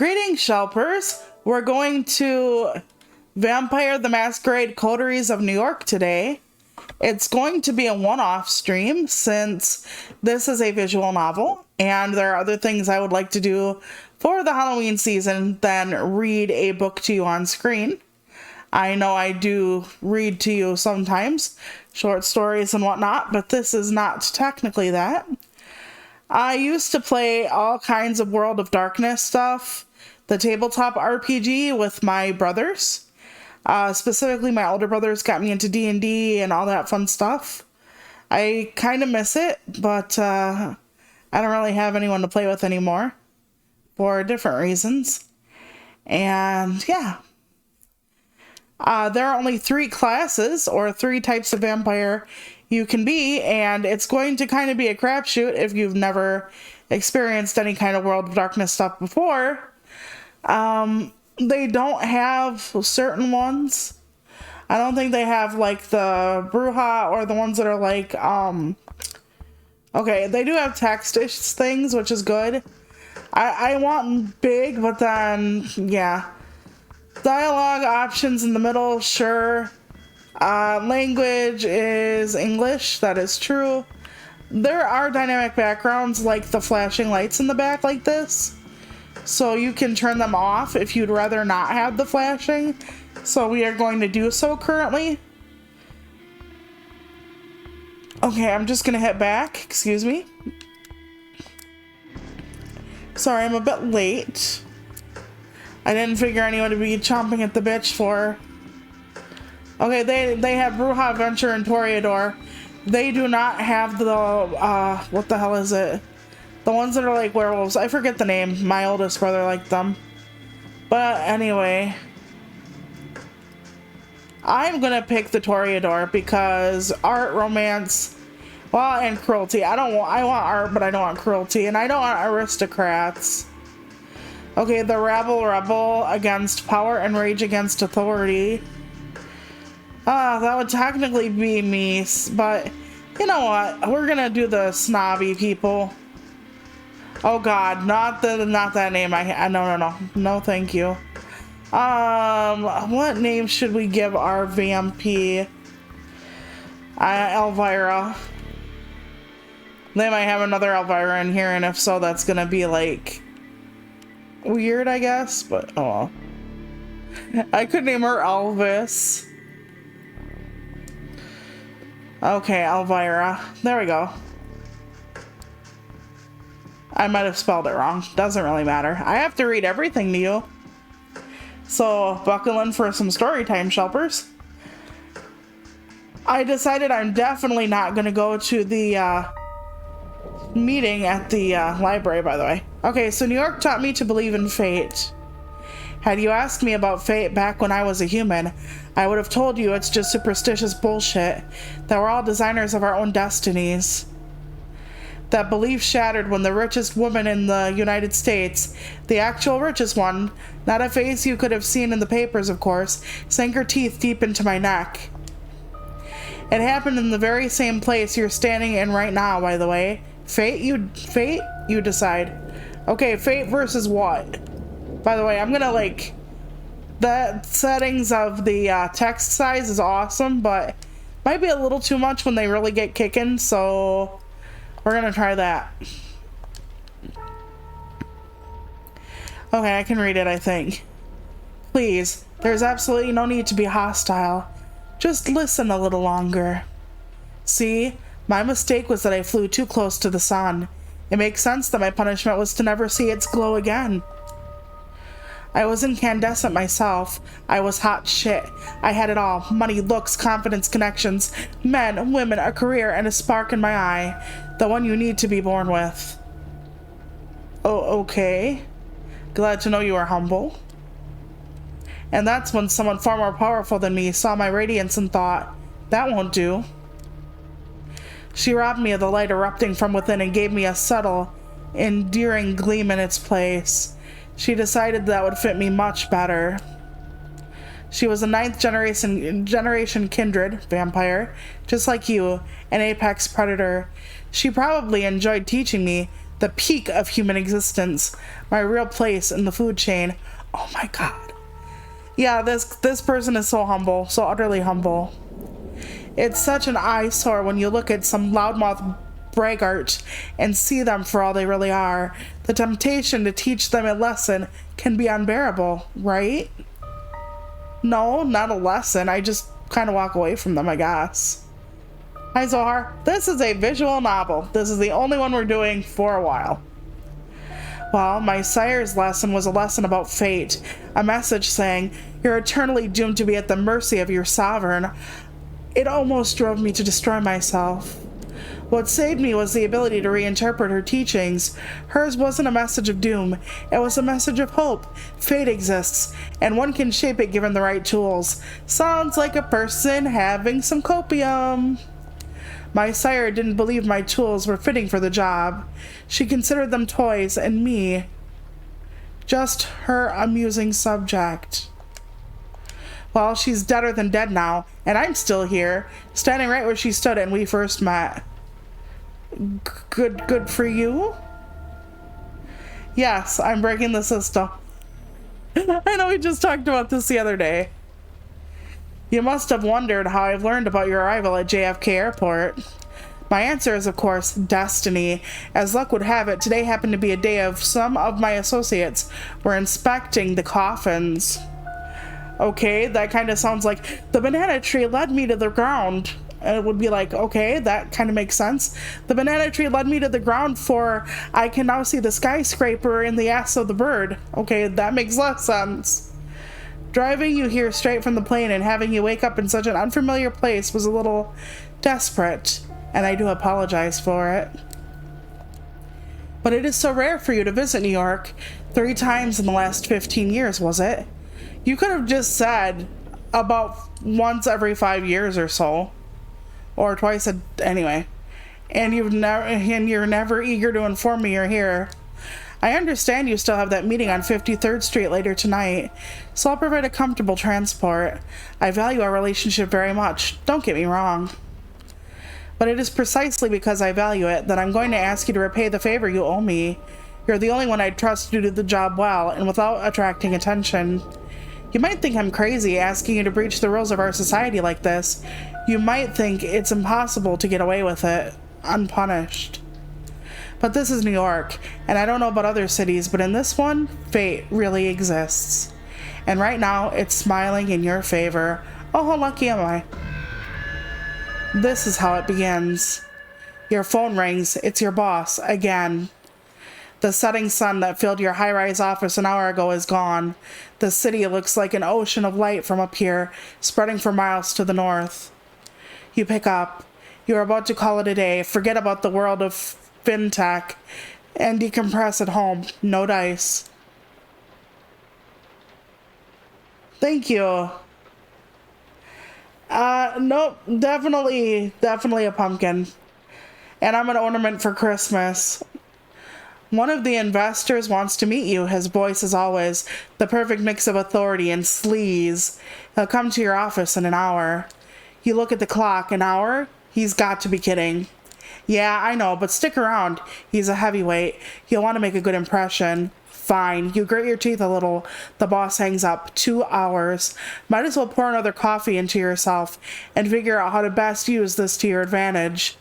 Greetings, Shelpers. We're going to Vampire the Masquerade Coteries of New York today. It's going to be a one-off stream since this is a visual novel and there are other things I would like to do for the Halloween season than read a book to you on screen. I know I do read to you sometimes, short stories and whatnot, but this is not technically that. I used to play all kinds of World of Darkness stuff, the tabletop RPG with my brothers. Specifically, my older brothers got me into D&D and all that fun stuff. I kind of miss it, but I don't really have anyone to play with anymore for different reasons. And yeah. There are only 3 classes or 3 types of vampire you can be, and it's going to kind of be a crapshoot if you've never experienced any kind of World of Darkness stuff before. They don't have certain ones. I don't think they have like the Bruja or the ones that are like, okay, they do have text-ish things, which is good. I want big, but then, yeah. Dialogue options in the middle, sure. Language is English, that is true. There are dynamic backgrounds like the flashing lights in the back like this. So you can turn them off if you'd rather not have the flashing. So we are going to do so currently. Okay, I'm just gonna hit back, excuse me. Sorry, I'm a bit late. I didn't figure anyone to be chomping at the bitch for. Okay, they have Bruja, Adventure, and Toreador. They do not have the, what the hell is it? The ones that are like werewolves. I forget the name. My oldest brother liked them. But anyway. I'm gonna pick the Toreador because art, romance, well, and cruelty. I want art, but I don't want cruelty. And I don't want aristocrats. Okay, the rebel against power and rage against authority. That would technically be me, but you know what? We're gonna do the snobby people. Oh God, not that name. No, thank you. What name should we give our vampy? Elvira. They might have another Elvira in here, and if so, that's gonna be like weird, I guess, but oh well. I could name her Elvis. Okay, Elvira. There we go. I might have spelled it wrong. Doesn't really matter. I have to read everything to you. So, buckle in for some story time, Shelpers. I decided I'm definitely not going to go to the meeting at the library, by the way. Okay, so New York taught me to believe in fate. Had you asked me about fate back when I was a human, I would have told you it's just superstitious bullshit, that we're all designers of our own destinies. That belief shattered when the richest woman in the United States, the actual richest one, not a face you could have seen in the papers, of course, sank her teeth deep into my neck. It happened in the very same place you're standing in right now, by the way. Fate? You decide. Okay, fate versus what? By the way, I'm gonna like, the settings of the text size is awesome, but might be a little too much when they really get kicking, so we're gonna try that. Okay, I can read it, I think. Please, there's absolutely no need to be hostile. Just listen a little longer. See, my mistake was that I flew too close to the sun. It makes sense that my punishment was to never see its glow again. I was incandescent myself. I was hot shit. I had it all. Money, looks, confidence, connections, men, women, a career, and a spark in my eye. The one you need to be born with. Oh, okay. Glad to know you are humble. And that's when someone far more powerful than me saw my radiance and thought, that won't do. She robbed me of the light erupting from within and gave me a subtle, endearing gleam in its place. She decided that would fit me much better. She was a 9th generation kindred vampire, just like you, an apex predator. She probably enjoyed teaching me, the peak of human existence, my real place in the food chain. Oh my god. Yeah, this person is so humble, so utterly humble. It's such an eyesore when you look at some loudmouth braggart and see them for all they really are. The temptation to teach them a lesson can be unbearable, right? No, not a lesson. I just kind of walk away from them, I guess. Hi, Zohar. This is a visual novel. This is the only one we're doing for a while. Well, my sire's lesson was a lesson about fate. A message saying, you're eternally doomed to be at the mercy of your sovereign. It almost drove me to destroy myself. What saved me was the ability to reinterpret her teachings. Hers wasn't a message of doom. It was a message of hope. Fate exists, and one can shape it given the right tools. Sounds like a person having some copium. My sire didn't believe my tools were fitting for the job. She considered them toys, and me just her amusing subject. Well, she's deader than dead now, and I'm still here, standing right where she stood when we first met. Good for you? Yes, I'm breaking the system. I know we just talked about this the other day. You must have wondered how I've learned about your arrival at JFK Airport. My answer is, of course, destiny. As luck would have it, today happened to be a day of some of my associates were inspecting the coffins. Okay, that kind of sounds like the banana tree led me to the ground. And it would be like, okay, that kind of makes sense. The banana tree led me to the ground for I can now see the skyscraper in the ass of the bird. Okay, that makes less sense. Driving you here straight from the plane and having you wake up in such an unfamiliar place was a little desperate, and I do apologize for it. But it is so rare for you to visit New York. 3 times in the last 15 years, was it? You could have just said about once every 5 years or so. Or twice anyway. And you're never eager to inform me you're here. I understand you still have that meeting on 53rd Street later tonight, so I'll provide a comfortable transport. I value our relationship very much, don't get me wrong. But it is precisely because I value it that I'm going to ask you to repay the favor you owe me. You're the only one I'd trust to do the job well and without attracting attention. You might think I'm crazy asking you to breach the rules of our society like this. You might think it's impossible to get away with it, unpunished. But this is New York, and I don't know about other cities, but in this one, fate really exists. And right now, it's smiling in your favor. Oh, how lucky am I? This is how it begins. Your phone rings. It's your boss, again. The setting sun that filled your high-rise office an hour ago is gone. The city looks like an ocean of light from up here, spreading for miles to the north. You pick up. You are about to call it a day, forget about the world of fintech, and decompress at home. No dice. Thank you. Nope, definitely a pumpkin. And I'm an ornament for Christmas. One of the investors wants to meet you. His voice is always the perfect mix of authority and sleaze. He'll come to your office in an hour. You look at the clock. An hour? He's got to be kidding. Yeah, I know, but stick around. He's a heavyweight. You'll want to make a good impression. Fine. You grit your teeth a little. The boss hangs up. 2 hours. Might as well pour another coffee into yourself and figure out how to best use this to your advantage.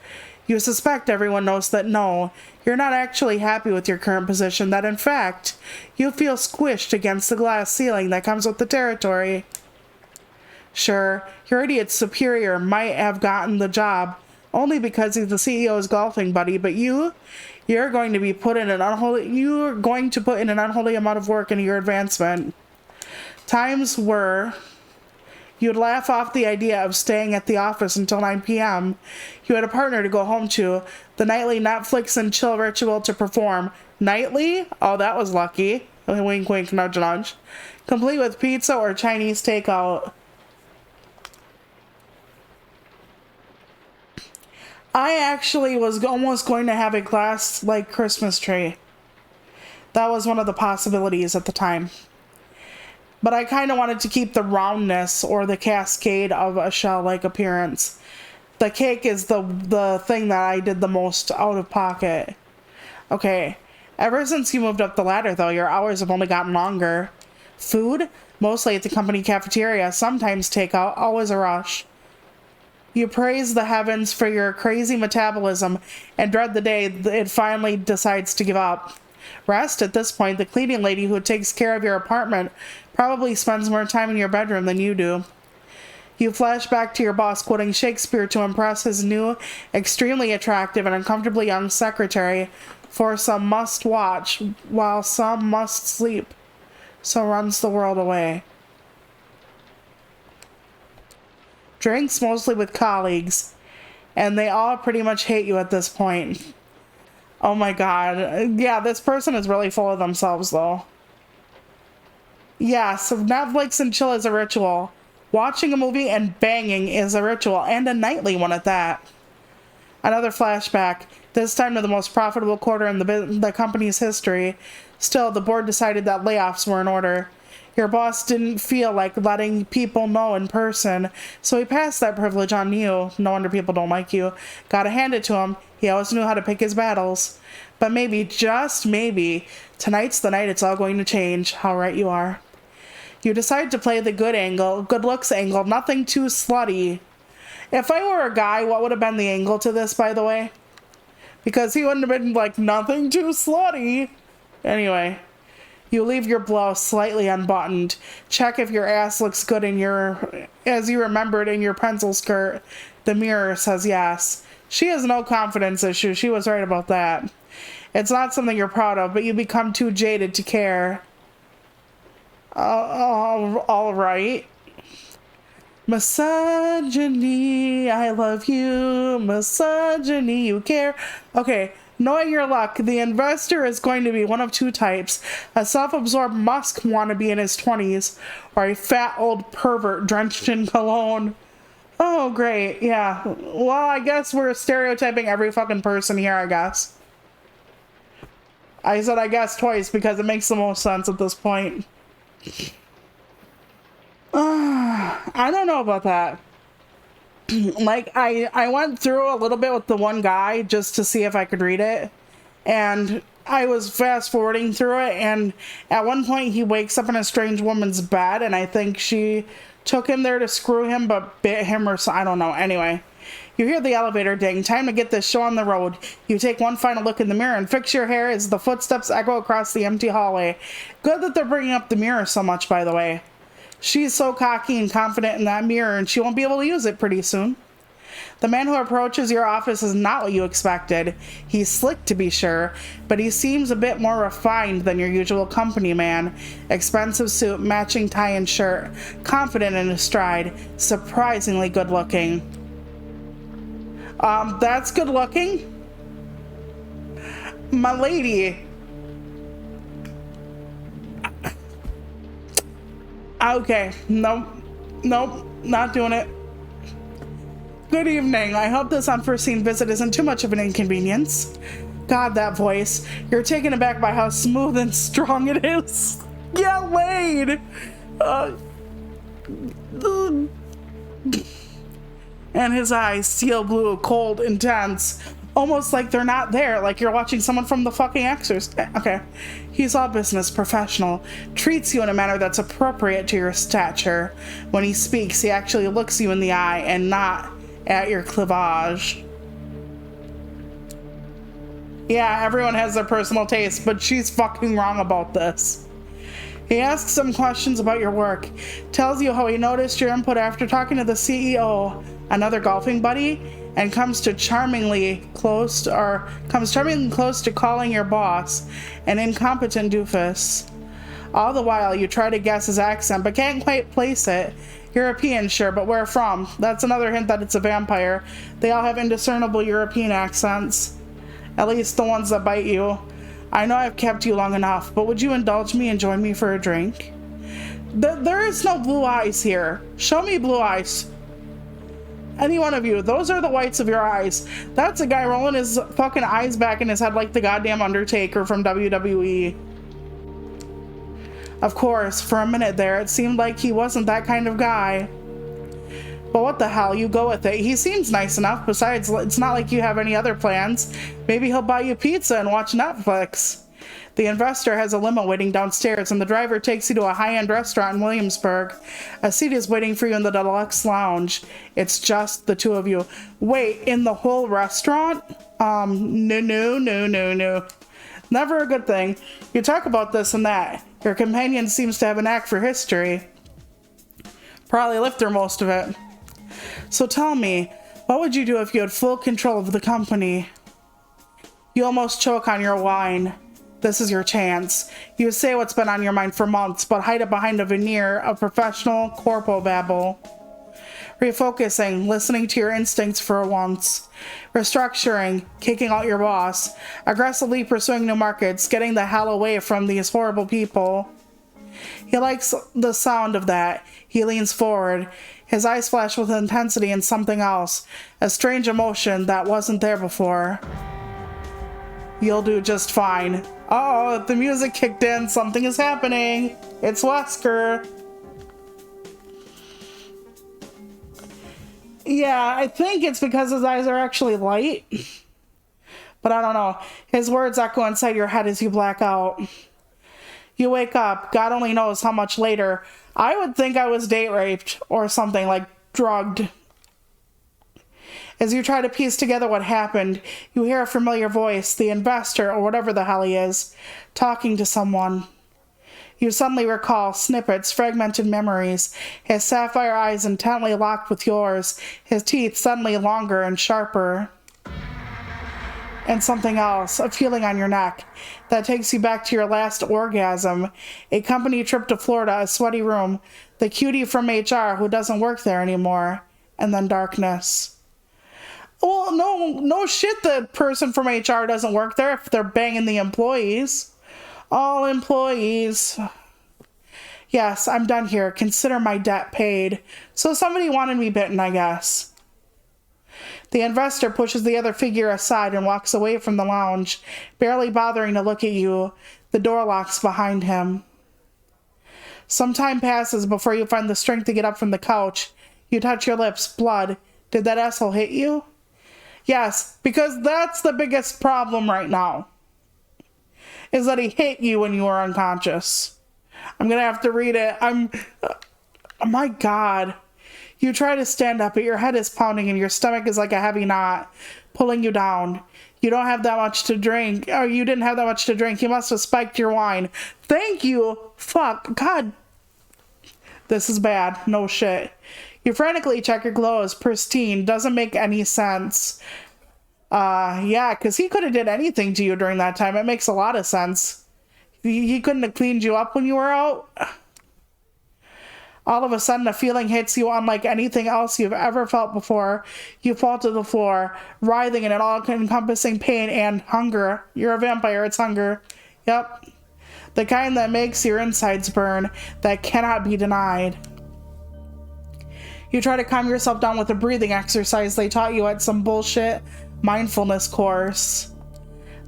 You suspect everyone knows that no, you're not actually happy with your current position, that in fact, you feel squished against the glass ceiling that comes with the territory. Sure, your idiot superior might have gotten the job only because he's the CEO's golfing buddy, but you're going to put in an unholy amount of work into your advancement. Times were you'd laugh off the idea of staying at the office until 9 p.m. You had a partner to go home to, the nightly Netflix and chill ritual to perform. Nightly? Oh, that was lucky. Wink, wink, nudge, nudge. Complete with pizza or Chinese takeout. I actually was almost going to have a glass-like Christmas tree. That was one of the possibilities at the time. But I kind of wanted to keep the roundness or the cascade of a shell-like appearance. The cake is the thing that I did the most out of pocket. Okay. Ever since you moved up the ladder, though, your hours have only gotten longer. Food? Mostly at the company cafeteria, sometimes takeout, always a rush. You praise the heavens for your crazy metabolism and dread the day it finally decides to give up. Rest, at this point, the cleaning lady who takes care of your apartment probably spends more time in your bedroom than you do. You flash back to your boss quoting Shakespeare to impress his new, extremely attractive and uncomfortably young secretary, for some must watch while some must sleep. So runs the world away. Drinks mostly with colleagues, and they all pretty much hate you at this point. Oh my god. Yeah, this person is really full of themselves, though. Yeah, so Netflix and chill is a ritual. Watching a movie and banging is a ritual, and a nightly one at that. Another flashback, this time to the most profitable quarter in the company's history. Still, the board decided that layoffs were in order. Your boss didn't feel like letting people know in person, so he passed that privilege on you. No wonder people don't like you. Gotta hand it to him. He always knew how to pick his battles. But maybe, just maybe, tonight's the night it's all going to change. How right you are. You decide to play the good looks angle, nothing too slutty. If I were a guy, what would have been the angle to this, by the way? Because he wouldn't have been like, nothing too slutty. Anyway. You leave your blouse slightly unbuttoned. Check if your ass looks good as you remembered in your pencil skirt. The mirror says yes. She has no confidence issue. She was right about that. It's not something you're proud of, but you become too jaded to care. All right. Misogyny, I love you. Misogyny, you care. Okay. Knowing your luck, the investor is going to be one of two types. A self-absorbed Musk wannabe in his 20s, or a fat old pervert drenched in cologne. Oh, great. Yeah. Well, I guess we're stereotyping every fucking person here, I guess. I said I guess twice because it makes the most sense at this point. I don't know about that. Like, I went through a little bit with the one guy just to see if I could read it, and I was fast forwarding through it, and at one point he wakes up in a strange woman's bed, and I think she took him there to screw him but bit him or so, I don't know. Anyway, you hear the elevator ding. Time to get this show on the road. You take one final look in the mirror and fix your hair as the footsteps echo across the empty hallway. Good that they're bringing up the mirror so much, by the way. She's so cocky and confident in that mirror, and she won't be able to use it pretty soon. The man who approaches your office is not what you expected. He's slick, to be sure, but he seems a bit more refined than your usual company man. Expensive suit, matching tie and shirt, confident in his stride, surprisingly good-looking. That's good-looking? My lady. Okay, nope, not doing it. Good evening. I hope this unforeseen visit isn't too much of an inconvenience. God, that voice. You're taken aback by how smooth and strong it is. Get laid! And his eyes, steel blue, cold, intense. Almost like they're not there, like you're watching someone from The fucking Exorcist. Okay. He's all business, professional, treats you in a manner that's appropriate to your stature. When he speaks, he actually looks you in the eye and not at your cleavage. Yeah, everyone has their personal taste, but she's fucking wrong about this. He asks some questions about your work, tells you how he noticed your input after talking to the CEO, another golfing buddy, and comes charmingly close to calling your boss an incompetent doofus. All the while, you try to guess his accent, but can't quite place it. European, sure, but where from? That's another hint that it's a vampire. They all have indiscernible European accents. At least the ones that bite you. I know I've kept you long enough, but would you indulge me and join me for a drink? There is no blue eyes here. Show me blue eyes. Any one of you. Those are the whites of your eyes. That's a guy rolling his fucking eyes back in his head like the goddamn Undertaker from WWE. Of course, for a minute there, it seemed like he wasn't that kind of guy. But what the hell, you go with it. He seems nice enough. Besides, it's not like you have any other plans. Maybe he'll buy you pizza and watch Netflix. The investor has a limo waiting downstairs, and the driver takes you to a high-end restaurant in Williamsburg. A seat is waiting for you in the deluxe lounge. It's just the two of you. Wait, in the whole restaurant? No. Never a good thing. You talk about this and that. Your companion seems to have a knack for history. Probably lived through most of it. So tell me, what would you do if you had full control of the company? You almost choke on your wine. This is your chance. You say what's been on your mind for months, but hide it behind a veneer of professional corpo babble. Refocusing, listening to your instincts for once. Restructuring, kicking out your boss. Aggressively pursuing new markets, getting the hell away from these horrible people. He likes the sound of that. He leans forward. His eyes flash with intensity and something else. A strange emotion that wasn't there before. You'll do just fine. Uh-oh, the music kicked in. Something is happening. It's Wesker. Yeah, I think it's because his eyes are actually light. But I don't know. His words echo inside your head as you black out. You wake up, God only knows how much later. I would think I was date raped or something, like drugged. As you try to piece together what happened, you hear a familiar voice, the investor, or whatever the hell he is, talking to someone. You suddenly recall snippets, fragmented memories, his sapphire eyes intently locked with yours, his teeth suddenly longer and sharper. And something else, a feeling on your neck that takes you back to your last orgasm, a company trip to Florida, a sweaty room, the cutie from HR who doesn't work there anymore, and then darkness. Well, no shit, the person from HR doesn't work there if they're banging the employees. All employees. Yes, I'm done here. Consider my debt paid. So somebody wanted me bitten, I guess. The investor pushes the other figure aside and walks away from the lounge, barely bothering to look at you. The door locks behind him. Some time passes before you find the strength to get up from the couch. You touch your lips. Blood. Did that asshole hit you? Yes, because that's the biggest problem right now. Is that he hit you when you were unconscious. I'm gonna have to read it. Oh my God. You try to stand up, but your head is pounding and your stomach is like a heavy knot, pulling you down. You don't have that much to drink. Or you didn't have that much to drink. You must have spiked your wine. Thank you. Fuck. God. This is bad. No shit. You frantically check your clothes. Pristine. Doesn't make any sense. Yeah, because he could have did anything to you during that time. It makes a lot of sense. He couldn't have cleaned you up when you were out. All of a sudden, a feeling hits you unlike anything else you've ever felt before. You fall to the floor, writhing in an all-encompassing pain and hunger. You're a vampire, it's hunger. Yep. The kind that makes your insides burn, that cannot be denied. You try to calm yourself down with a breathing exercise they taught you at some bullshit mindfulness course.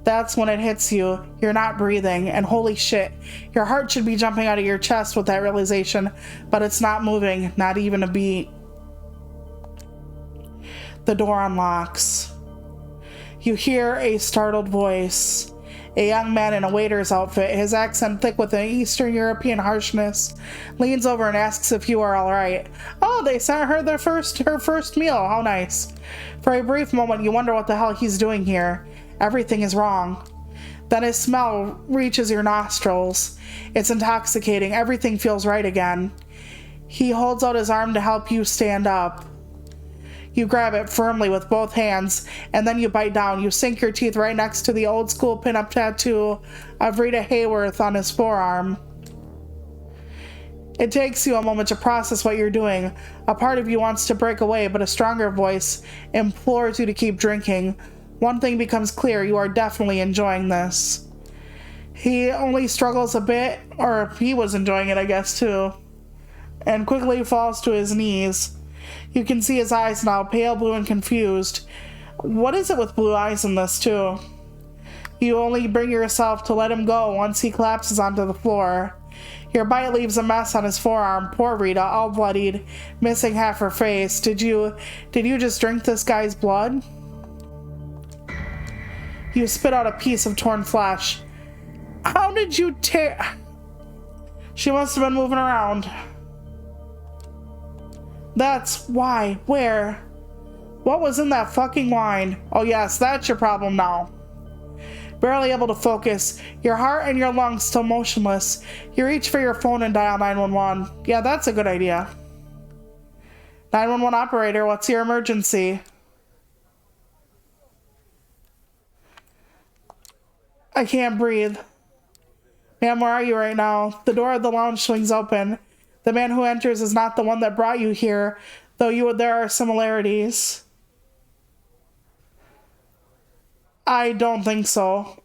That's when it hits you. You're not breathing, and holy shit, your heart should be jumping out of your chest with that realization, but it's not moving, not even a beat. The door unlocks. You hear a startled voice. A young man in a waiter's outfit, his accent thick with an Eastern European harshness, leans over and asks if you are alright. Oh, they sent her her first meal. How nice. For a brief moment, you wonder what the hell he's doing here. Everything is wrong. Then his smell reaches your nostrils. It's intoxicating. Everything feels right again. He holds out his arm to help you stand up. You grab it firmly with both hands, and then you bite down. You sink your teeth right next to the old-school pinup tattoo of Rita Hayworth on his forearm. It takes you a moment to process what you're doing. A part of you wants to break away, but a stronger voice implores you to keep drinking. One thing becomes clear, you are definitely enjoying this. He only struggles a bit, or he was enjoying it, I guess, too, and quickly falls to his knees. You can see his eyes now, pale blue and confused. What is it with blue eyes in this, too? You only bring yourself to let him go once he collapses onto the floor. Your bite leaves a mess on his forearm. Poor Rita, all bloodied, missing half her face. Did you just drink this guy's blood? You spit out a piece of torn flesh. How did you tear... She must have been moving around. That's why. Where? What was in that fucking wine? Oh yes, that's your problem now. Barely able to focus. Your heart and your lungs still motionless. You reach for your phone and dial 911. Yeah, that's a good idea. 911 operator, what's your emergency? I can't breathe. Ma'am, where are you right now? The door of the lounge swings open. The man who enters is not the one that brought you here, though there are similarities. I don't think so.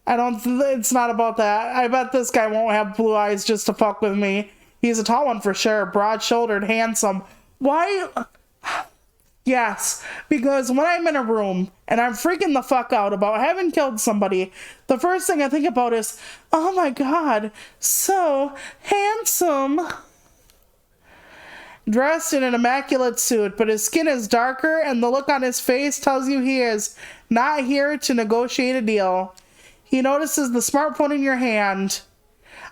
It's not about that. I bet this guy won't have blue eyes just to fuck with me. He's a tall one for sure, broad-shouldered, handsome. Why? Yes, because when I'm in a room and I'm freaking the fuck out about having killed somebody, the first thing I think about is, oh my god, so handsome. Dressed in an immaculate suit, but his skin is darker and the look on his face tells you he is not here to negotiate a deal. He notices the smartphone in your hand.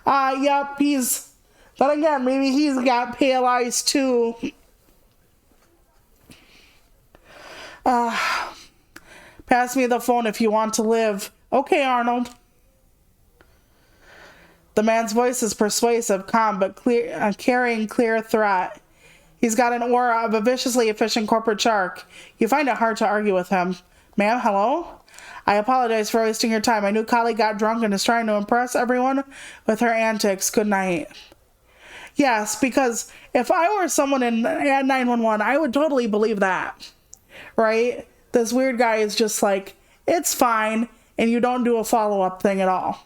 Yep, then again, maybe he's got pale eyes too. Pass me the phone if you want to live. Okay, Arnold. The man's voice is persuasive, calm, but clear, carrying clear threat. He's got an aura of a viciously efficient corporate shark. You find it hard to argue with him. Ma'am, hello? I apologize for wasting your time. My new colleague got drunk and is trying to impress everyone with her antics. Good night. Yes, because if I were someone at 911, I would totally believe that. Right? This weird guy is just like, it's fine, and you don't do a follow-up thing at all.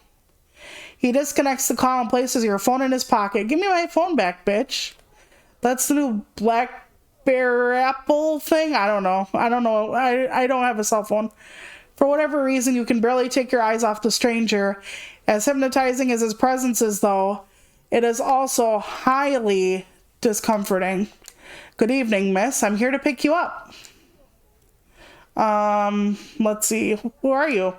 He disconnects the call and places your phone in his pocket. Give me my phone back, bitch. That's the new Blackberry Apple thing? I don't know. I don't have a cell phone. For whatever reason, you can barely take your eyes off the stranger. As hypnotizing as his presence is, though, it is also highly discomforting. Good evening, miss. I'm here to pick you up. Let's see. Who are you?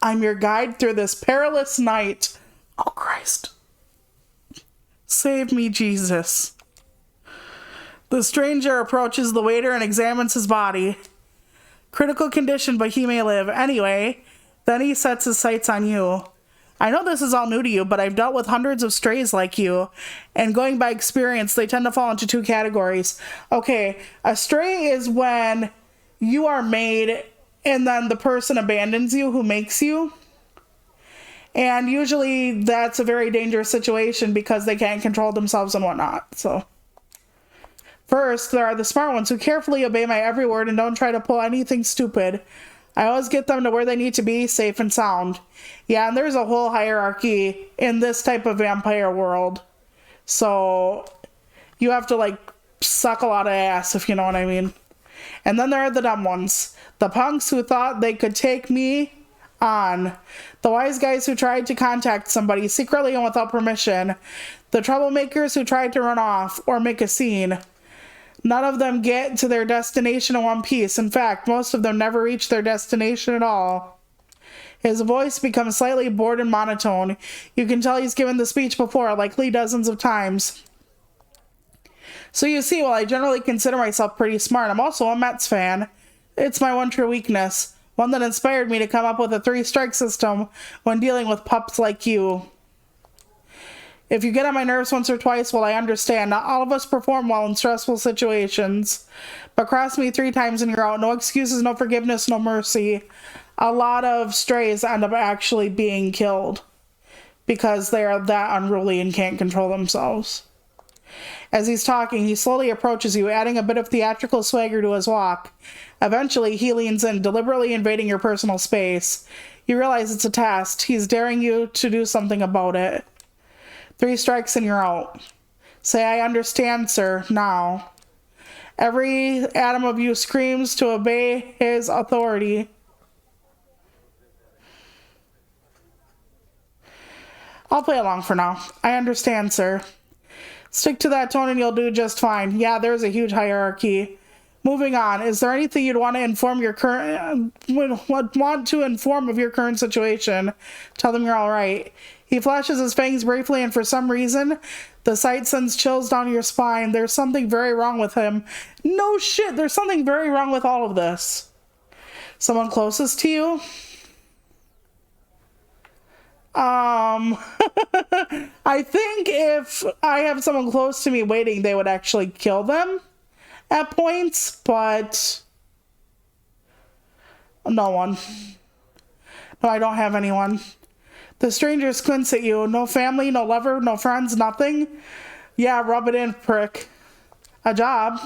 I'm your guide through this perilous night. Oh, Christ. Save me, Jesus. The stranger approaches the waiter and examines his body. Critical condition, but he may live. Anyway, then he sets his sights on you. I know this is all new to you, but I've dealt with hundreds of strays like you, and going by experience, they tend to fall into two categories. Okay, a stray is when you are made and then the person abandons you who makes you. And usually that's a very dangerous situation because they can't control themselves and whatnot. So, first, there are the smart ones who carefully obey my every word and don't try to pull anything stupid. I always get them to where they need to be, safe and sound. Yeah, and there's a whole hierarchy in this type of vampire world. So, you have to, like, suck a lot of ass, if you know what I mean. And then there are the dumb ones. The punks who thought they could take me on. The wise guys who tried to contact somebody secretly and without permission. The troublemakers who tried to run off or make a scene. None of them get to their destination in one piece. In fact, most of them never reach their destination at all. His voice becomes slightly bored and monotone. You can tell he's given the speech before, likely dozens of times. So you see, while I generally consider myself pretty smart, I'm also a Mets fan. It's my one true weakness. One that inspired me to come up with a 3-strike system when dealing with pups like you. If you get on my nerves once or twice, well, I understand. Not all of us perform well in stressful situations. But cross me 3 times and you're out. No excuses, no forgiveness, no mercy. A lot of strays end up actually being killed because they are that unruly and can't control themselves. As he's talking, he slowly approaches you, adding a bit of theatrical swagger to his walk. Eventually, he leans in, deliberately invading your personal space. You realize it's a test. He's daring you to do something about it. 3 strikes and you're out. Say, I understand, sir, now. Every atom of you screams to obey his authority. I'll play along for now. I understand, sir. Stick to that tone and you'll do just fine. Yeah, there's a huge hierarchy. Moving on, is there anything you'd want to inform your current of your current situation? Tell them you're all right. He flashes his fangs briefly, and for some reason, the sight sends chills down your spine. There's something very wrong with him. No shit, there's something very wrong with all of this. Someone closest to you? I think if I have someone close to me waiting, they would actually kill them at points, but no one. No, I don't have anyone. The stranger squints at you. No family, no lover, no friends, nothing. Yeah, rub it in, prick. A job.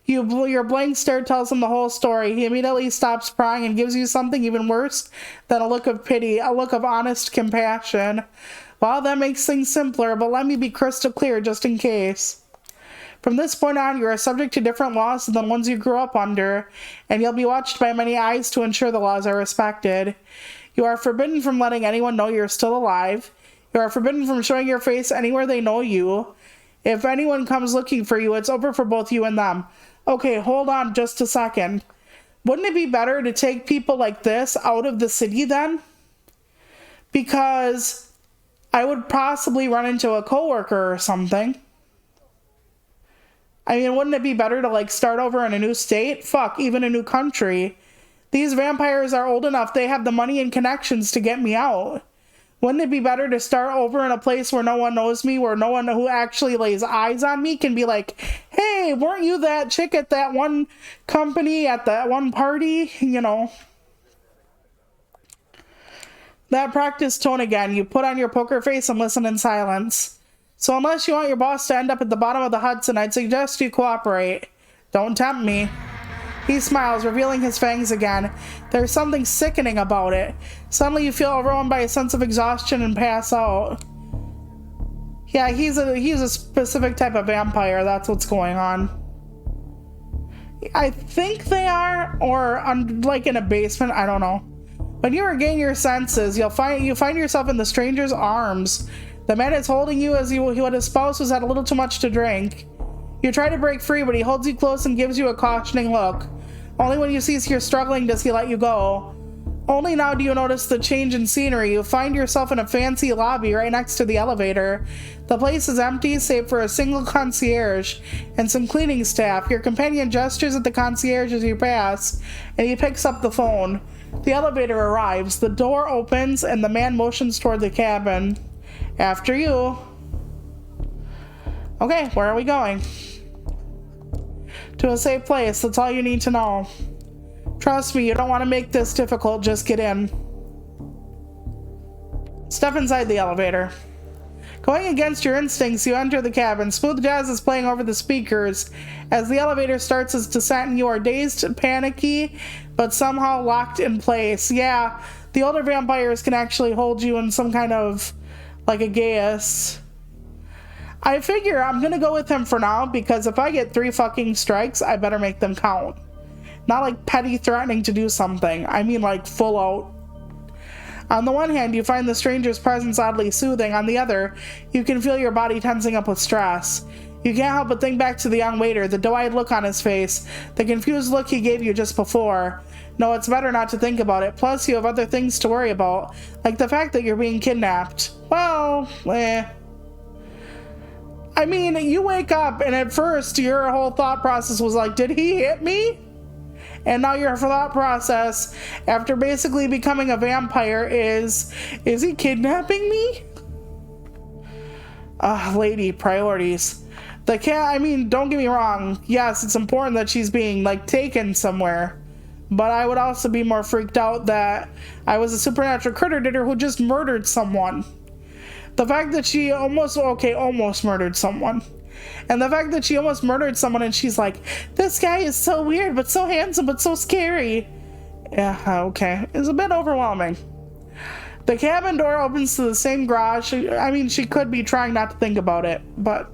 Your blank stare tells him the whole story. He immediately stops prying and gives you something even worse than a look of pity, a look of honest compassion. Well, that makes things simpler, but let me be crystal clear just in case. From this point on, you are subject to different laws than the ones you grew up under, and you'll be watched by many eyes to ensure the laws are respected. You are forbidden from letting anyone know you're still alive. You are forbidden from showing your face anywhere they know you. If anyone comes looking for you, it's over for both you and them. Okay, hold on just a second. Wouldn't it be better to take people like this out of the city then? Because I would possibly run into a coworker or something. I mean, wouldn't it be better to, like, start over in a new state? Fuck, even a new country. These vampires are old enough, they have the money and connections to get me out. Wouldn't it be better to start over in a place where no one knows me, where no one who actually lays eyes on me can be like, hey, weren't you that chick at that one company, at that one party? You know. That practice tone again. You put on your poker face and listen in silence. So unless you want your boss to end up at the bottom of the Hudson, I'd suggest you cooperate. Don't tempt me. He smiles, revealing his fangs again. There's something sickening about it. Suddenly you feel overwhelmed by a sense of exhaustion and pass out. Yeah, he's a specific type of vampire. That's what's going on. I think they are, or like in a basement. I don't know. When you regain your senses, you find yourself in the stranger's arms. The man is holding you as he would his spouse who's had a little too much to drink. You try to break free, but he holds you close and gives you a cautioning look. Only when you see you're struggling does he let you go. Only now do you notice the change in scenery. You find yourself in a fancy lobby right next to the elevator. The place is empty, save for a single concierge and some cleaning staff. Your companion gestures at the concierge as you pass, and he picks up the phone. The elevator arrives, the door opens, and the man motions toward the cabin. After you. Okay, where are we going? To a safe place, that's all you need to know. Trust me, you don't want to make this difficult, just get in. Step inside the elevator. Going against your instincts, you enter the cabin. Smooth jazz is playing over the speakers. As the elevator starts its descent, you are dazed, panicky, but somehow locked in place. Yeah, the older vampires can actually hold you in some kind of, like a geas. I figure I'm gonna go with him for now, because if I get 3 fucking strikes, I better make them count. Not like petty threatening to do something. I mean like full out. On the one hand, you find the stranger's presence oddly soothing. On the other, you can feel your body tensing up with stress. You can't help but think back to the young waiter, the doe-eyed look on his face, the confused look he gave you just before. No, it's better not to think about it. Plus, you have other things to worry about, like the fact that you're being kidnapped. Well, I mean, you wake up and at first your whole thought process was like, did he hit me? And now your thought process, after basically becoming a vampire, is he kidnapping me? Lady, priorities. The cat, I mean, don't get me wrong. Yes, it's important that she's being, like, taken somewhere. But I would also be more freaked out that I was a supernatural critter ditter who just murdered someone. The fact that she almost murdered someone. And the fact that she almost murdered someone and she's like, this guy is so weird, but so handsome, but so scary. Yeah, okay. It's a bit overwhelming. The cabin door opens to the same garage. I mean, she could be trying not to think about it, but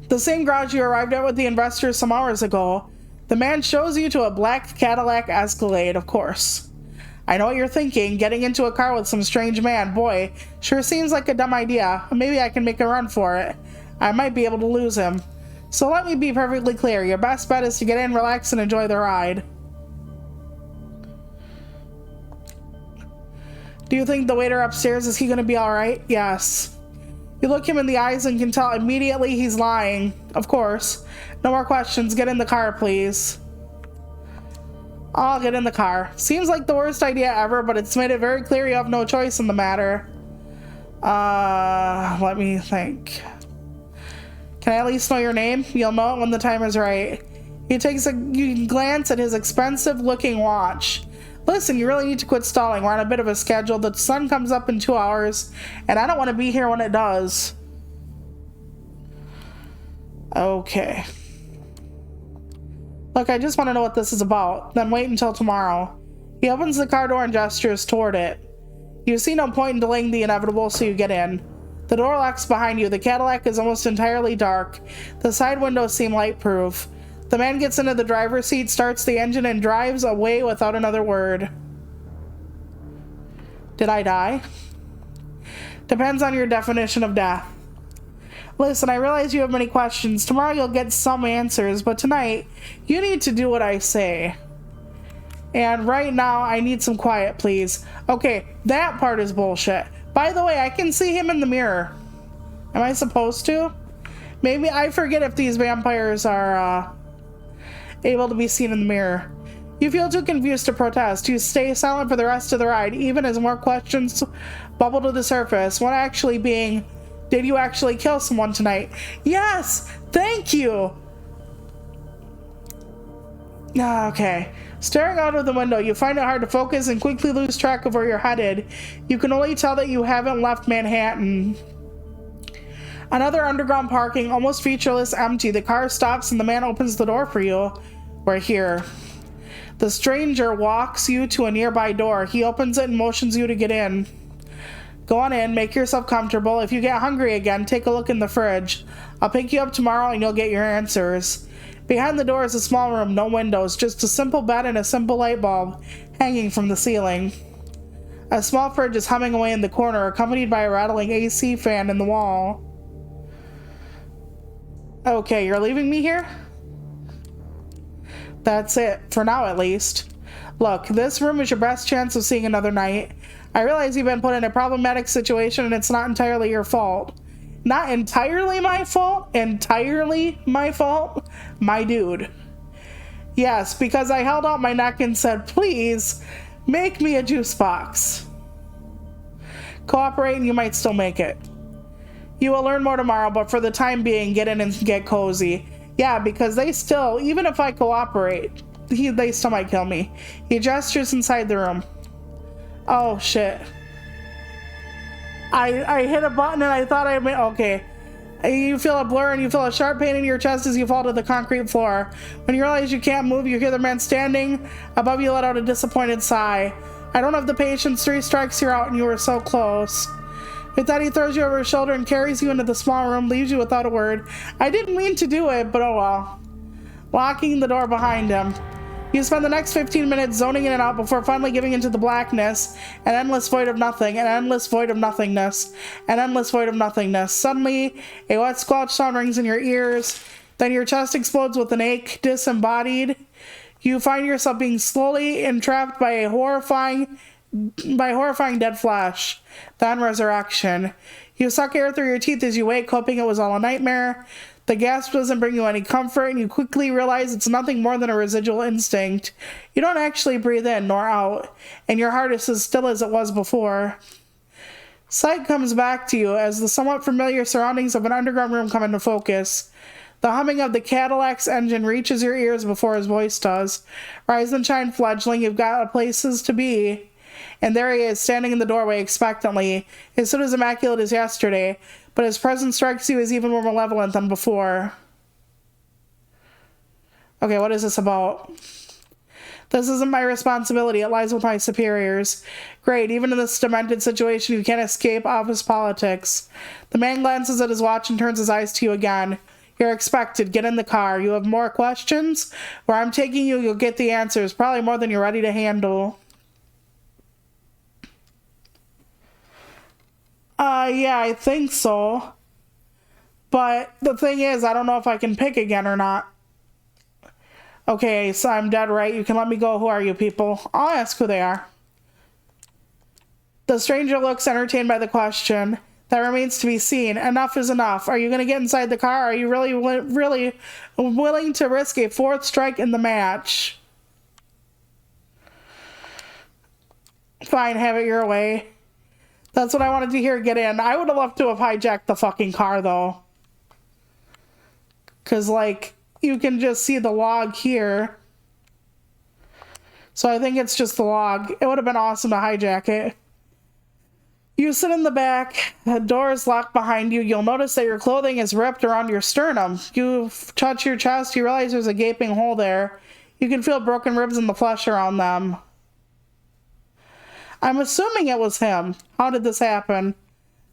the same garage you arrived at with the investors some hours ago. The man shows you to a black Cadillac Escalade, of course. I know what you're thinking. Getting into a car with some strange man, boy, sure seems like a dumb idea. Maybe I can make a run for it. I might be able to lose him. So let me be perfectly clear. Your best bet is to get in, relax, and enjoy the ride. Do you think the waiter upstairs, is he going to be alright? Yes. You look him in the eyes and can tell immediately he's lying. Of course. No more questions. Get in the car, please. I'll get in the car. Seems like the worst idea ever, but it's made it very clear you have no choice in the matter. Let me think. Can I at least know your name? You'll know it when the time is right. He takes a glance at his expensive-looking watch. Listen, you really need to quit stalling. We're on a bit of a schedule. The sun comes up in 2 hours, and I don't want to be here when it does. Okay. Look, I just want to know what this is about. Then wait until tomorrow. He opens the car door and gestures toward it. You see no point in delaying the inevitable, so you get in. The door locks behind you. The Cadillac is almost entirely dark. The side windows seem light-proof. The man gets into the driver's seat, starts the engine, and drives away without another word. Did I die? Depends on your definition of death. Listen, I realize you have many questions. Tomorrow you'll get some answers, but tonight, you need to do what I say. And right now, I need some quiet, please. Okay, that part is bullshit. By the way, I can see him in the mirror. Am I supposed to? Maybe I forget if these vampires are, able to be seen in the mirror. You feel too confused to protest. You stay silent for the rest of the ride, even as more questions bubble to the surface. One actually being, did you actually kill someone tonight? Yes! Thank you! Okay. Staring out of the window, you find it hard to focus and quickly lose track of where you're headed. You can only tell that you haven't left Manhattan. Another underground parking, almost featureless, empty. The car stops and the man opens the door for you. We're here. The stranger walks you to a nearby door. He opens it and motions you to get in. Go on in, make yourself comfortable. If you get hungry again, take a look in the fridge. I'll pick you up tomorrow and you'll get your answers. Behind the door is a small room, no windows, just a simple bed and a simple light bulb hanging from the ceiling. A small fridge is humming away in the corner, accompanied by a rattling AC fan in the wall. Okay, you're leaving me here? That's it, for now at least. Look, this room is your best chance of seeing another night. I realize you've been put in a problematic situation and it's not entirely your fault. Not entirely my fault? Entirely my fault? My dude. Yes, because I held out my neck and said, please, make me a juice box. Cooperate and you might still make it. You will learn more tomorrow, but for the time being, get in and get cozy. Yeah, because they still, even if I cooperate, they still might kill me. He gestures inside the room. Oh, shit. I hit a button and I thought I made, okay. You feel a blur and you feel a sharp pain in your chest as you fall to the concrete floor. When you realize you can't move, you hear the man standing above you let out a disappointed sigh. I don't have the patience. 3 strikes, you're out and you were so close. With that, he throws you over his shoulder and carries you into the small room, leaves you without a word. I didn't mean to do it, but oh well. Locking the door behind him. You spend the next 15 minutes zoning in and out before finally giving into the blackness, an endless void of nothing, an endless void of nothingness, an endless void of nothingness. Suddenly, a wet squelch sound rings in your ears, then your chest explodes with an ache, disembodied. You find yourself being slowly entrapped by a horrifying dead flesh, then resurrection. You suck air through your teeth as you wake, hoping it was all a nightmare. The gasp doesn't bring you any comfort, and you quickly realize it's nothing more than a residual instinct. You don't actually breathe in nor out, and your heart is as still as it was before. Sight comes back to you as the somewhat familiar surroundings of an underground room come into focus. The humming of the Cadillac's engine reaches your ears before his voice does. Rise and shine, fledgling, you've got places to be. And there he is, standing in the doorway expectantly, as soon as immaculate as yesterday, but his presence strikes you as even more malevolent than before. Okay, what is this about? This isn't my responsibility, it lies with my superiors. Great, even in this demented situation, you can't escape office politics. The man glances at his watch and turns his eyes to you again. You're expected, get in the car. You have more questions? Where I'm taking you, you'll get the answers, probably more than you're ready to handle. Yeah, I think so. But the thing is, I don't know if I can pick again or not. Okay, so I'm dead, right? You can let me go. Who are you people? I'll ask who they are. The stranger looks entertained by the question. That remains to be seen. Enough is enough. Are you going to get inside the car? Are you really willing to risk a fourth strike in the match? Fine, have it your way. That's what I wanted to hear. Get in. I would have loved to have hijacked the fucking car, though. Because, like, you can just see the log here. So I think it's just the log. It would have been awesome to hijack it. You sit in the back, the door is locked behind you. You'll notice that your clothing is ripped around your sternum. You touch your chest, you realize there's a gaping hole there. You can feel broken ribs in the flesh around them. I'm assuming it was him. How did this happen?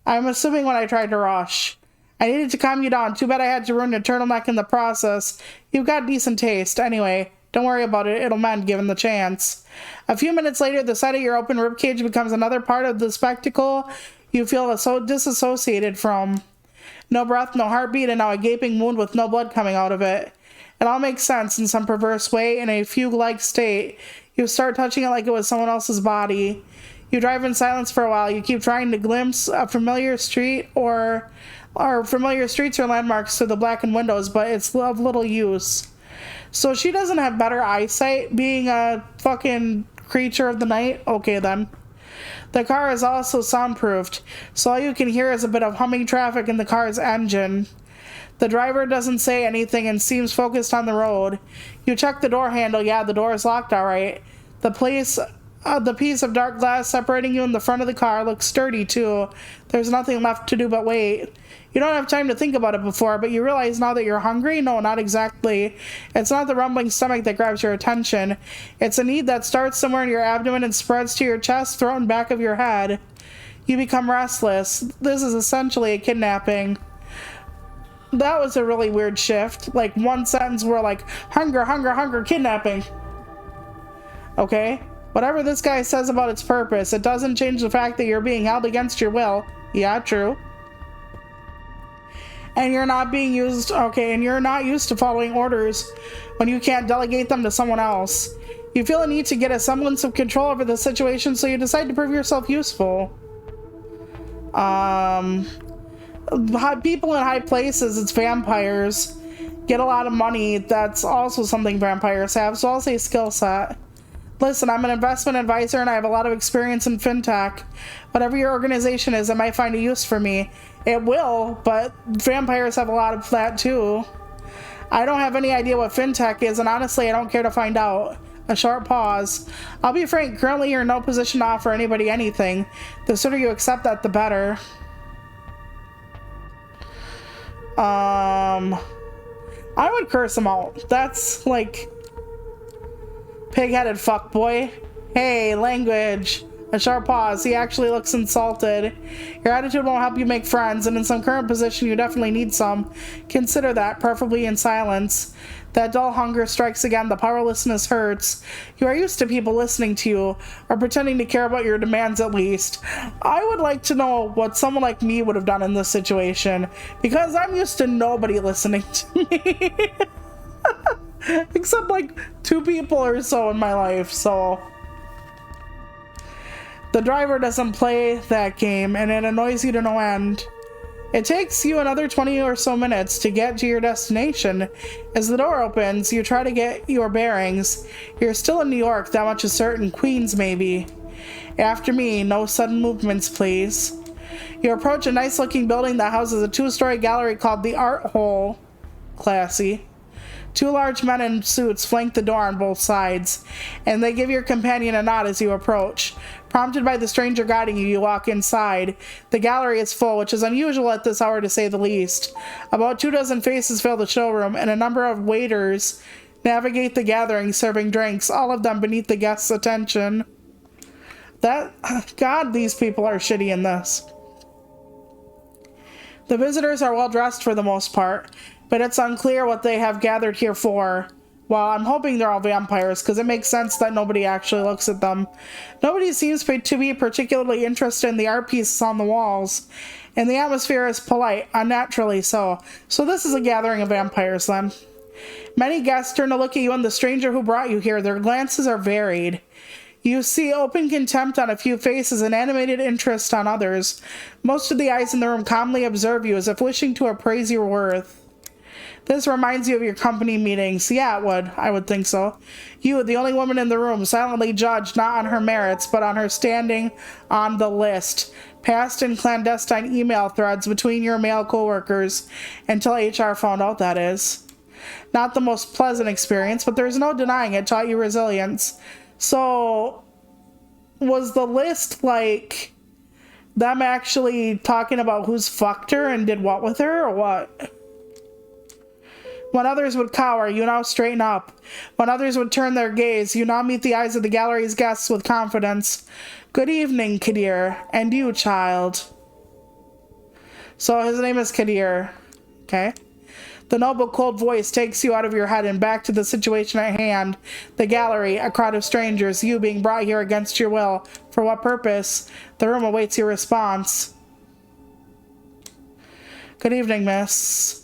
I'm assuming when I tried to rush. I needed to calm you down. Too bad I had to ruin your turtleneck in the process. You've got decent taste. Anyway, don't worry about it. It'll mend given the chance. A few minutes later, the sight of your open ribcage becomes another part of the spectacle you feel so disassociated from. No breath, no heartbeat, and now a gaping wound with no blood coming out of it. It all makes sense in some perverse way. In a fugue-like state, you start touching it like it was someone else's body. You drive in silence for a while. You keep trying to glimpse a familiar street or familiar streets or landmarks through the blackened windows, but it's of little use. So she doesn't have better eyesight, being a fucking creature of the night? Okay, then. The car is also soundproofed, so all you can hear is a bit of humming traffic in the car's engine. The driver doesn't say anything and seems focused on the road. You check the door handle. Yeah, the door is locked all right. The piece of dark glass separating you in the front of the car looks sturdy, too. There's nothing left to do but wait. You don't have time to think about it before, but you realize now that you're hungry? No, not exactly. It's not the rumbling stomach that grabs your attention. It's a need that starts somewhere in your abdomen and spreads to your chest, throat, and back of your head. You become restless. This is essentially a kidnapping. That was a really weird shift. Like, one sentence where, like, hunger, hunger, hunger, kidnapping. Okay? Whatever this guy says about its purpose, it doesn't change the fact that you're being held against your will. Yeah, true. And you're not being used, okay, and you're not used to following orders when you can't delegate them to someone else. You feel a need to get a semblance of control over the situation, so you decide to prove yourself useful. People in high places, it's vampires, get a lot of money. That's also something vampires have, so I'll say skill set. Listen, I'm an investment advisor and I have a lot of experience in fintech. Whatever your organization is, it might find a use for me. It will, but vampires have a lot of that too. I don't have any idea what fintech is, and honestly, I don't care to find out. A short pause. I'll be frank, currently you're in no position to offer anybody anything. The sooner you accept that, the better. I would curse him out. That's like... pig-headed fuckboy. Hey, language. A sharp pause. He actually looks insulted. Your attitude won't help you make friends, and in some current position you definitely need some. Consider that, preferably in silence. That dull hunger strikes again. The powerlessness hurts. You are used to people listening to you, or pretending to care about your demands at least. I would like to know what someone like me would have done in this situation, because I'm used to nobody listening to me. Except like 2 people or so in my life, so... The driver doesn't play that game, and it annoys you to no end. It takes you another 20 or so minutes to get to your destination. As the door opens, you try to get your bearings. You're still in New York, that much is certain. Queens, maybe. After me, no sudden movements, please. You approach a nice-looking building that houses a 2-story gallery called the Art Hole. Classy. 2 large men in suits flank the door on both sides, and they give your companion a nod as you approach. Prompted by the stranger guiding you, you walk inside. The gallery is full, which is unusual at this hour to say the least. About 24 faces fill the showroom, and a number of waiters navigate the gathering, serving drinks, all of them beneath the guests' attention. God, these people are shitty in this. The visitors are well dressed for the most part, but it's unclear what they have gathered here for. Well, I'm hoping they're all vampires, because it makes sense that nobody actually looks at them. Nobody seems to be particularly interested in the art pieces on the walls, and the atmosphere is polite, unnaturally so. So this is a gathering of vampires, then. Many guests turn to look at you and the stranger who brought you here. Their glances are varied. You see open contempt on a few faces and animated interest on others. Most of the eyes in the room calmly observe you, as if wishing to appraise your worth. This reminds you of your company meetings. Yeah, it would. I would think so. You, the only woman in the room, silently judged not on her merits, but on her standing on the list. Passed in clandestine email threads between your male coworkers, until HR found out, that is. Not the most pleasant experience, but there's no denying it taught you resilience. So, was the list like them actually talking about who's fucked her and did what with her, or what? When others would cower, you now straighten up. When others would turn their gaze, you now meet the eyes of the gallery's guests with confidence. Good evening, Kadir. And you, child. So his name is Kadir. Okay. The noble, cold voice takes you out of your head and back to the situation at hand. The gallery, a crowd of strangers, you being brought here against your will. For what purpose? The room awaits your response. Good evening, miss.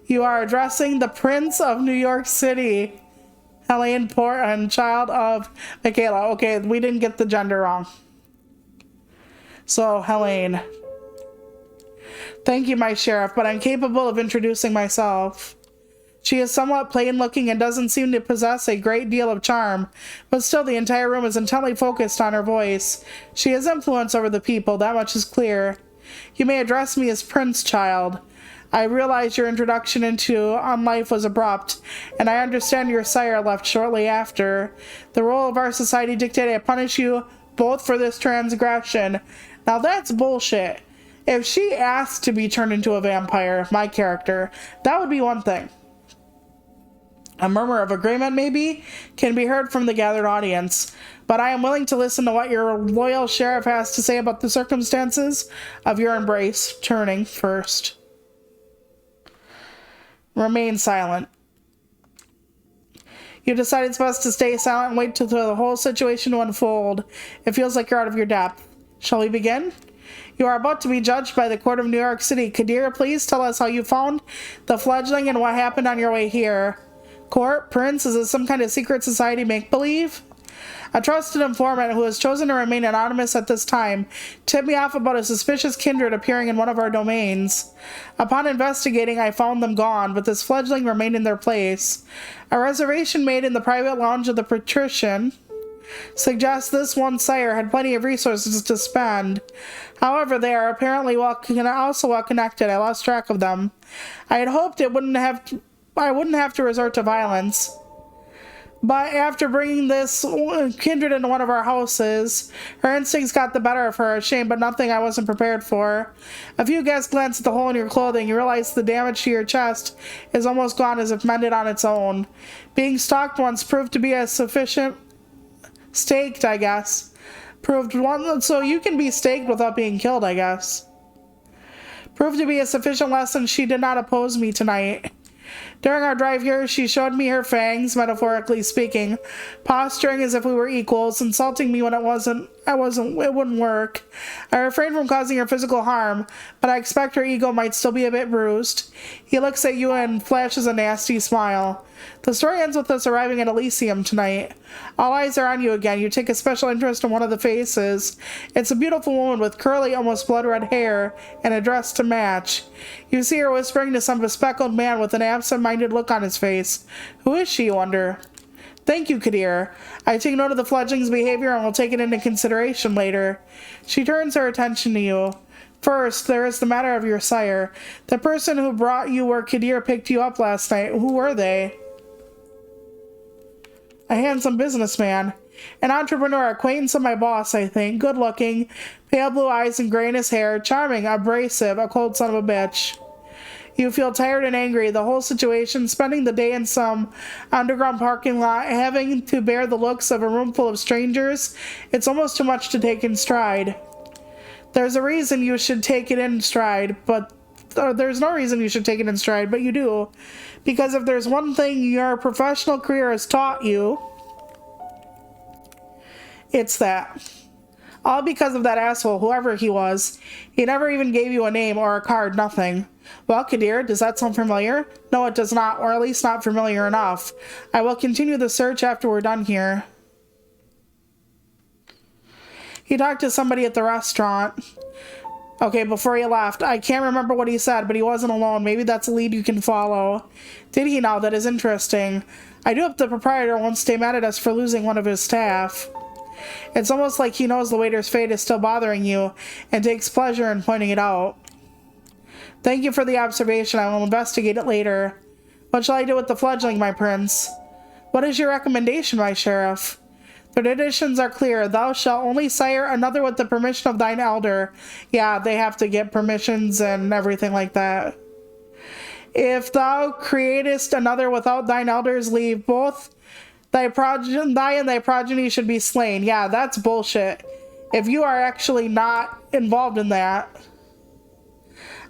You are addressing the Prince of New York City, Helene Portman, child of Michaela. Okay, we didn't get the gender wrong. So, Helene. Thank you, my sheriff, but I'm capable of introducing myself. She is somewhat plain-looking and doesn't seem to possess a great deal of charm, but still the entire room is intently focused on her voice. She has influence over the people, that much is clear. You may address me as Prince, child. I realize your introduction on life was abrupt, and I understand your sire left shortly after. The role of our society dictated I punish you both for this transgression. Now that's bullshit. If she asked to be turned into a vampire, my character, that would be one thing. A murmur of agreement, maybe, can be heard from the gathered audience, but I am willing to listen to what your loyal sheriff has to say about the circumstances of your embrace. Turning first. Remain silent. You decide it's best to stay silent and wait till the whole situation to unfold. It feels like you're out of your depth. Shall we begin? You are about to be judged by the court of New York City. Kadir, please tell us how you found the fledgling and what happened on your way here. Court, Prince, is this some kind of secret society make-believe? A trusted informant who has chosen to remain anonymous at this time tipped me off about a suspicious kindred appearing in one of our domains. Upon investigating, I found them gone, but this fledgling remained in their place. A reservation made in the private lounge of the patrician suggests this one sire had plenty of resources to spend. However, they are apparently also well connected. I lost track of them. I had hoped I wouldn't have to resort to violence. But after bringing this kindred into one of our houses, her instincts got the better of her, a shame, but nothing I wasn't prepared for. A few guests glanced at the hole in your clothing. You realize the damage to your chest is almost gone, as if mended on its own. Being stalked once proved to be a sufficient... Staked, I guess. Proved one... So you can be staked without being killed, I guess. Proved to be a sufficient lesson. She did not oppose me tonight. During our drive here, she showed me her fangs, metaphorically speaking, posturing as if we were equals, insulting me when it wouldn't work. I refrained from causing her physical harm, but I expect her ego might still be a bit bruised. He looks at you and flashes a nasty smile. The story ends with us arriving at Elysium tonight. All eyes are on you again. You take a special interest in one of the faces. It's a beautiful woman with curly, almost blood-red hair and a dress to match. You see her whispering to some bespectacled man with an absent-minded look on his face. Who is she, you wonder? Thank you, Kadir. I take note of the fledgling's behavior and will take it into consideration later. She turns her attention to you. First, there is the matter of your sire. The person who brought you where Kadir picked you up last night, who were they? A handsome businessman. An entrepreneur, acquaintance of my boss, I think. Good-looking, pale blue eyes and gray in his hair. Charming, abrasive, a cold son of a bitch. You feel tired and angry. The whole situation, spending the day in some underground parking lot, having to bear the looks of a room full of strangers, it's almost too much to take in stride. There's a reason you should take it in stride, but there's no reason you should take it in stride, but you do. Because if there's one thing your professional career has taught you, it's that. All because of that asshole, whoever he was. He never even gave you a name or a card, nothing. Well, Kadir, does that sound familiar? No, it does not, or at least not familiar enough. I will continue the search after we're done here. He talked to somebody at the restaurant. Okay, before he left. I can't remember what he said, but he wasn't alone. Maybe that's a lead you can follow. Did he now? That is interesting. I do hope the proprietor won't stay mad at us for losing one of his staff. It's almost like he knows the waiter's fate is still bothering you and takes pleasure in pointing it out. Thank you for the observation. I will investigate it later. What shall I do with the fledgling, my prince? What is your recommendation, my sheriff? The traditions are clear. Thou shalt only sire another with the permission of thine elder. Yeah, they have to get permissions and everything like that. If thou createst another without thine elder's leave, both thy and thy progeny should be slain. Yeah, that's bullshit. If you are actually not involved in that,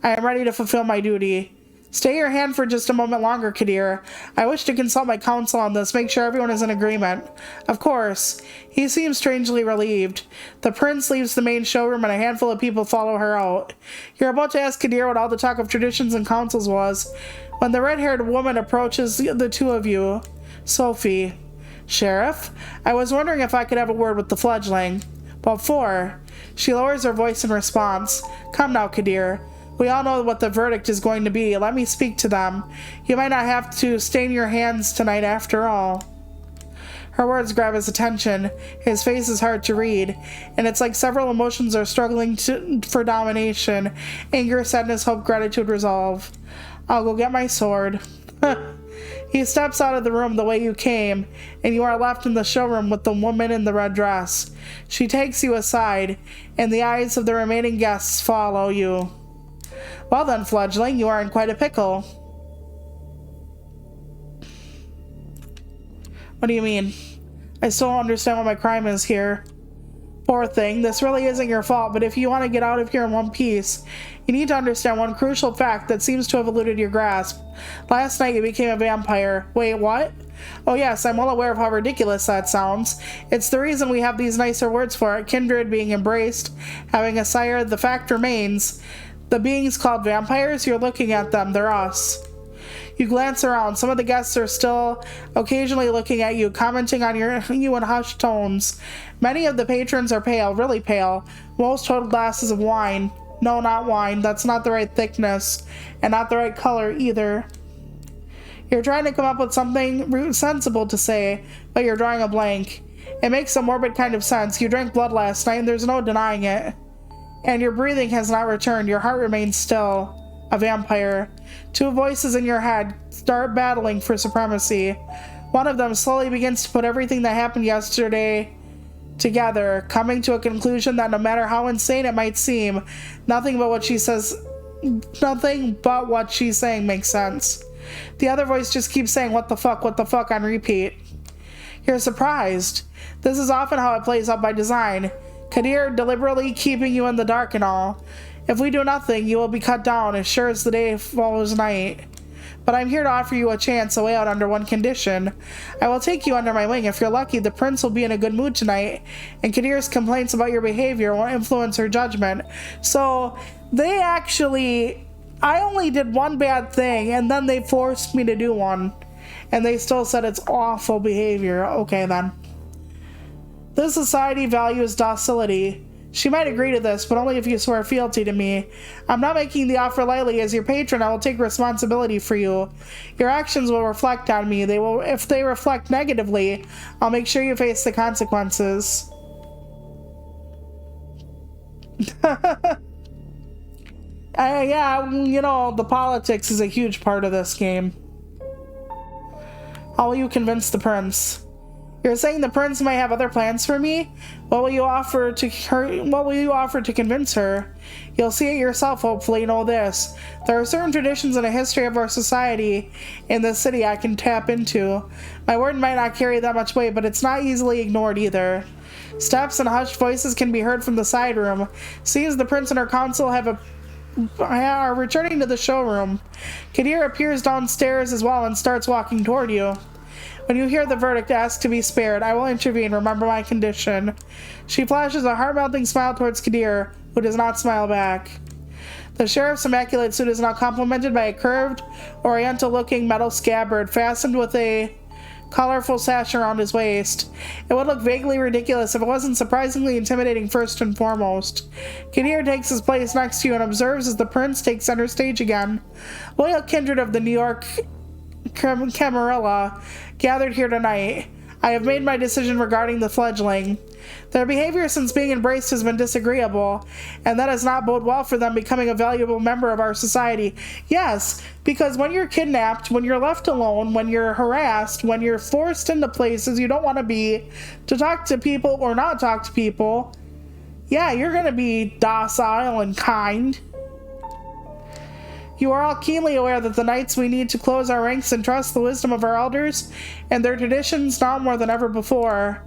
I am ready to fulfill my duty. Stay your hand for just a moment longer, Kadir. I wish to consult my counsel on this, make sure everyone is in agreement. Of course. He seems strangely relieved. The prince leaves the main showroom and a handful of people follow her out. You're about to ask Kadir what all the talk of traditions and councils was, when the red-haired woman approaches the two of you. Sophie. Sheriff? I was wondering if I could have a word with the fledgling. What for? She lowers her voice in response. Come now, Kadir. We all know what the verdict is going to be. Let me speak to them. You might not have to stain your hands tonight after all. Her words grab his attention. His face is hard to read, and it's like several emotions are struggling for domination. Anger, sadness, hope, gratitude, resolve. I'll go get my sword. He steps out of the room the way you came, and you are left in the showroom with the woman in the red dress. She takes you aside, and the eyes of the remaining guests follow you. Well then, fledgling, you are in quite a pickle. What do you mean? I still don't understand what my crime is here. Poor thing, this really isn't your fault, but if you want to get out of here in one piece, you need to understand one crucial fact that seems to have eluded your grasp. Last night you became a vampire. Wait, what? Oh yes, I'm well aware of how ridiculous that sounds. It's the reason we have these nicer words for it. Kindred, being embraced, having a sire. The fact remains, the beings called vampires, you're looking at them, they're us. You glance around. Some of the guests are still occasionally looking at you, commenting on you in hushed tones. Many of the patrons are pale, really pale. Most hold glasses of wine. No, not wine. That's not the right thickness, and not the right color either. You're trying to come up with something sensible to say, but you're drawing a blank. It makes a morbid kind of sense. You drank blood last night, and there's no denying it. And your breathing has not returned. Your heart remains still. A vampire. Two voices in your head start battling for supremacy. One of them slowly begins to put everything that happened yesterday together, coming to a conclusion that no matter how insane it might seem, nothing but what she's saying makes sense. The other voice just keeps saying, what the fuck, on repeat. You're surprised. This is often how it plays out by design. Kadir deliberately keeping you in the dark and all. If we do nothing, you will be cut down as sure as the day follows night. But I'm here to offer you a chance, a way out under one condition. I will take you under my wing. If you're lucky, the prince will be in a good mood tonight, and Kadir's complaints about your behavior won't influence her judgment. So, I only did one bad thing, and then they forced me to do one. And they still said it's awful behavior. Okay, then. This society values docility. She might agree to this, but only if you swear fealty to me. I'm not making the offer lightly. As your patron, I will take responsibility for you. Your actions will reflect on me. If they reflect negatively, I'll make sure you face the consequences. Yeah, you know, the politics is a huge part of this game. How will you convince the prince? You're saying the prince might have other plans for me? What will you offer to convince her? You'll see it yourself, hopefully. Know this. There are certain traditions and a history of our society in this city I can tap into. My word might not carry that much weight, but it's not easily ignored either. Steps and hushed voices can be heard from the side room. Seems the prince and her council have are returning to the showroom. Kadir appears downstairs as well and starts walking toward you. When you hear the verdict, ask to be spared. I will intervene. Remember my condition. She flashes a heart-melting smile towards Kadir, who does not smile back. The sheriff's immaculate suit is now complemented by a curved, oriental-looking metal scabbard fastened with a colorful sash around his waist. It would look vaguely ridiculous if it wasn't surprisingly intimidating first and foremost. Kadir takes his place next to you and observes as the prince takes center stage again. Loyal kindred of the New York Camarilla gathered here tonight. I have made my decision regarding the fledgling. Their behavior since being embraced has been disagreeable, and that has not bode well for them becoming a valuable member of our society. Yes, because when you're kidnapped, when you're left alone, when you're harassed, when you're forced into places you don't want to be, to talk to people or not talk to people, yeah, you're going to be docile and kind. You are all keenly aware that the nights we need to close our ranks and trust the wisdom of our elders and their traditions now more than ever before.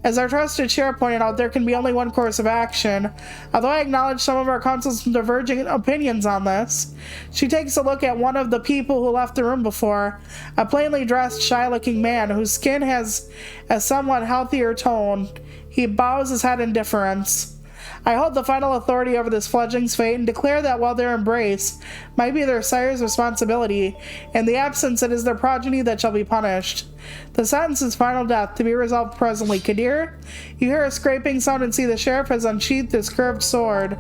As our trusted chair pointed out, there can be only one course of action. Although I acknowledge some of our council's diverging opinions on this, she takes a look at one of the people who left the room before, a plainly dressed, shy-looking man whose skin has a somewhat healthier tone. He bows his head in deference. I hold the final authority over this fledgling's fate and declare that while their embrace might be their sire's responsibility, in the absence it is their progeny that shall be punished. The sentence is final death, to be resolved presently. Kadir, you hear a scraping sound and see the sheriff has unsheathed his curved sword.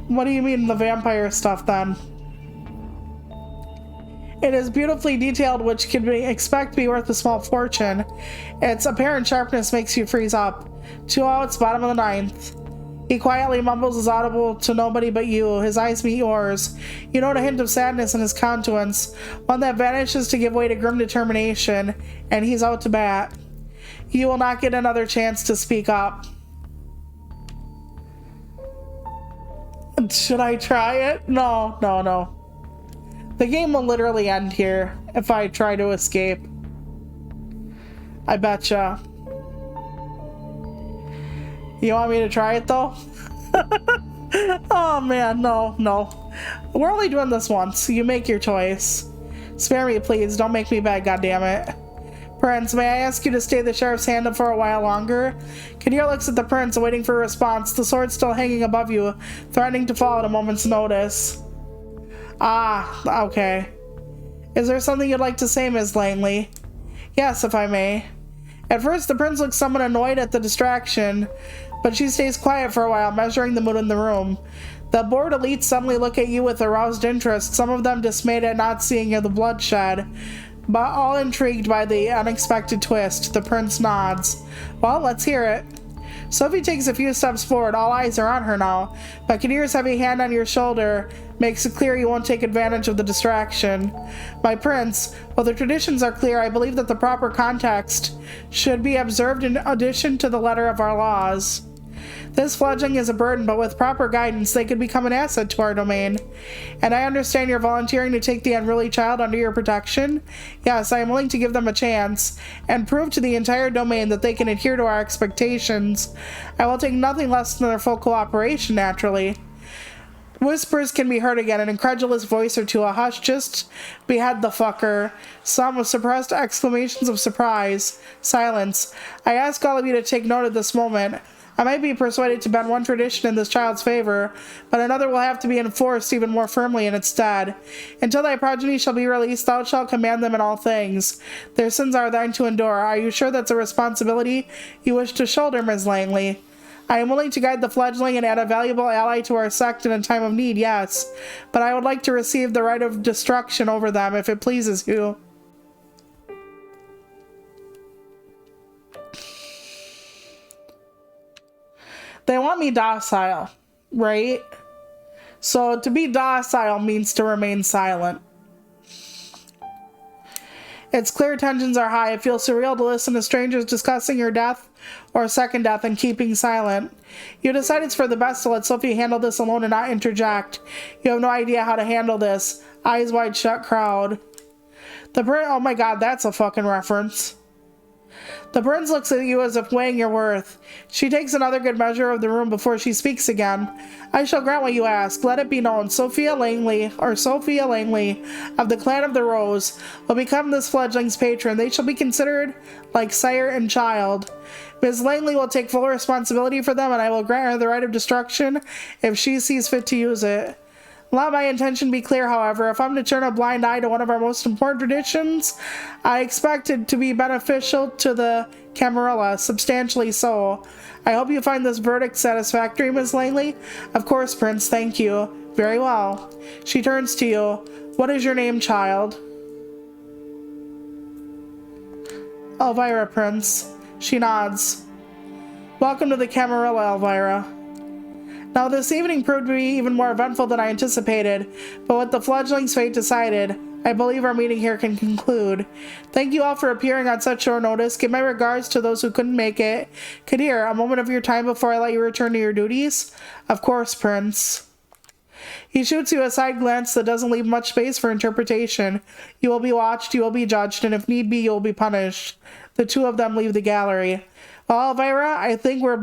What do you mean the vampire stuff then? It is beautifully detailed, which can expect to be worth a small fortune. Its apparent sharpness makes you freeze up. 2 outs, bottom of the 9th. He quietly mumbles as audible to nobody but you. His eyes meet yours. You note a hint of sadness in his countenance, one that vanishes to give way to grim determination, and he's out to bat. You will not get another chance to speak up. Should I try it? No. The game will literally end here if I try to escape. I betcha. You want me to try it though? Oh man, no. We're only doing this once. You make your choice. Spare me, please. Don't make me beg, goddammit. Prince, may I ask you to stay the sheriff's hand up for a while longer? Kadir looks at the prince, waiting for a response, the sword still hanging above you, threatening to fall at a moment's notice. Ah, okay. Is there something you'd like to say, Ms. Langley? Yes, if I may. At first, the prince looks somewhat annoyed at the distraction, but she stays quiet for a while, measuring the mood in the room. The bored elites suddenly look at you with aroused interest, some of them dismayed at not seeing the bloodshed, but all intrigued by the unexpected twist. The prince nods. Well, let's hear it. Sophie takes a few steps forward. All eyes are on her now, but Kadir's heavy hand on your shoulder makes it clear you won't take advantage of the distraction. My prince, while the traditions are clear, I believe that the proper context should be observed in addition to the letter of our laws. This fledgling is a burden, but with proper guidance, they could become an asset to our domain. And I understand you're volunteering to take the unruly child under your protection? Yes, I am willing to give them a chance, and prove to the entire domain that they can adhere to our expectations. I will take nothing less than their full cooperation, naturally. Whispers can be heard again, an incredulous voice or two, a hush, just behead the fucker. Some with suppressed exclamations of surprise. Silence. I ask all of you to take note of this moment. I might be persuaded to bend one tradition in this child's favor, but another will have to be enforced even more firmly in its stead. Until thy progeny shall be released, thou shalt command them in all things. Their sins are thine to endure. Are you sure that's a responsibility you wish to shoulder, Ms. Langley? I am willing to guide the fledgling and add a valuable ally to our sect in a time of need, yes, but I would like to receive the right of destruction over them if it pleases you. They want me docile, right? So to be docile means to remain silent. It's clear tensions are high. It feels surreal to listen to strangers discussing your death or second death and keeping silent. You decide it's for the best to let Sophie handle this alone and not interject. You have no idea how to handle this. Eyes wide shut crowd. Oh my god, that's a fucking reference. The prince looks at you as if weighing your worth. She takes another good measure of the room before she speaks again. I shall grant what you ask. Let it be known, Sophia Langley of the Clan of the Rose, will become this fledgling's patron. They shall be considered like sire and child. Ms. Langley will take full responsibility for them, and I will grant her the right of destruction if she sees fit to use it. Let my intention be clear, however. If I'm to turn a blind eye to one of our most important traditions, I expect it to be beneficial to the Camarilla, substantially so. I hope you find this verdict satisfactory, Ms. Langley. Of course, Prince, thank you. Very well. She turns to you. What is your name, child? Elvira, Prince. She nods. Welcome to the Camarilla, Elvira. Now, this evening proved to be even more eventful than I anticipated, but with the fledgling's fate decided, I believe our meeting here can conclude. Thank you all for appearing on such short notice. Give my regards to those who couldn't make it. Kadir, a moment of your time before I let you return to your duties? Of course, Prince. He shoots you a side glance that doesn't leave much space for interpretation. You will be watched, you will be judged, and if need be, you will be punished. The two of them leave the gallery. Well, Elvira, I think we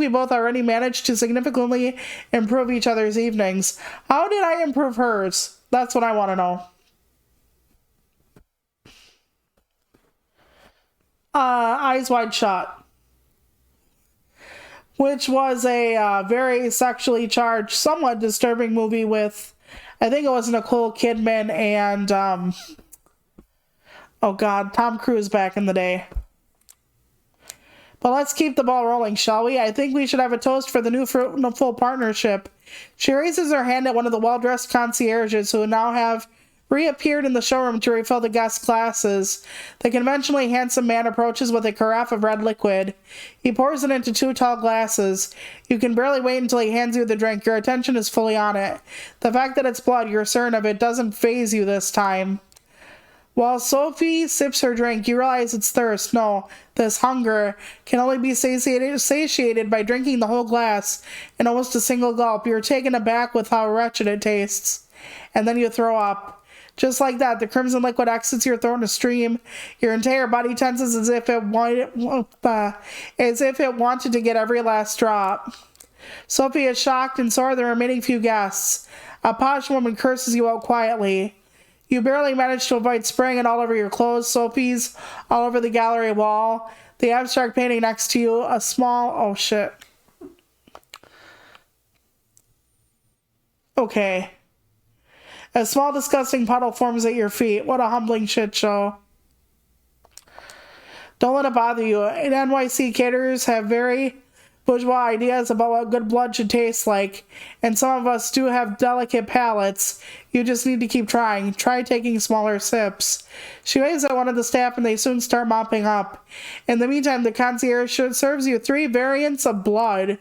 both already managed to significantly improve each other's evenings. How did I improve hers? That's what I want to know. Eyes Wide Shut, which was a very sexually charged, somewhat disturbing movie with, I think it was Nicole Kidman and, Tom Cruise back in the day. But let's keep the ball rolling, shall we? I think we should have a toast for the new full partnership. She raises her hand at one of the well-dressed concierges who now have reappeared in the showroom to refill the guest glasses. The conventionally handsome man approaches with a carafe of red liquid. He pours it into two tall glasses. You can barely wait until he hands you the drink. Your attention is fully on it. The fact that it's blood, you're certain of it, doesn't faze you this time. While Sophie sips her drink, you realize it's thirst. No, this hunger can only be satiated by drinking the whole glass in almost a single gulp. You're taken aback with how wretched it tastes. And then you throw up. Just like that, the crimson liquid exits your throat in a stream. Your entire body tenses as if it wanted to get every last drop. Sophie is shocked, and so are the remaining few guests. A posh woman curses you out quietly. You barely manage to avoid spraying it all over your clothes. Sophie's all over the gallery wall. The abstract painting next to you. A small... Oh, shit. Okay. A small disgusting puddle forms at your feet. What a humbling shit show. Don't let it bother you. NYC caterers have very bourgeois ideas about what good blood should taste like, and some of us do have delicate palates. You just need to keep trying. Try taking smaller sips. She waves at one of the staff and they soon start mopping up. In the meantime, the concierge serves you 3 variants of blood.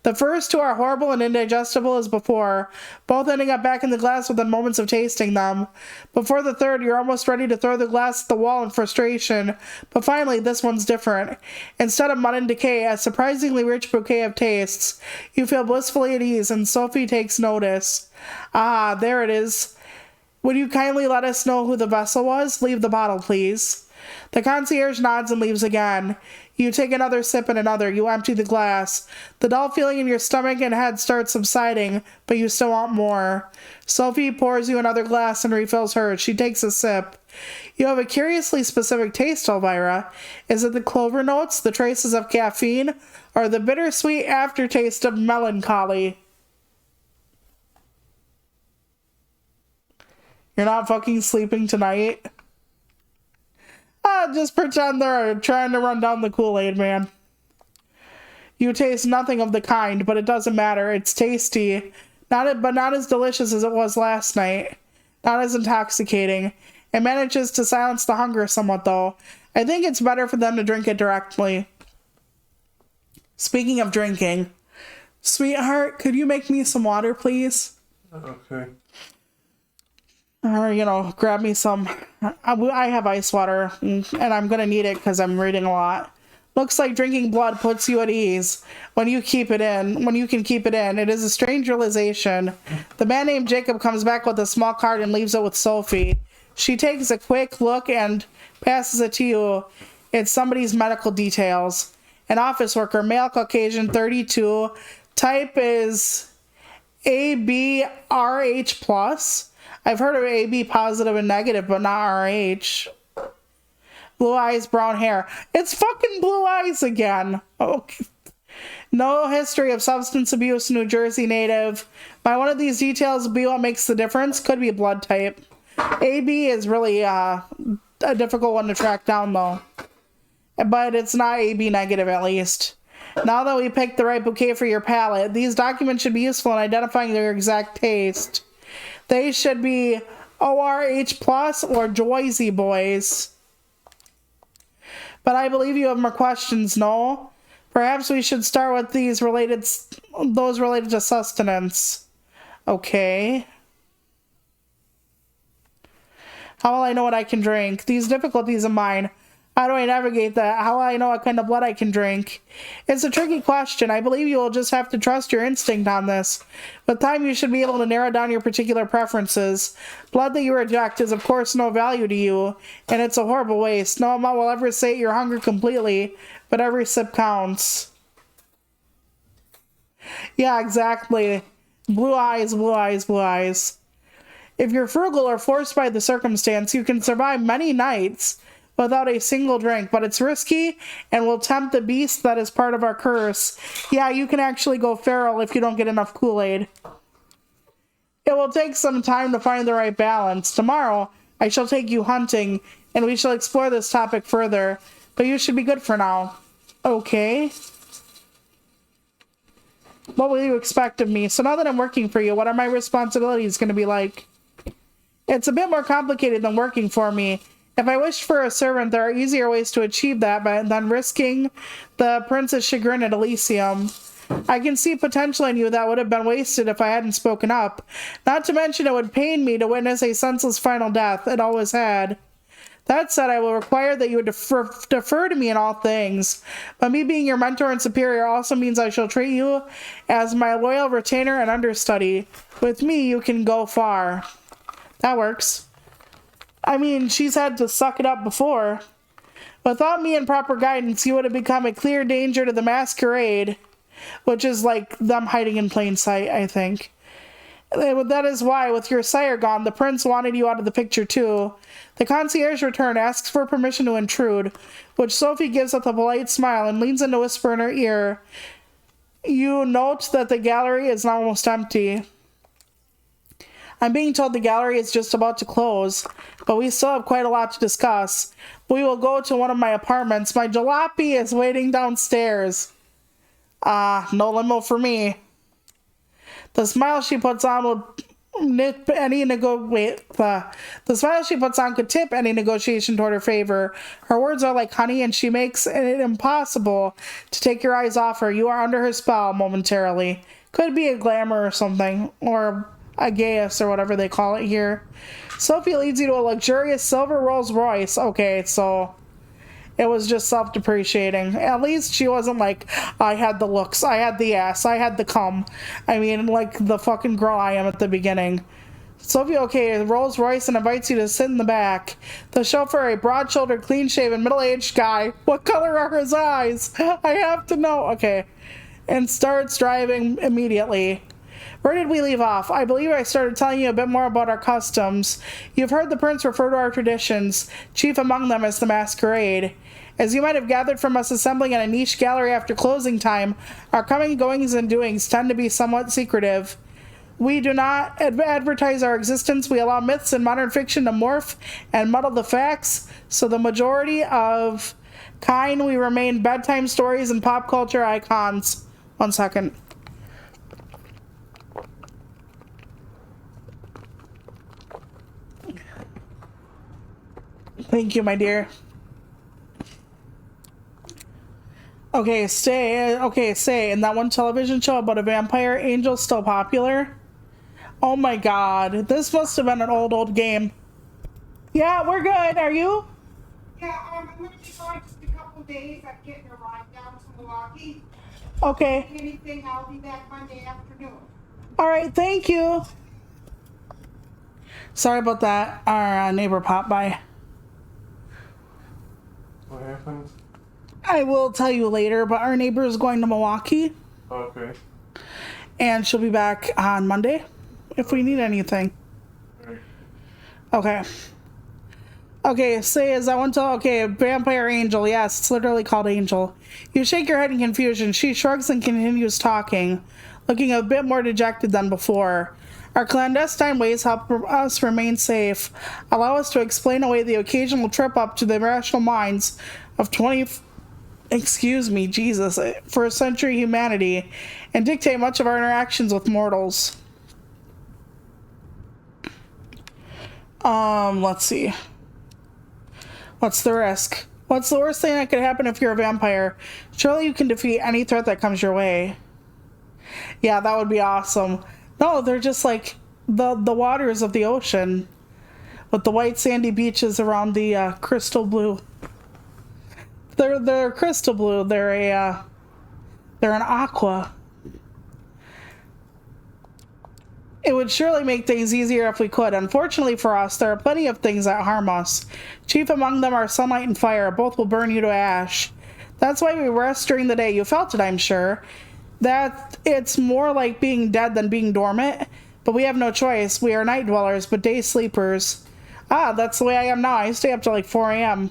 The first two are horrible and indigestible as before, both ending up back in the glass within moments of tasting them. Before the third, you're almost ready to throw the glass at the wall in frustration, but finally, this one's different. Instead of mud and decay, a surprisingly rich bouquet of tastes. You feel blissfully at ease, and Sophie takes notice. Ah, there it is. Would you kindly let us know who the vessel was? Leave the bottle, please. The concierge nods and leaves again. You take another sip and another. You empty the glass. The dull feeling in your stomach and head starts subsiding, but you still want more. Sophie pours you another glass and refills hers. She takes a sip. You have a curiously specific taste, Elvira. Is it the clover notes, the traces of caffeine, or the bittersweet aftertaste of melancholy? You're not fucking sleeping tonight? Just pretend they're trying to run down the Kool-Aid, man. You taste nothing of the kind, but it doesn't matter. It's tasty. But not as delicious as it was last night. Not as intoxicating. It manages to silence the hunger somewhat, though. I think it's better for them to drink it directly. Speaking of drinking, sweetheart, could you make me some water, please? Okay. Or, grab me some. I have ice water, and I'm gonna need it because I'm reading a lot. Looks like drinking blood puts you at ease when you can keep it in. It is a strange realization. The man named Jacob comes back with a small card and leaves it with Sophie. She takes a quick look and passes it to you. It's somebody's medical details. An office worker, male, Caucasian, 32. Type is ABRH plus. I've heard of AB positive and negative, but not RH. Blue eyes, brown hair. It's fucking blue eyes again. Okay. No history of substance abuse, New Jersey native. Might one of these details be what makes the difference? Could be blood type. AB is really a difficult one to track down though. But it's not AB negative at least. Now that we picked the right bouquet for your palette, these documents should be useful in identifying your exact taste. They should be ORH plus or Joyzy boys. But I believe you have more questions, no? Perhaps we should start with those related to sustenance. Okay. How will I know what I can drink? These difficulties of mine. How do I navigate that? How will I know what kind of blood I can drink? It's a tricky question. I believe you will just have to trust your instinct on this. With time, you should be able to narrow down your particular preferences. Blood that you reject is, of course, no value to you, and it's a horrible waste. No amount will ever sate your hunger completely, but every sip counts. Yeah, exactly. Blue eyes, blue eyes, blue eyes. If you're frugal or forced by the circumstance, you can survive many nights without a single drink, but it's risky and will tempt the beast that is part of our curse. Yeah, you can actually go feral if you don't get enough Kool-Aid. It will take some time to find the right balance. Tomorrow, I shall take you hunting, and we shall explore this topic further, but you should be good for now. Okay. What will you expect of me? So now that I'm working for you, what are my responsibilities going to be like? It's a bit more complicated than working for me. If I wished for a servant, there are easier ways to achieve that than risking the prince's chagrin at Elysium. I can see potential in you that would have been wasted if I hadn't spoken up. Not to mention it would pain me to witness a senseless final death. It always had. That said, I will require that you would defer to me in all things. But me being your mentor and superior also means I shall treat you as my loyal retainer and understudy. With me, you can go far. That works. I mean, she's had to suck it up before. Without me and proper guidance, you would have become a clear danger to the Masquerade, which is like them hiding in plain sight, I think. That is why, with your sire gone, the prince wanted you out of the picture too. The concierge return asks for permission to intrude, which Sophie gives with a polite smile and leans in to whisper in her ear. You note that the gallery is now almost empty. I'm being told the gallery is just about to close, but we still have quite a lot to discuss. We will go to one of my apartments. My jalopy is waiting downstairs. No limo for me. The smile she puts on will nip any the smile she puts on could tip any negotiation toward her favor. Her words are like honey, and she makes it impossible to take your eyes off her. You are under her spell momentarily. Could be a glamour or something, or a Gaius or whatever they call it here. Sophie leads you to a luxurious silver Rolls Royce. Okay, so it was just self-depreciating. At least she wasn't like, I had the looks, I had the ass, I had the cum. I mean, like the fucking girl I am at the beginning. Sophie, okay, Rolls Royce and invites you to sit in the back. The chauffeur, a broad-shouldered, clean-shaven, middle-aged guy. What color are his eyes? I have to know. Okay. And starts driving immediately. Where did we leave off? I believe I started telling you a bit more about our customs. You've heard the prince refer to our traditions, chief among them is the Masquerade. As you might have gathered from us assembling in a niche gallery after closing time, our coming, goings, and doings tend to be somewhat secretive. We do not advertise our existence. We allow myths and modern fiction to morph and muddle the facts, so the majority of kind we remain bedtime stories and pop culture icons. 1 second. Thank you, my dear. Okay, say, in that one television show about a vampire angel still popular? Oh my god, this must have been an old game. Yeah, we're good. Are you? Yeah, I'm gonna be gone just a couple days. I'm getting a ride down to Milwaukee. Okay. If anything, I'll be back Monday afternoon. Alright, thank you. Sorry about that. Our neighbor popped by. What happened? I will tell you later, but our neighbor is going to Milwaukee. Okay. And she'll be back on Monday if we need anything. Right. Okay. Okay, say as I went to, okay, Vampire Angel. Yes, it's literally called Angel. You shake your head in confusion. She shrugs and continues talking, looking a bit more dejected than before. Our clandestine ways help us remain safe, allow us to explain away the occasional trip up to the rational minds of first century humanity, and dictate much of our interactions with mortals. Let's see. What's the risk? What's the worst thing that could happen if you're a vampire? Surely you can defeat any threat that comes your way. Yeah, that would be awesome. No, they're just like the waters of the ocean with the white sandy beaches around the crystal blue. They're crystal blue. They're an aqua. It would surely make things easier if we could. Unfortunately for us, there are plenty of things that harm us. Chief among them are sunlight and fire. Both will burn you to ash. That's why we rest during the day. You felt it, I'm sure. That it's more like being dead than being dormant. But we have no choice. We are night dwellers, but day sleepers. Ah, that's the way I am now. I stay up till like 4 a.m.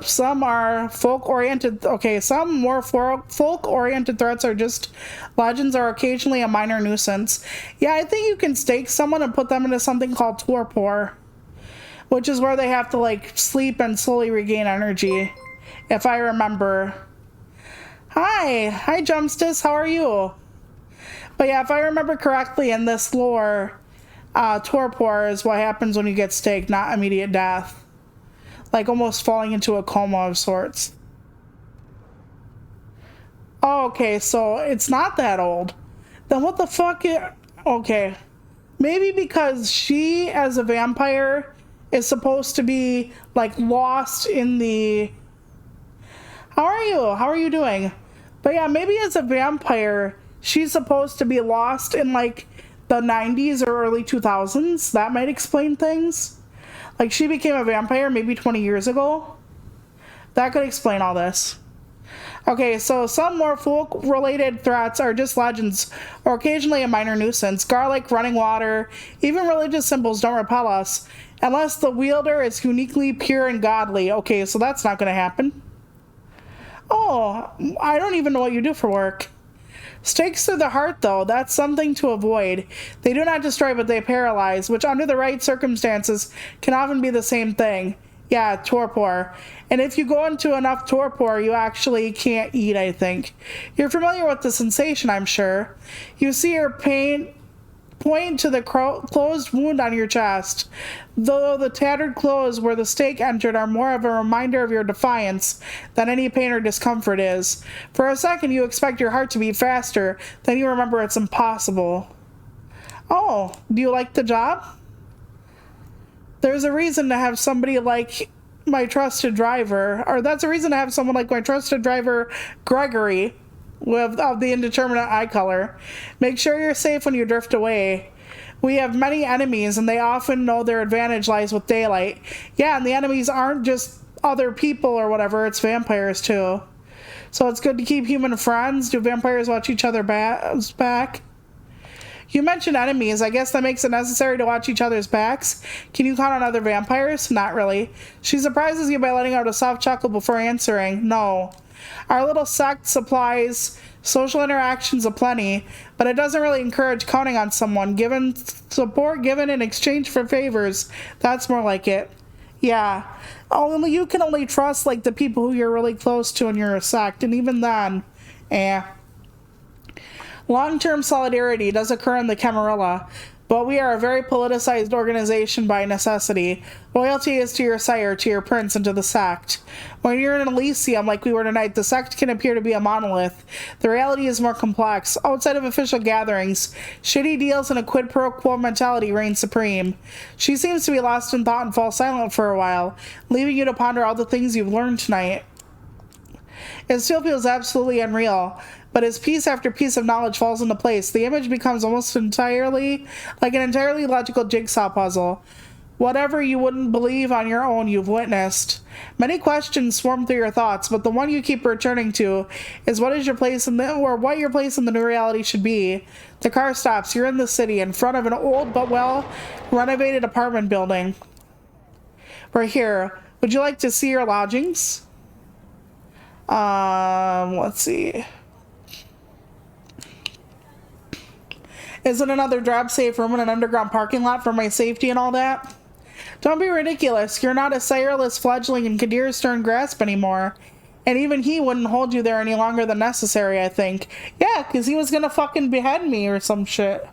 Some are folk-oriented. Okay, some more folk-oriented threats are just legends or occasionally a minor nuisance. Yeah, I think you can stake someone and put them into something called torpor, which is where they have to like sleep and slowly regain energy, if I remember. Hi, Jumpstis, how are you? But yeah, if I remember correctly in this lore, torpor is what happens when you get staked, not immediate death. Like almost falling into a coma of sorts. Oh, okay, so it's not that old. Then what the fuck? Okay. Maybe because she, as a vampire, is supposed to be, like, lost in the... How are you? How are you doing? But yeah, maybe as a vampire, she's supposed to be lost in, like, the 90s or early 2000s. That might explain things. Like, she became a vampire maybe 20 years ago. That could explain all this. Okay, so some more folk-related threats are just legends, or occasionally a minor nuisance. Garlic, running water, even religious symbols don't repel us, unless the wielder is uniquely pure and godly. Okay, so that's not going to happen. Oh, I don't even know what you do for work. Stakes through the heart, though, that's something to avoid. They do not destroy, but they paralyze, which under the right circumstances can often be the same thing. Yeah, torpor. And if you go into enough torpor, you actually can't eat, I think. You're familiar with the sensation, I'm sure. You see your pain point to the closed wound on your chest. Though the tattered clothes where the stake entered are more of a reminder of your defiance than any pain or discomfort is. For a second, you expect your heart to beat faster, then you remember it's impossible. Oh, do you like the job? There's a reason to have somebody like my trusted driver, or that's a reason to have someone like my trusted driver, Gregory, of the indeterminate eye color. Make sure you're safe when you drift away. We have many enemies, and they often know their advantage lies with daylight. Yeah, and the enemies aren't just other people or whatever, it's vampires too. So it's good to keep human friends. Do vampires watch each other back? You mentioned enemies. I guess that makes it necessary to watch each other's backs. Can you count on other vampires? Not really. She surprises you by letting out a soft chuckle before answering. No. Our little sect supplies social interactions aplenty, but it doesn't really encourage counting on someone. Support given in exchange for favors. That's more like it. Yeah. You can only trust like the people who you're really close to in your sect, and even then, Long-term solidarity does occur in the Camarilla, but we are a very politicized organization by necessity. Loyalty is to your sire, to your prince, and to the sect. When you're in Elysium, like we were tonight, the sect can appear to be a monolith. The reality is more complex. Outside of official gatherings, shitty deals and a quid pro quo mentality reign supreme. She seems to be lost in thought and fall silent for a while, leaving you to ponder all the things you've learned tonight. It still feels absolutely unreal, but as piece after piece of knowledge falls into place, the image becomes almost entirely like an entirely logical jigsaw puzzle. Whatever you wouldn't believe on your own, you've witnessed. Many questions swarm through your thoughts, but the one you keep returning to is what your place in the new reality should be. The car stops. You're in the city, in front of an old but well renovated apartment building. We're here. Would you like to see your lodgings? Let's see. Is it another drop safe room in an underground parking lot for my safety and all that? Don't be ridiculous. You're not a sireless fledgling in Kadir's stern grasp anymore. And even he wouldn't hold you there any longer than necessary, I think. Yeah, because he was gonna fucking behead me or some shit.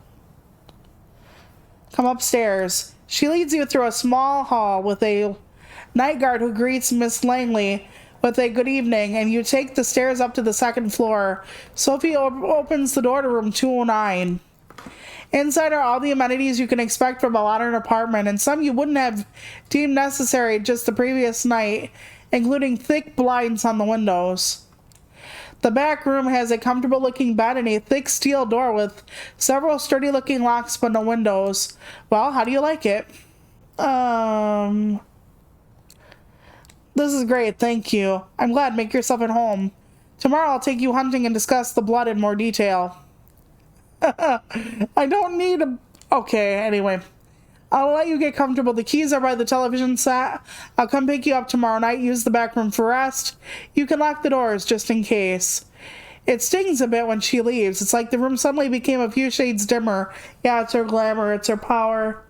Come upstairs. She leads you through a small hall with a night guard who greets Miss Langley with a good evening, and you take the stairs up to the second floor. Sophie opens the door to room 209. Inside are all the amenities you can expect from a modern apartment, and some you wouldn't have deemed necessary just the previous night, including thick blinds on the windows. The back room has a comfortable-looking bed and a thick steel door with several sturdy-looking locks but no windows. Well, how do you like it? This is great, thank you. I'm glad. Make yourself at home. Tomorrow I'll take you hunting and discuss the blood in more detail. I don't need a... Okay, anyway. I'll let you get comfortable. The keys are by the television set. I'll come pick you up tomorrow night. Use the back room for rest. You can lock the doors just in case. It stings a bit when she leaves. It's like the room suddenly became a few shades dimmer. Yeah, it's her glamour. It's her power.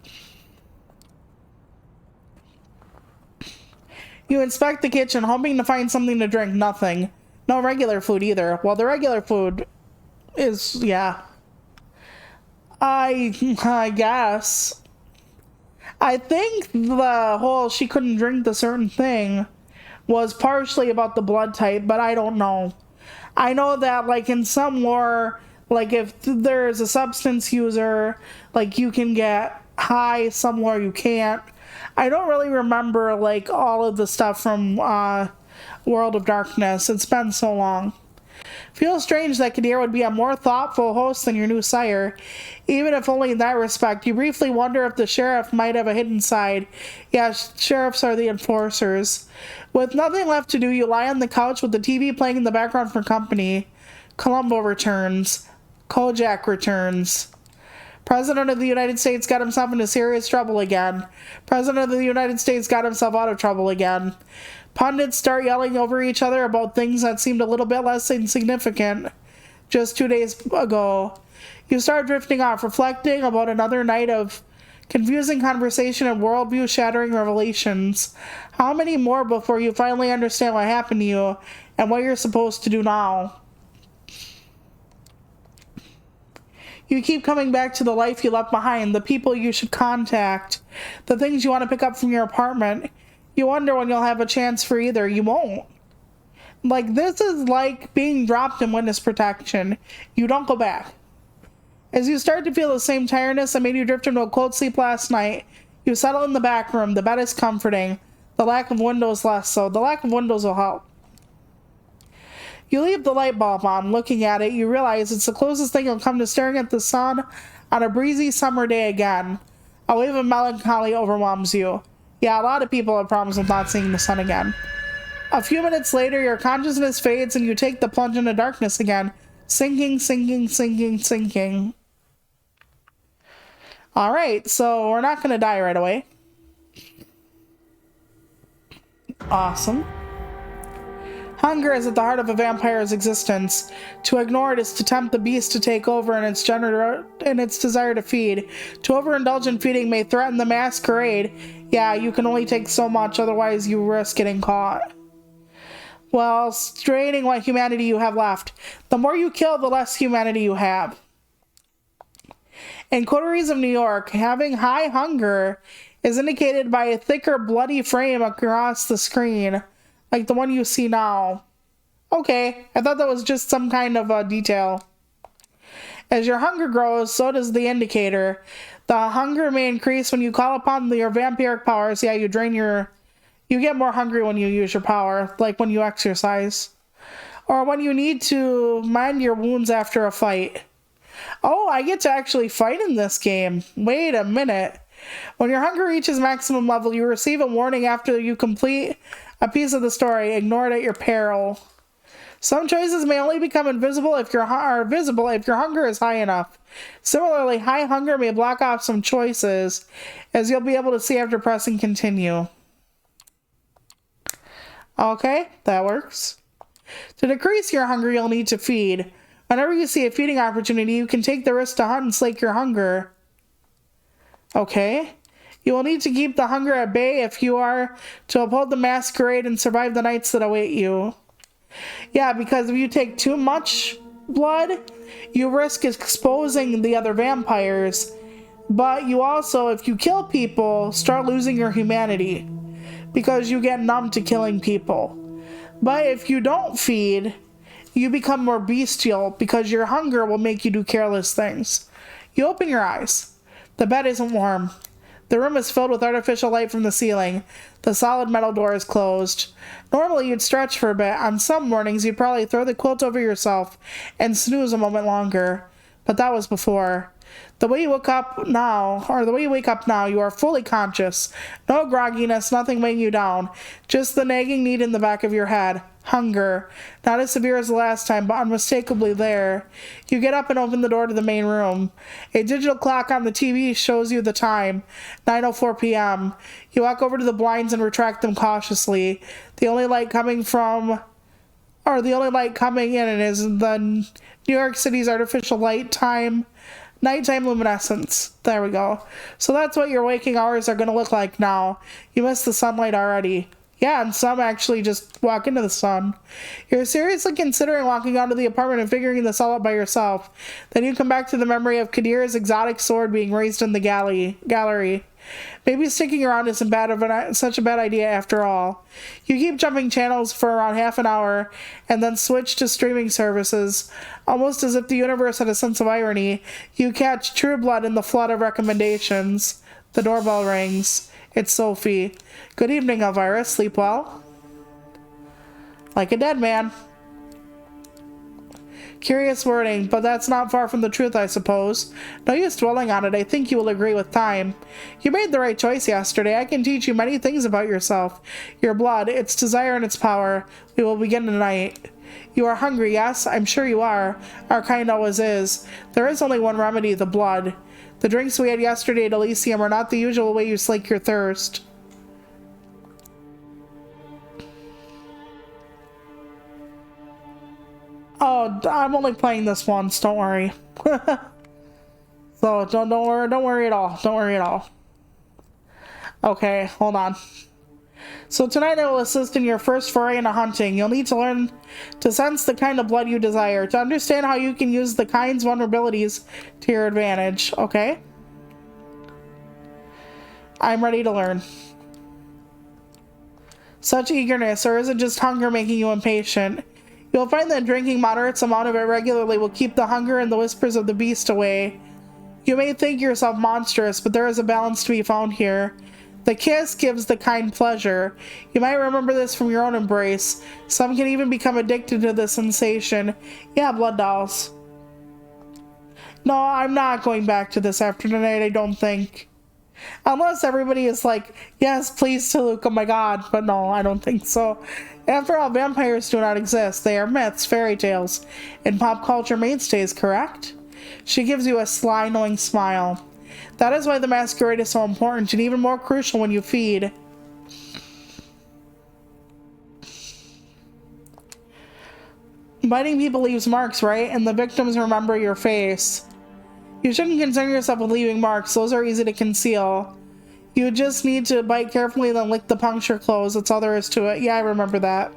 You inspect the kitchen, hoping to find something to drink. Nothing. No regular food either. Well, the regular food is... yeah. I guess. I think the whole she couldn't drink the certain thing was partially about the blood type, but I don't know. I know that, like, in some lore, like, if there's a substance user, like, you can get high, some lore you can't. I don't really remember, like, all of the stuff from World of Darkness. It's been so long. Feels strange that Kadir would be a more thoughtful host than your new sire, even if only in that respect. You briefly wonder if the sheriff might have a hidden side. Yeah, sheriffs are the enforcers. With nothing left to do, you lie on the couch with the TV playing in the background for company. Columbo returns. Kojak returns. President of the United States got himself into serious trouble again. President of the United States got himself out of trouble again. Pundits start yelling over each other about things that seemed a little bit less insignificant just 2 days ago. You start drifting off, reflecting about another night of confusing conversation and worldview-shattering revelations. How many more before you finally understand what happened to you and what you're supposed to do now? You keep coming back to the life you left behind, the people you should contact, the things you want to pick up from your apartment. You wonder when you'll have a chance for either. You won't. Like, this is like being dropped in witness protection. You don't go back. As you start to feel the same tiredness that made you drift into a cold sleep last night, you settle in the back room. The bed is comforting. The lack of windows less so. The lack of windows will help. You leave the light bulb on. Looking at it, you realize it's the closest thing you'll come to staring at the sun on a breezy summer day again. A wave of melancholy overwhelms you. Yeah, a lot of people have problems with not seeing the sun again. A few minutes later, your consciousness fades and you take the plunge into darkness again. Sinking, sinking, sinking, sinking. Alright, so we're not going to die right away. Awesome. Hunger is at the heart of a vampire's existence. To ignore it is to tempt the beast to take over in its desire to feed. To overindulge in feeding may threaten the masquerade. Yeah, you can only take so much, otherwise you risk getting caught. While straining what humanity you have left. The more you kill, the less humanity you have. In coteries of New York, having high hunger is indicated by a thicker, bloody frame across the screen. Like the one you see now. Okay, I thought that was just some kind of a detail. As your hunger grows, so does the indicator. The hunger may increase when you call upon your vampiric powers. Yeah, you get more hungry when you use your power, like when you exercise. Or when you need to mend your wounds after a fight. Oh, I get to actually fight in this game. Wait a minute. When your hunger reaches maximum level, you receive a warning after you complete a piece of the story. Ignore it at your peril. Some choices may only become invisible if visible if your hunger is high enough. Similarly, high hunger may block off some choices, as you'll be able to see after pressing continue. Okay, that works. To decrease your hunger, you'll need to feed. Whenever you see a feeding opportunity, you can take the risk to hunt and slake your hunger. Okay. You will need to keep the hunger at bay if you are to uphold the masquerade and survive the nights that await you. Yeah, because if you take too much blood, you risk exposing the other vampires. But you also, if you kill people, start losing your humanity, because you get numb to killing people. But if you don't feed, you become more bestial, because your hunger will make you do careless things. You open your eyes. The bed isn't warm. The room is filled with artificial light from the ceiling. The solid metal door is closed. Normally you'd stretch for a bit. On some mornings you'd probably throw the quilt over yourself and snooze a moment longer. But that was before. The way you wake up now, you are fully conscious. No grogginess, nothing weighing you down. Just the nagging need in the back of your head. Hunger. Not as severe as the last time, but unmistakably there. You get up and open the door to the main room. A digital clock on the TV shows you the time. 9:04 p.m. You walk over to the blinds and retract them cautiously. The only light coming in is the New York City's artificial nighttime luminescence. There we go. So that's what your waking hours are going to look like now. You missed the sunlight already. Yeah, and some actually just walk into the sun. You're seriously considering walking onto the apartment and figuring this all out by yourself. Then you come back to the memory of Kadir's exotic sword being raised in the gallery. Maybe sticking around isn't such a bad idea after all. You keep jumping channels for around half an hour and then switch to streaming services. Almost as if the universe had a sense of irony, you catch True Blood in the flood of recommendations. The doorbell rings. It's Sophie. Good evening, Elvira. Sleep well? Like a dead man. Curious wording, but that's not far from the truth, I suppose. No use dwelling on it. I think you will agree with time. You made the right choice yesterday. I can teach you many things about yourself. Your blood, its desire and its power. We will begin tonight. You are hungry, yes? I'm sure you are. Our kind always is. There is only one remedy, the blood. The drinks we had yesterday at Elysium are not the usual way you slake your thirst. Oh, I'm only playing this once, don't worry. So don't worry at all. Don't worry at all. Okay, hold on. So tonight I will assist in your first foray into hunting. You'll need to learn to sense the kind of blood you desire, to understand how you can use the kind's vulnerabilities to your advantage, okay? I'm ready to learn. Such eagerness, or is it just hunger making you impatient? You'll find that drinking moderate amount of it regularly will keep the hunger and the whispers of the beast away. You may think yourself monstrous, but there is a balance to be found here. The kiss gives the kind pleasure. You might remember this from your own embrace. Some can even become addicted to the sensation. Yeah, blood dolls. No, I'm not going back to this after tonight, I don't think. Unless everybody is like, yes, please, Luke, oh my god. But no, I don't think so. After all, vampires do not exist. They are myths, fairy tales, and pop culture mainstays, correct? She gives you a sly, knowing smile. That is why the masquerade is so important, and even more crucial when you feed. Biting people leaves marks, right? And the victims remember your face. You shouldn't concern yourself with leaving marks. Those are easy to conceal. You just need to bite carefully, then lick the puncture close. That's all there is to it. Yeah, I remember that.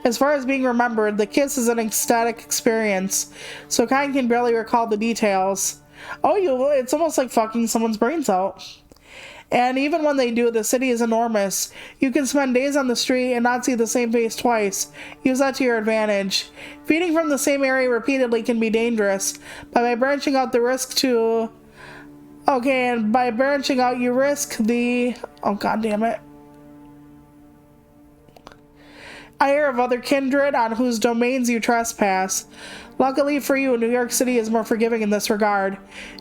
As far as being remembered, the kiss is an ecstatic experience, so Kind can barely recall the details. Oh, it's almost like fucking someone's brains out. And even when they do, the city is enormous. You can spend days on the street and not see the same face twice. Use that to your advantage. Feeding from the same area repeatedly can be dangerous, but by branching out you risk the... Oh, god damn it. Ire of other kindred on whose domains you trespass. Luckily for you, New York City is more forgiving in this regard.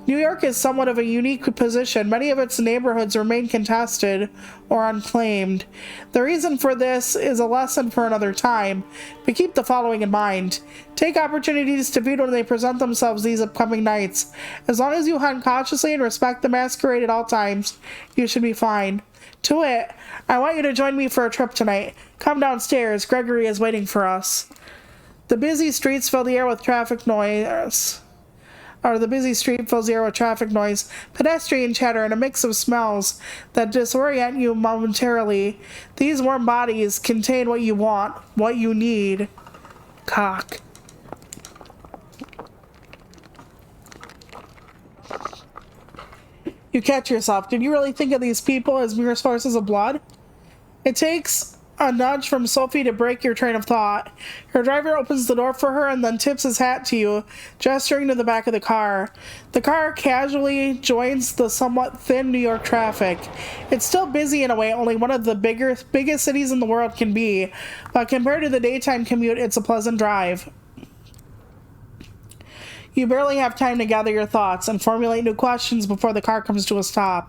New York is somewhat of a unique position. Many of its neighborhoods remain contested or unclaimed. The reason for this is a lesson for another time, but keep the following in mind. Take opportunities to beat when they present themselves these upcoming nights. As long as you hunt cautiously and respect the masquerade at all times, you should be fine. To wit, I want you to join me for a trip tonight. Come downstairs. Gregory is waiting for us. The busy streets fill the air with traffic noise. Pedestrian chatter, and a mix of smells that disorient you momentarily. These warm bodies contain what you want, what you need. Cock. You catch yourself. Did you really think of these people as mere sources of blood? It takes a nudge from Sophie to break your train of thought. Her driver opens the door for her and then tips his hat to you, gesturing to the back of the car. The car casually joins the somewhat thin New York traffic. It's still busy in a way only one of the biggest cities in the world can be, but compared to the daytime commute, it's a pleasant drive. You barely have time to gather your thoughts and formulate new questions before the car comes to a stop.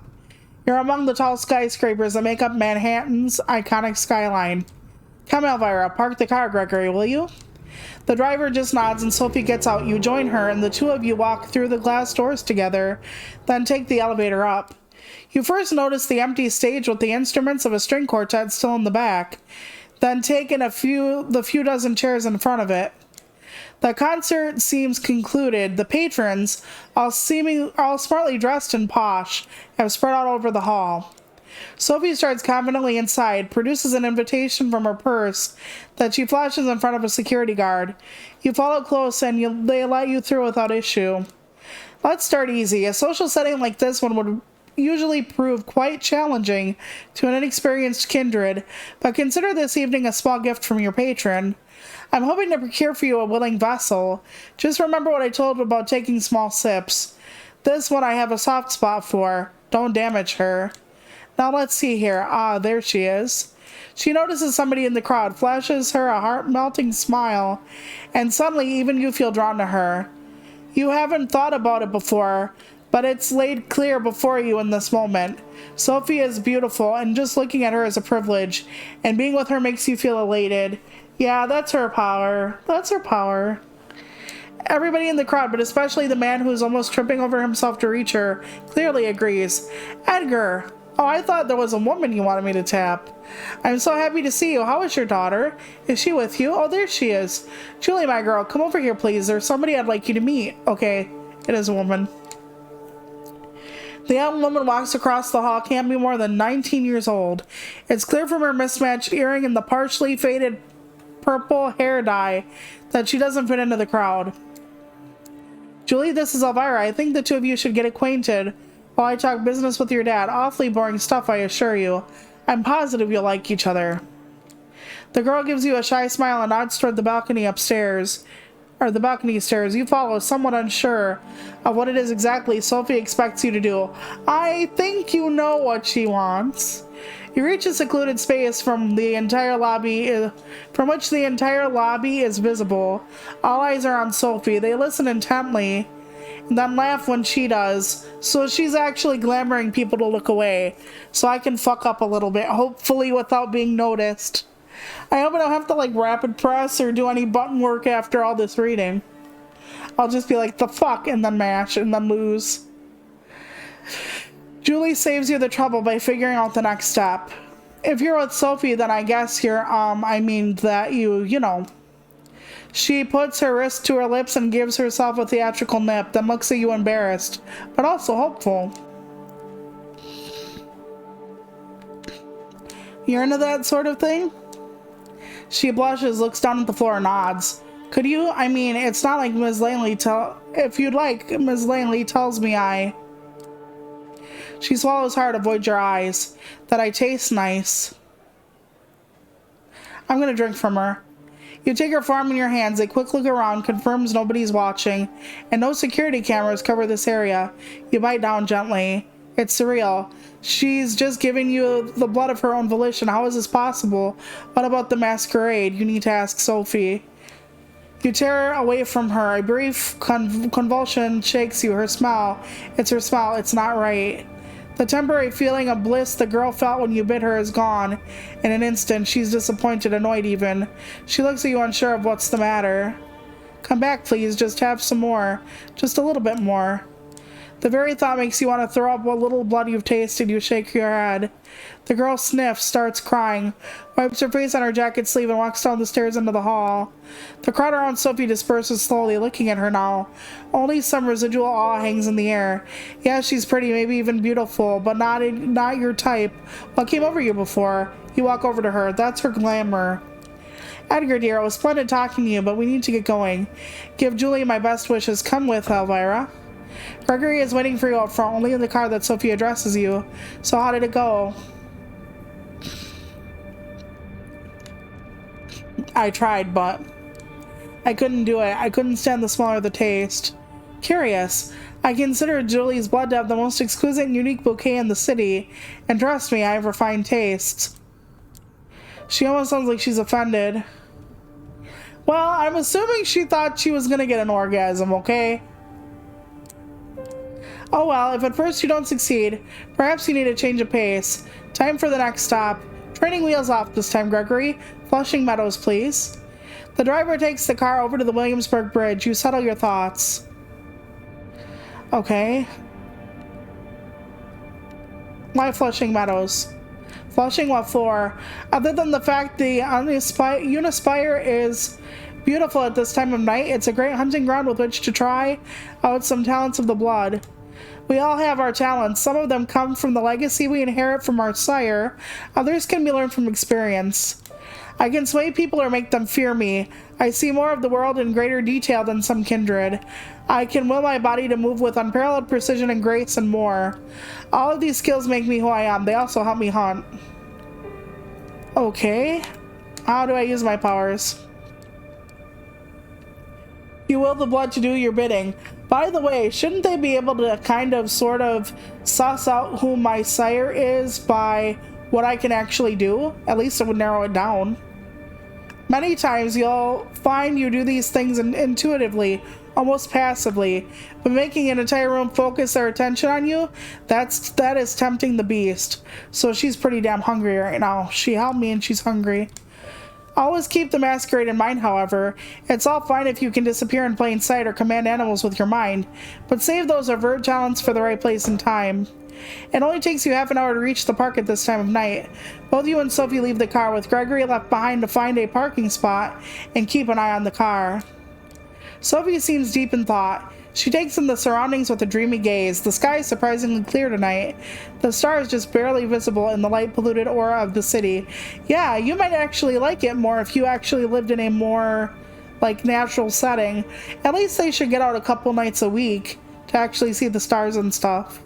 You're among the tall skyscrapers that make up Manhattan's iconic skyline. Come, Elvira, park the car, Gregory, will you? The driver just nods and Sophie gets out. You join her and the two of you walk through the glass doors together, then take the elevator up. You first notice the empty stage with the instruments of a string quartet still in the back, then take in the few dozen chairs in front of it. The concert seems concluded. The patrons, all smartly dressed and posh, have spread out over the hall. Sophie starts confidently inside, produces an invitation from her purse that she flashes in front of a security guard. You follow close and they let you through without issue. Let's start easy. A social setting like this one would usually prove quite challenging to an inexperienced kindred, but consider this evening a small gift from your patron. I'm hoping to procure for you a willing vessel. Just remember what I told about taking small sips. This one I have a soft spot for. Don't damage her. Now let's see here. Ah, there she is. She notices somebody in the crowd, flashes her a heart-melting smile, and suddenly even you feel drawn to her. You haven't thought about it before, but it's laid clear before you in this moment. Sophie is beautiful, and just looking at her is a privilege, and being with her makes you feel elated. Yeah, that's her power. That's her power. Everybody in the crowd, but especially the man who's almost tripping over himself to reach her, clearly agrees. Edgar! Oh, I thought there was a woman you wanted me to tap. I'm so happy to see you. How is your daughter? Is she with you? Oh, there she is. Julie, my girl, come over here, please. There's somebody I'd like you to meet. Okay, it is a woman. The young woman walks across the hall, can't be more than 19 years old. It's clear from her mismatched earring and the partially faded purple hair dye that she doesn't fit into the crowd. Julie, this is Elvira. I think the two of you should get acquainted while I talk business with your dad. Awfully boring stuff, I assure you. I'm positive you'll like each other. The girl gives you a shy smile and nods toward the balcony upstairs, or the balcony stairs. You follow, somewhat unsure of what it is exactly Sophie expects you to do. I think you know what she wants. You reach a secluded space from which the entire lobby is visible. All eyes are on Sophie. They listen intently and then laugh when she does. So she's actually glamoring people to look away. So I can fuck up a little bit, hopefully without being noticed. I hope I don't have to like rapid press or do any button work after all this reading. I'll just be like, the fuck, and then mash, and then lose. Julie saves you the trouble by figuring out the next step. If you're with Sophie, then I guess you're, you know. She puts her wrist to her lips and gives herself a theatrical nip, then looks at you embarrassed, but also hopeful. You're into that sort of thing? She blushes, looks down at the floor, and nods. Could you? I mean, it's not like Ms. Langley if you'd like, Ms. Langley tells me She swallows hard, avoid your eyes. That I taste nice. I'm gonna drink from her. You take her farm in your hands, a quick look around confirms nobody's watching, and no security cameras cover this area. You bite down gently. It's surreal. She's just giving you the blood of her own volition. How is this possible? What about the masquerade? You need to ask Sophie. You tear away from her. A brief convulsion shakes you. Her smile. It's her smile. It's not right. The temporary feeling of bliss the girl felt when you bit her is gone. In an instant, she's disappointed, annoyed even. She looks at you unsure of what's the matter. Come back, please. Just have some more. Just a little bit more. The very thought makes you want to throw up what little blood you've tasted. You shake your head. The girl sniffs, starts crying, wipes her face on her jacket sleeve, and walks down the stairs into the hall. The crowd around Sophie disperses slowly, looking at her now. Only some residual awe hangs in the air. Yeah, she's pretty, maybe even beautiful, but not your type. What came over you before? You walk over to her. That's her glamour. Edgar, dear, it was splendid talking to you, but we need to get going. Give Julie my best wishes. Come with, Elvira. Gregory is waiting for you out front, only in the car that Sophie addresses you. So how did it go? I tried, but I couldn't do it. I couldn't stand the smell or the taste. Curious. I consider Julie's blood to have the most exquisite and unique bouquet in the city, and trust me, I have refined tastes. She almost sounds like she's offended. Well, I'm assuming she thought she was gonna get an orgasm, okay? Oh well, if at first you don't succeed, perhaps you need a change of pace. Time for the next stop. Training wheels off this time, Gregory. Flushing Meadows, please. The driver takes the car over to the Williamsburg Bridge. You settle your thoughts. Okay. Why Flushing Meadows? Flushing what for? Other than the fact the Unispire is beautiful at this time of night, it's a great hunting ground with which to try out some talents of the blood. We all have our talents. Some of them come from the legacy we inherit from our sire. Others can be learned from experience. I can sway people or make them fear me. I see more of the world in greater detail than some kindred. I can will my body to move with unparalleled precision and grace and more. All of these skills make me who I am. They also help me hunt. Okay. How do I use my powers? You will the blood to do your bidding. By the way, shouldn't they be able to kind of sort of suss out who my sire is by what I can actually do? At least it would narrow it down. Many times you'll find you do these things intuitively, almost passively, but making an entire room focus their attention on you, that is tempting the beast. So she's pretty damn hungry right now. She helped me and she's hungry. Always keep the masquerade in mind, however. It's all fine if you can disappear in plain sight or command animals with your mind, but save those overt talents for the right place and time. It only takes you half an hour to reach the park at this time of night. Both you and Sophie leave the car, with Gregory left behind to find a parking spot and keep an eye on the car. Sophie seems deep in thought. She takes in the surroundings with a dreamy gaze. The sky is surprisingly clear tonight. The stars just barely visible in the light-polluted aura of the city. Yeah, you might actually like it more if you actually lived in a more, like, natural setting. At least they should get out a couple nights a week to actually see the stars and stuff.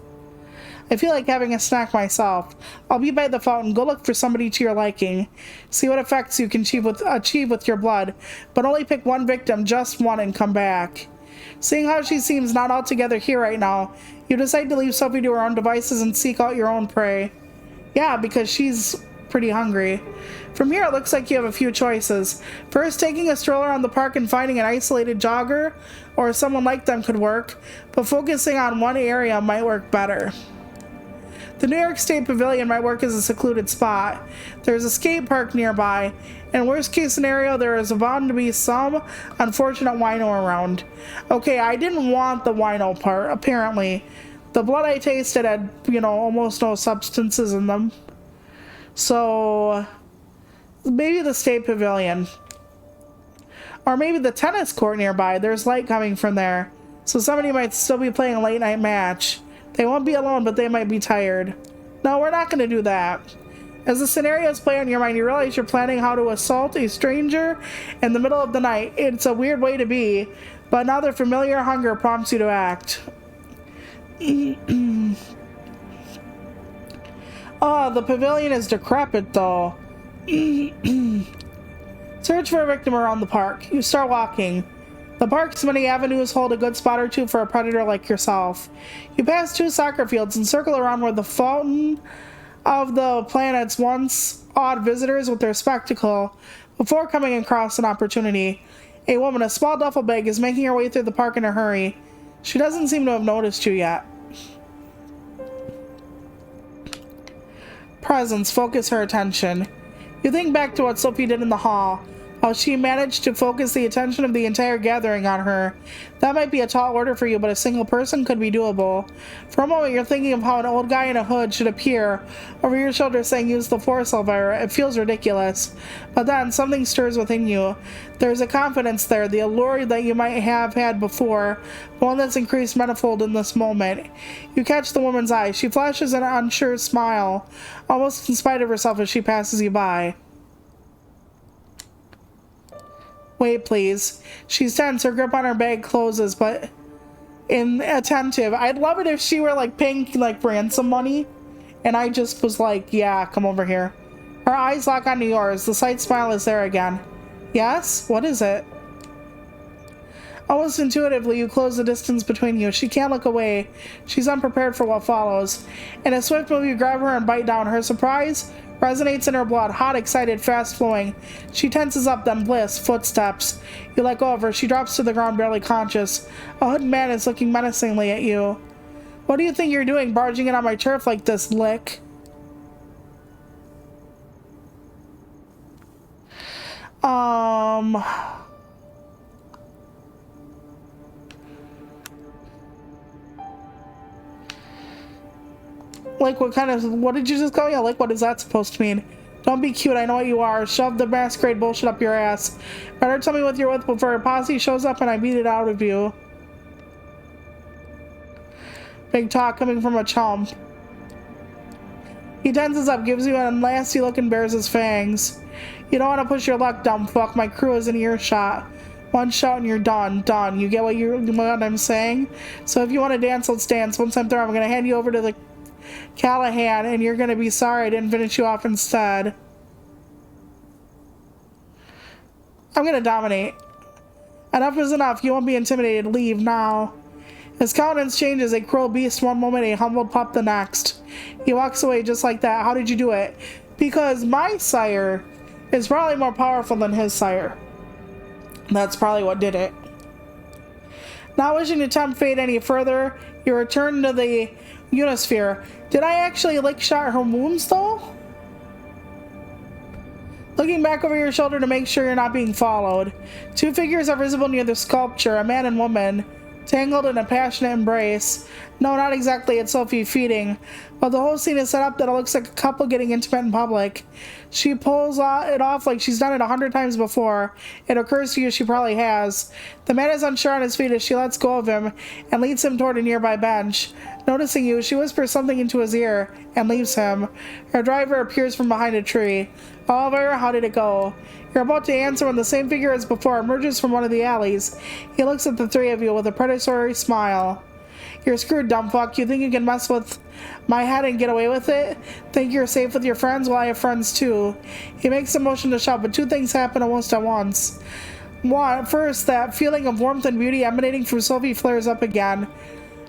I feel like having a snack myself. I'll be by the fountain. Go look for somebody to your liking. See what effects you can achieve with your blood. But only pick one victim, just one, and come back. Seeing how she seems not altogether here right now, you decide to leave Sophie to her own devices and seek out your own prey. Yeah, because she's pretty hungry. From here, it looks like you have a few choices. First, taking a stroll around the park and finding an isolated jogger, or someone like them could work, but focusing on one area might work better. The New York State Pavilion might work as a secluded spot. There's a skate park nearby. In worst case scenario, there is bound to be some unfortunate wino around. Okay, I didn't want the wino part, apparently. The blood I tasted had, almost no substances in them. So, maybe the State Pavilion. Or maybe the tennis court nearby. There's light coming from there. So somebody might still be playing a late night match. They won't be alone, but they might be tired. No, we're not going to do that. As the scenarios play on your mind, you realize you're planning how to assault a stranger in the middle of the night. It's a weird way to be, but now their familiar hunger prompts you to act. Oh, the pavilion is decrepit, though. Search for a victim around the park. You start walking. The park's many avenues hold a good spot or two for a predator like yourself. You pass 2 soccer fields and circle around where the fountain of the planets once awed visitors with their spectacle before coming across an opportunity. A woman, a small duffel bag, is making her way through the park in a hurry. She doesn't seem to have noticed you yet. Presence, focus her attention. You think back to what Sophie did in the hall, how she managed to focus the attention of the entire gathering on her. That might be a tall order for you, but a single person could be doable. For a moment, you're thinking of how an old guy in a hood should appear over your shoulder saying, "Use the force, Elvira." It feels ridiculous. But then, something stirs within you. There's a confidence there, the allure that you might have had before, one that's increased manifold in this moment. You catch the woman's eye. She flashes an unsure smile, almost in spite of herself as she passes you by. Wait, please. She's tense. Her grip on her bag closes, but inattentive. I'd love it if she were like paying like ransom money, and I just was like, yeah, come over here. Her eyes lock onto yours. The slight smile is there again. Yes? What is it? Almost intuitively, you close the distance between you. She can't look away. She's unprepared for what follows. In a swift move, you grab her and bite down. Her surprise resonates in her blood, hot, excited, fast-flowing. She tenses up, then bliss, footsteps. You let go of her. She drops to the ground, barely conscious. A hooded man is looking menacingly at you. What do you think you're doing, barging in on my turf like this, lick? Like, what did you just call me? Like, what is that supposed to mean? Don't be cute, I know what you are. Shove the masquerade bullshit up your ass. Better tell me what you're with before a posse shows up and I beat it out of you. Big talk coming from a chump. He tenses up, gives you a nasty look and bares his fangs. You don't want to push your luck, dumb fuck. My crew is in earshot. One shot and you're done. Done. You get what I'm saying? So if you want to dance, let's dance. Once I'm through, I'm going to hand you over to the Callahan, and you're gonna be sorry I didn't finish you off instead. I'm gonna dominate. Enough is enough. You won't be intimidated. Leave now. His countenance changes. A cruel beast one moment, a humbled pup the next. He walks away just like that. How did you do it? Because my sire is probably more powerful than his sire. That's probably what did it. Not wishing to tempt fate any further, you return to the Unisphere. Did I actually lick shot her wounds though? Looking back over your shoulder to make sure you're not being followed. Two figures are visible near the sculpture, a man and woman, tangled in a passionate embrace. No, not exactly, it's Sophie feeding, but the whole scene is set up that it looks like a couple getting intimate in public. She pulls it off like she's done it 100 times before. It occurs to you she probably has. The man is unsure on his feet as she lets go of him and leads him toward a nearby bench. Noticing you, she whispers something into his ear and leaves him. Her driver appears from behind a tree. Oliver, how did it go? You're about to answer when the same figure as before emerges from one of the alleys. He looks at the three of you with a predatory smile. You're screwed, dumb fuck. You think you can mess with my head and get away with it? Think you're safe with your friends? Well, I have friends too. He makes a motion to shout, but two things happen almost at once. One, first, that feeling of warmth and beauty emanating from Sophie flares up again,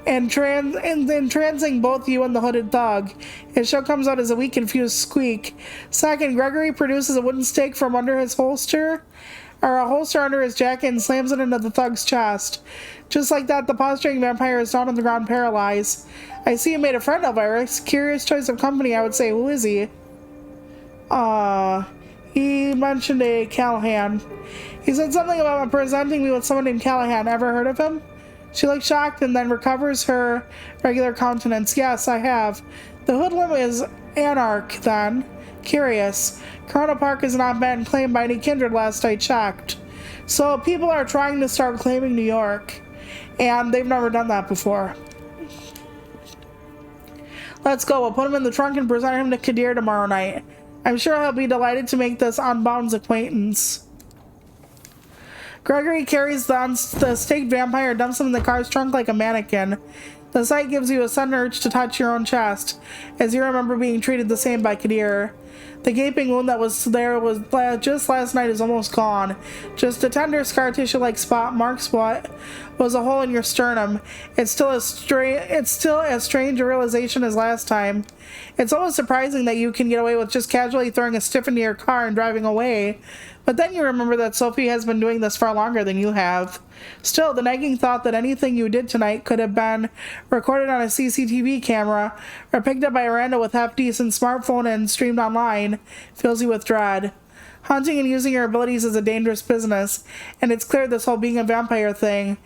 and entrancing both you and the hooded thug. His show comes out as a weak, confused squeak. Second, Gregory produces a wooden stake from under his holster, or a holster under his jacket, and slams it into the thug's chest. Just like that, the posturing vampire is down on the ground, paralyzed. I see you made a friend of Iris. Curious choice of company, I would say. Who is he? He mentioned a Callahan. He said something about presenting me with someone named Callahan. Ever heard of him? She looks shocked and then recovers her regular countenance. Yes, I have. The hoodlum is Anarch, then. Curious. Corona Park has not been claimed by any kindred last I checked. So people are trying to start claiming New York, and they've never done that before. Let's go. We'll put him in the trunk and present him to Kadir tomorrow night. I'm sure he'll be delighted to make this unbound's acquaintance. Gregory carries the staked vampire and dumps him in the car's trunk like a mannequin. The sight gives you a sudden urge to touch your own chest, as you remember being treated the same by Kadir. The gaping wound that was there was just last night is almost gone. Just a tender scar tissue-like spot marks what was a hole in your sternum. It's still as strange a realization as last time. It's almost surprising that you can get away with just casually throwing a stiff into your car and driving away. But then you remember that Sophie has been doing this far longer than you have. Still, the nagging thought that anything you did tonight could have been recorded on a CCTV camera or picked up by a rando with half-decent smartphone and streamed online fills you with dread. Hunting and using your abilities is a dangerous business, and it's clear this whole being a vampire thing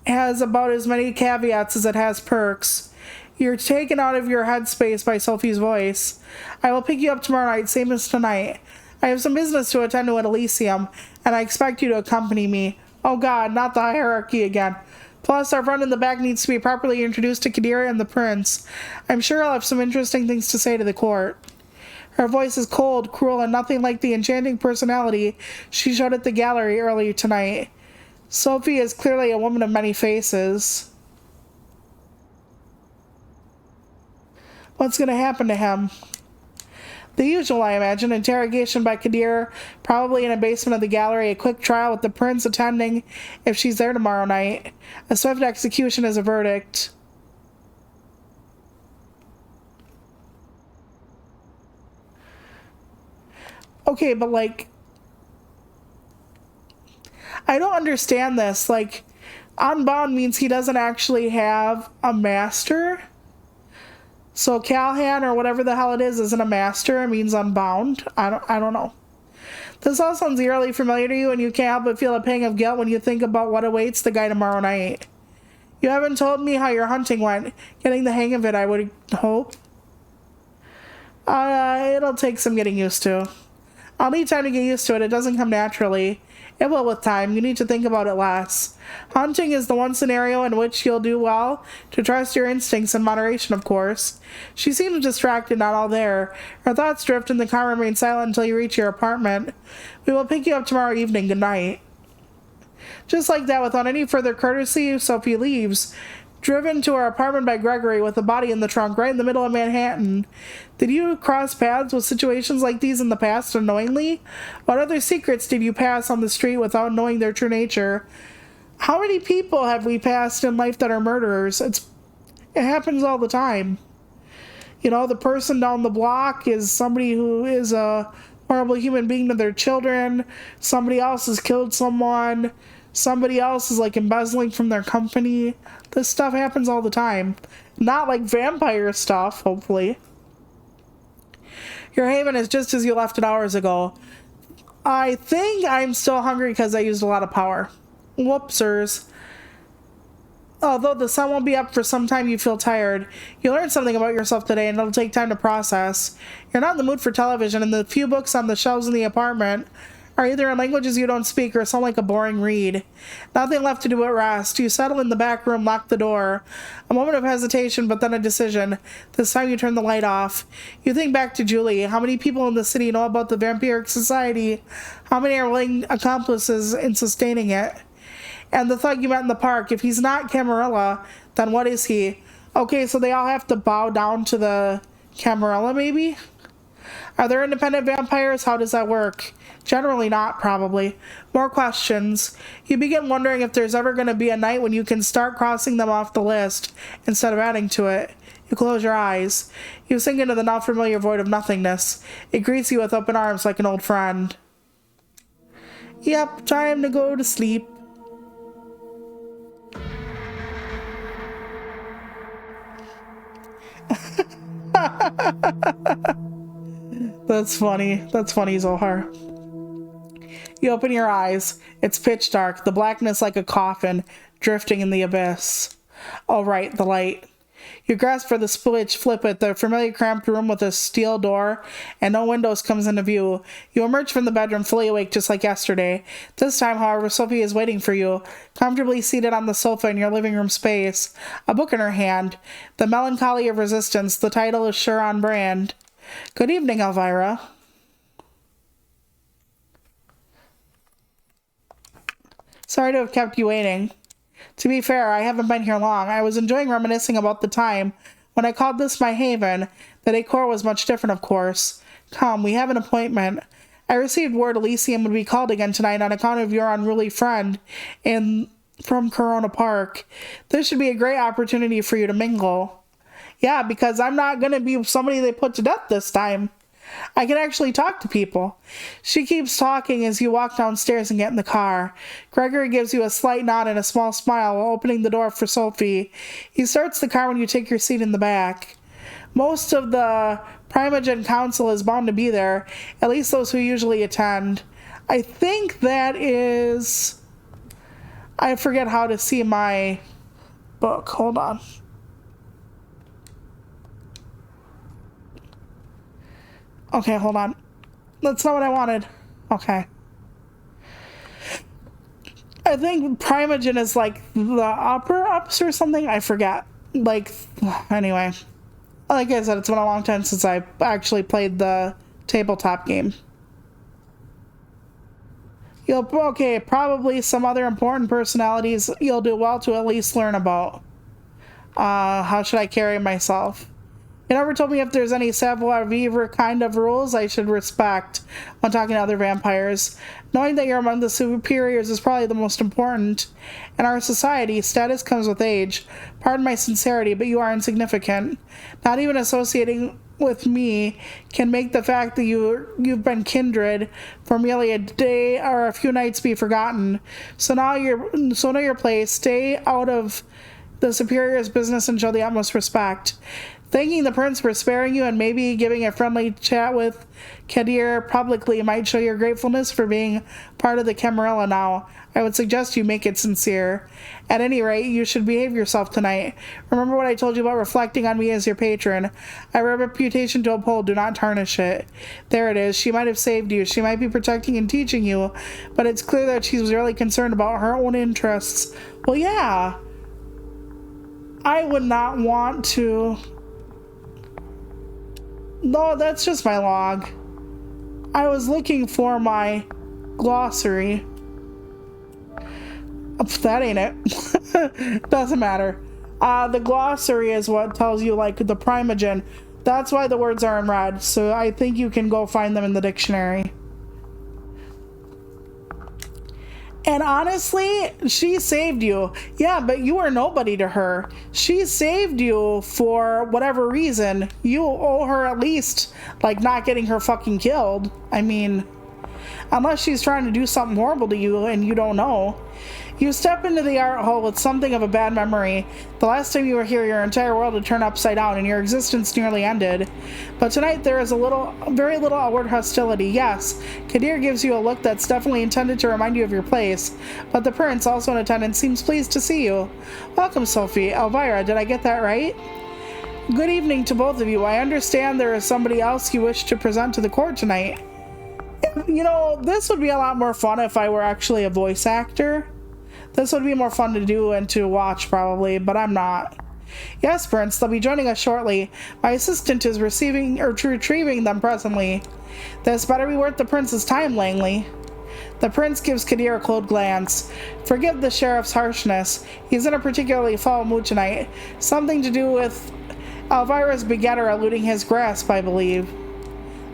has about as many caveats as it has perks. You're taken out of your headspace by Sophie's voice. I will pick you up tomorrow night, same as tonight. I have some business to attend to at Elysium, and I expect you to accompany me. Oh god, not the hierarchy again. Plus, our friend in the back needs to be properly introduced to Kadira and the prince. I'm sure I'll have some interesting things to say to the court. Her voice is cold, cruel, and nothing like the enchanting personality she showed at the gallery earlier tonight. Sophie is clearly a woman of many faces. What's going to happen to him? The usual, I imagine. Interrogation by Kadir, probably in a basement of the gallery. A quick trial with the prince attending if she's there tomorrow night. A swift execution as a verdict. Okay, but like, I don't understand this. Like, unbound means he doesn't actually have a master. So Calhan or whatever the hell it is isn't a master. It means unbound. I don't know. This all sounds eerily familiar to you, and you can't help but feel a pang of guilt when you think about what awaits the guy tomorrow night. You haven't told me how your hunting went. Getting the hang of it, I would hope. It'll take some getting used to. I'll need time to get used to it. It doesn't come naturally. It will with time. You need to think about it less. Hunting is the one scenario in which you'll do well to trust your instincts in moderation, of course. She seems distracted, not all there. Her thoughts drift and the car remains silent until you reach your apartment. We will pick you up tomorrow evening. Good night. Just like that, without any further courtesy, Sophie leaves, driven to her apartment by Gregory with the body in the trunk right in the middle of Manhattan. Did you cross paths with situations like these in the past unknowingly? What other secrets did you pass on the street without knowing their true nature? How many people have we passed in life that are murderers? It happens all the time. You know, the person down the block is somebody who is a horrible human being to their children. Somebody else has killed someone. Somebody else is like embezzling from their company. This stuff happens all the time. Not like vampire stuff, hopefully. Your haven is just as you left it hours ago. I think I'm still hungry because I used a lot of power. Whoopsers. Although the sun won't be up for some time, you feel tired. You learned something about yourself today, and it'll take time to process. You're not in the mood for television, and the few books on the shelves in the apartment are either in languages you don't speak or sound like a boring read. Nothing left to do but rest. You settle in the back room, lock the door. A moment of hesitation, but then a decision. This time you turn the light off. You think back to Julie. How many people in the city know about the vampiric society? How many are willing accomplices in sustaining it? And the thug you met in the park. If he's not Camarilla, then what is he? Okay, so they all have to bow down to the Camarilla, maybe? Are there independent vampires? How does that work? Generally not, probably. More questions. You begin wondering if there's ever going to be a night when you can start crossing them off the list instead of adding to it. You close your eyes. You sink into the now familiar void of nothingness. It greets you with open arms like an old friend. Yep, time to go to sleep. That's funny. That's funny, Zohar. You open your eyes. It's pitch dark, the blackness like a coffin, drifting in the abyss. All right, the light. You grasp for the switch, flip it. The familiar cramped room with a steel door and no windows comes into view. You emerge from the bedroom fully awake just like yesterday. This time, however, Sophie is waiting for you, comfortably seated on the sofa in your living room space, a book in her hand. The Melancholy of Resistance. The title is sure on brand. Good evening, Elvira. Sorry to have kept you waiting. To be fair, I haven't been here long. I was enjoying reminiscing about the time when I called this my haven. The decor was much different, of course. Come, we have an appointment. I received word Elysium would be called again tonight on account of your unruly friend from Corona Park. This should be a great opportunity for you to mingle. Yeah, because I'm not going to be somebody they put to death this time. I can actually talk to people. She keeps talking as you walk downstairs and get in the car. Gregory gives you a slight nod and a small smile while opening the door for Sophie. He starts the car when you take your seat in the back. Most of the Primogen Council is bound to be there, at least those who usually attend. I think that is... I forget how to see my book. Hold on. Okay, hold on. That's not what I wanted. Okay. I think Primogen is like the upper ups or something. I forget. Like, anyway. Like I said, it's been a long time since I actually played the tabletop game. Okay, probably some other important personalities you'll do well to at least learn about. How should I carry myself? You never told me if there's any savoir vivre kind of rules I should respect when talking to other vampires. Knowing that you're among the superiors is probably the most important. In our society, status comes with age. Pardon my sincerity, but you are insignificant. Not even associating with me can make the fact that you've been kindred for merely a day or a few nights be forgotten. So know your place. Stay out of the superior's business and show the utmost respect. Thanking the prince for sparing you and maybe giving a friendly chat with Kadir publicly might show your gratefulness for being part of the Camarilla now. I would suggest you make it sincere. At any rate, you should behave yourself tonight. Remember what I told you about reflecting on me as your patron. I have a reputation to uphold. Do not tarnish it. There it is. She might have saved you. She might be protecting and teaching you, but it's clear that she's really concerned about her own interests. Well, yeah. I would not want to... No, that's just my log. I was looking for my glossary. That ain't it. Doesn't matter. The glossary is what tells you, like, the Primogen. That's why the words are in red, so I think you can go find them in the dictionary. And honestly, she saved you. Yeah, but you are nobody to her. She saved you for whatever reason. You owe her at least, like, not getting her fucking killed. I mean, unless she's trying to do something horrible to you and you don't know. You step into the art hall with something of a bad memory. The last time you were here, your entire world had turned upside down and your existence nearly ended. But tonight there is very little outward hostility. Yes, Kadir gives you a look that's definitely intended to remind you of your place. But the prince, also in attendance, seems pleased to see you. Welcome, Sophie. Elvira, did I get that right? Good evening to both of you. I understand there is somebody else you wish to present to the court tonight. You know, this would be a lot more fun if I were actually a voice actor. This would be more fun to do and to watch, probably, but I'm not. Yes, Prince, they'll be joining us shortly. My assistant is retrieving them presently. This better be worth the prince's time, Langley. The prince gives Kadir a cold glance. Forgive the sheriff's harshness. He's in a particularly foul mood tonight. Something to do with Elvira's begetter eluding his grasp, I believe.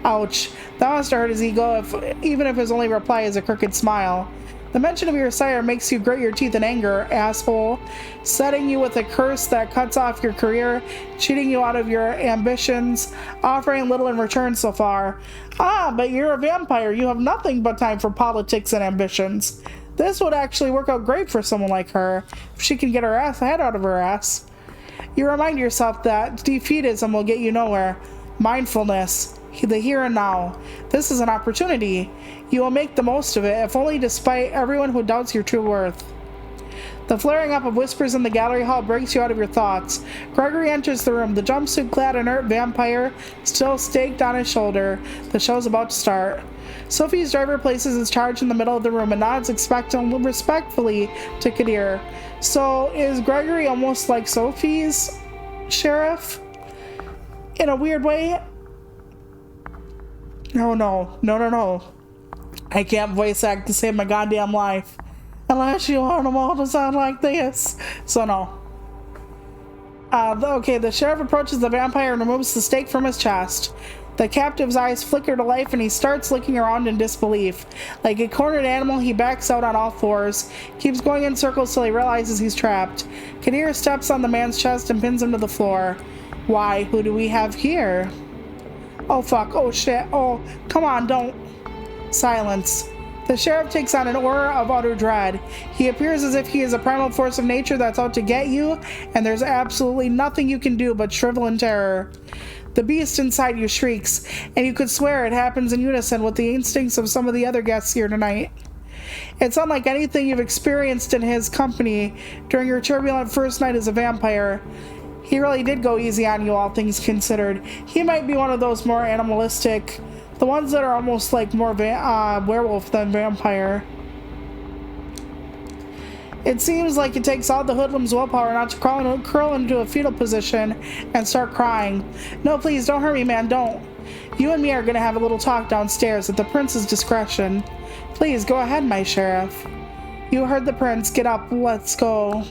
Ouch. That must have hurt his ego, even if his only reply is a crooked smile. The mention of your sire makes you grit your teeth in anger, asshole, setting you with a curse that cuts off your career, cheating you out of your ambitions, offering little in return so far. Ah, but you're a vampire. You have nothing but time for politics and ambitions. This would actually work out great for someone like her, if she can get her head out of her ass. You remind yourself that defeatism will get you nowhere. Mindfulness. The here and now. This is an opportunity. You will make the most of it, if only despite everyone who doubts your true worth. The flaring up of whispers in the gallery hall breaks you out of your thoughts. Gregory enters the room, the jumpsuit-clad inert vampire still staked on his shoulder. The show's about to start. Sophie's driver places his charge in the middle of the room and nods respectfully to Kadir. So, is Gregory almost like Sophie's sheriff? In a weird way? No. I can't voice act to save my goddamn life. Unless you want them all to sound like this. So no. Okay, the sheriff approaches the vampire and removes the stake from his chest. The captive's eyes flicker to life and he starts looking around in disbelief. Like a cornered animal, he backs out on all fours, keeps going in circles till he realizes he's trapped. Kadir steps on the man's chest and pins him to the floor. Why, who do we have here? Oh fuck, oh shit, oh, come on, don't. Silence. The sheriff takes on an aura of utter dread. He appears as if he is a primal force of nature that's out to get you, and there's absolutely nothing you can do but shrivel in terror. The beast inside you shrieks, and you could swear it happens in unison with the instincts of some of the other guests here tonight. It's unlike anything you've experienced in his company during your turbulent first night as a vampire. He really did go easy on you, all things considered. He might be one of those more animalistic, the ones that are almost like more werewolf than vampire. It seems like it takes all the hoodlum's willpower not to curl into a fetal position and start crying. No, please, don't hurt me, man, don't. You and me are gonna have a little talk downstairs at the prince's discretion. Please, go ahead, my sheriff. You heard the prince. Get up, let's go.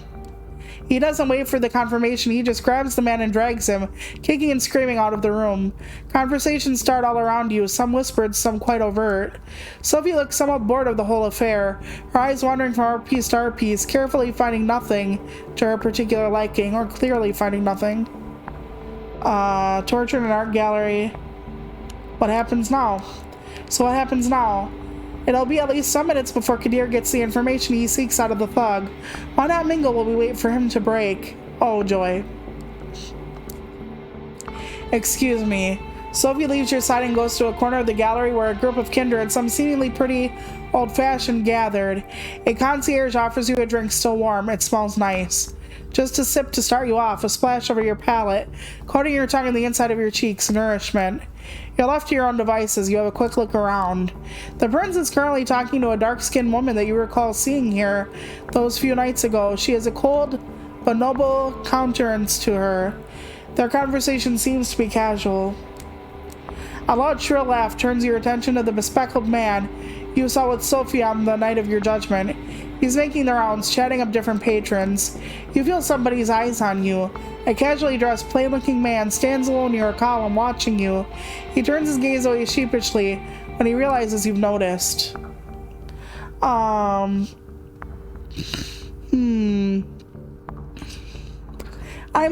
He doesn't wait for the confirmation, he just grabs the man and drags him, kicking and screaming out of the room. Conversations start all around you, some whispered, some quite overt. Sophie looks somewhat bored of the whole affair, her eyes wandering from our piece to our piece, carefully finding nothing to her particular liking, or clearly finding nothing. Torture in an art gallery. What happens now? So what happens now? It'll be at least some minutes before Kadir gets the information he seeks out of the thug. Why not mingle while we wait for him to break? Oh, joy. Excuse me. Sophie leaves your side and goes to a corner of the gallery where a group of kindred, some seemingly pretty old-fashioned, gathered. A concierge offers you a drink still warm. It smells nice. Just a sip to start you off, a splash over your palate, coating your tongue and the inside of your cheeks, nourishment. You're left to your own devices. You have a quick look around. The prince is currently talking to a dark-skinned woman that you recall seeing here those few nights ago. She has a cold but noble countenance to her. Their conversation seems to be casual. A loud shrill laugh turns your attention to the bespectacled man you saw with Sophie on the night of your judgment. He's making the rounds, chatting up different patrons. You feel somebody's eyes on you. A casually dressed, plain-looking man stands alone near a column watching you. He turns his gaze away sheepishly when he realizes you've noticed. I'm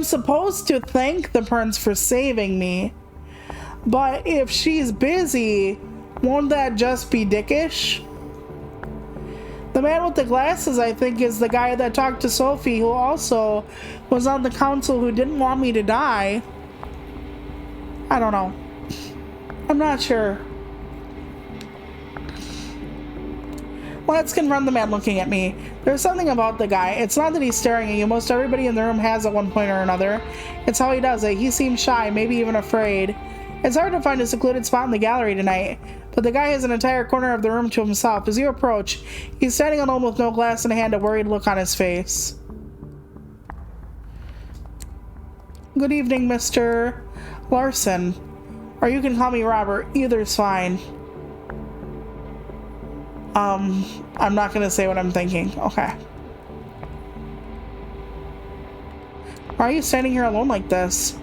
supposed to thank the prince for saving me, but if she's busy, won't that just be dickish? The man with the glasses, I think, is the guy that talked to Sophie, who also was on the council who didn't want me to die. I don't know. I'm not sure. Let's confront the man looking at me. There's something about the guy. It's not that he's staring at you. Most everybody in the room has at one point or another. It's how he does it. He seems shy, maybe even afraid. It's hard to find a secluded spot in the gallery tonight, but the guy has an entire corner of the room to himself. As you approach, he's standing alone with no glass in hand, a worried look on his face. Good evening, Mr. Larson. Or you can call me Robert. Either's fine. I'm not gonna say what I'm thinking. Okay. Why are you standing here alone like this?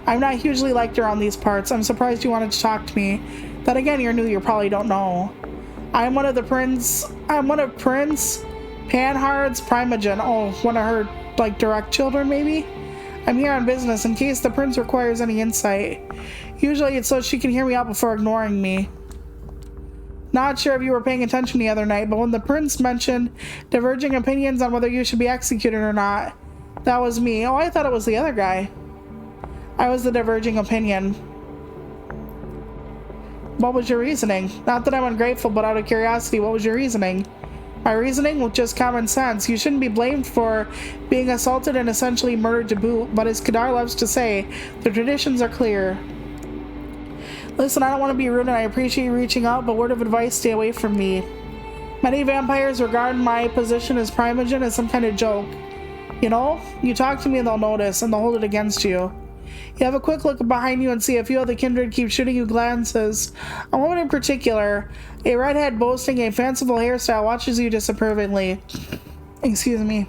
I'm not hugely liked around these parts. I'm surprised you wanted to talk to me. Then again, you're new, you probably don't know. I'm one of Prince Panhard's Primogen. Oh, one of her, like, direct children, maybe? I'm here on business in case the prince requires any insight. Usually it's so she can hear me out before ignoring me. Not sure if you were paying attention the other night, but when the prince mentioned diverging opinions on whether you should be executed or not, that was me. Oh, I thought it was the other guy. I was the diverging opinion. What was your reasoning? Not that I'm ungrateful, but out of curiosity, what was your reasoning? My reasoning? With just common sense. You shouldn't be blamed for being assaulted and essentially murdered to boot, but as Kadar loves to say, the traditions are clear. Listen, I don't want to be rude and I appreciate you reaching out, but word of advice, stay away from me. Many vampires regard my position as Primogen as some kind of joke. You know, you talk to me and they'll notice, and they'll hold it against you. You have a quick look behind you and see a few of the kindred keep shooting you glances. A woman in particular, a redhead boasting a fanciful hairstyle, watches you disapprovingly. Excuse me.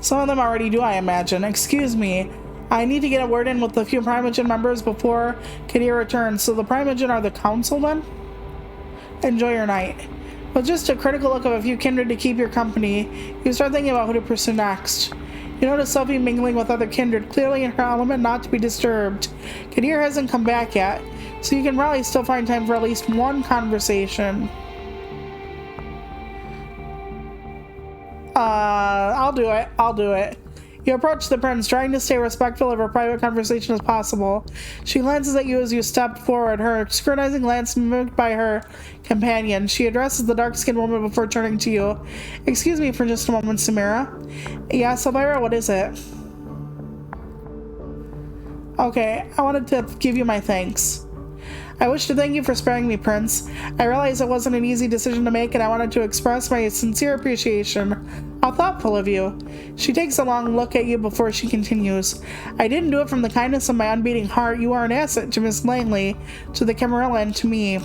Some of them already do, I imagine. Excuse me. I need to get a word in with a few Primogen members before Kadir returns. So the Primogen are the council then? Enjoy your night. With just a critical look of a few kindred to keep your company, you start thinking about who to pursue next. You notice Sophie mingling with other kindred, clearly in her element not to be disturbed. Kadir hasn't come back yet, so you can probably still find time for at least one conversation. I'll do it. You approach the prince, trying to stay respectful of her private conversation as possible. She glances at you as you step forward, her scrutinizing glance mimicked by her companion. She addresses the dark-skinned woman before turning to you. Excuse me for just a moment, Samira. Yes, Elvira, what is it? Okay, I wanted to give you my thanks. I wish to thank you for sparing me, Prince. I realize it wasn't an easy decision to make, and I wanted to express my sincere appreciation. How thoughtful of you. She takes a long look at you before she continues. I didn't do it from the kindness of my unbeating heart. You are an asset to Miss Langley, to the Camarilla, and to me.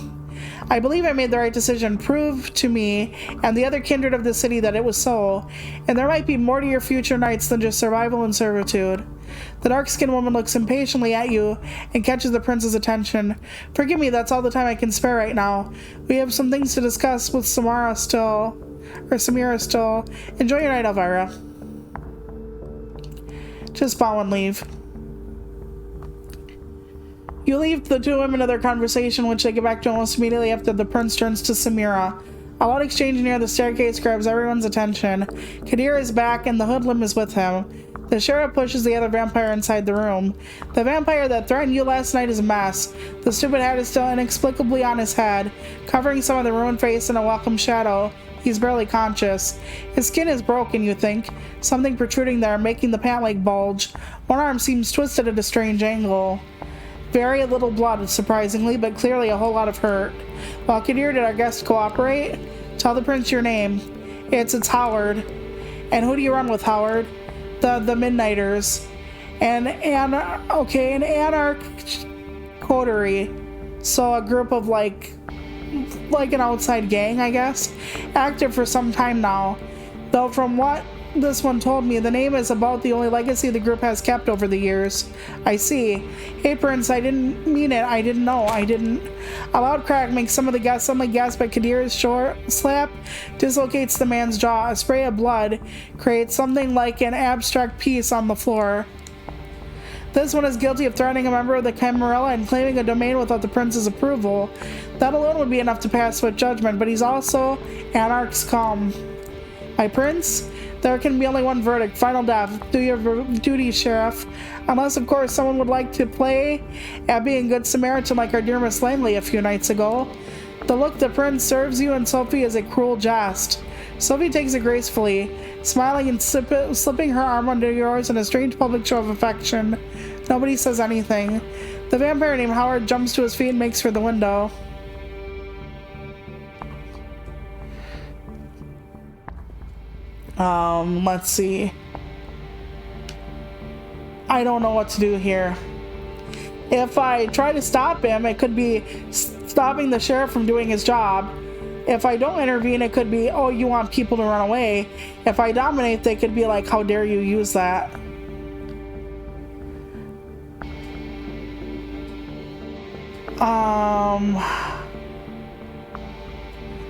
I believe I made the right decision. Prove to me and the other kindred of the city that it was so, and there might be more to your future nights than just survival and servitude. The dark-skinned woman looks impatiently at you and catches the prince's attention. Forgive me, that's all the time I can spare right now. We have some things to discuss with Samira still. Enjoy your night, Elvira. Just bow and leave. You leave the two women to their conversation, which they get back to almost immediately after the prince turns to Samira. A loud exchange near the staircase grabs everyone's attention. Kadir is back and the hoodlum is with him. The sheriff pushes the other vampire inside the room. The vampire that threatened you last night is a mess. The stupid hat is still inexplicably on his head, covering some of the ruined face in a welcome shadow. He's barely conscious. His skin is broken, you think. Something protruding there, making the pant leg bulge. One arm seems twisted at a strange angle. Very little blood, surprisingly, but clearly a whole lot of hurt. While Kadir, did our guest cooperate? Tell the prince your name. It's Howard. And who do you run with, Howard? The Midnighters. An Anarch coterie. So a group of like an outside gang, I guess. Active for some time now. Though from what this one told me, the name is about the only legacy the group has kept over the years. I see. Hey, Prince, I didn't mean it. I didn't know. I didn't. A loud crack makes some of the guests suddenly gasp, but Kadir's short slap dislocates the man's jaw. A spray of blood creates something like an abstract piece on the floor. This one is guilty of threatening a member of the Camarilla and claiming a domain without the prince's approval. That alone would be enough to pass with judgment, but he's also Anarch's scum. My prince? There can be only one verdict, final death. Do your duty, Sheriff. Unless, of course, someone would like to play at being good Samaritan like our dear Miss Langley a few nights ago. The look the prince serves you and Sophie is a cruel jest. Sophie takes it gracefully, smiling and slipping her arm under yours in a strange public show of affection. Nobody says anything. The vampire named Howard jumps to his feet and makes for the window. Let's see. I don't know what to do here. If I try to stop him, it could be stopping the sheriff from doing his job. If I don't intervene, it could be, oh, you want people to run away. If I dominate, they could be like, how dare you use that?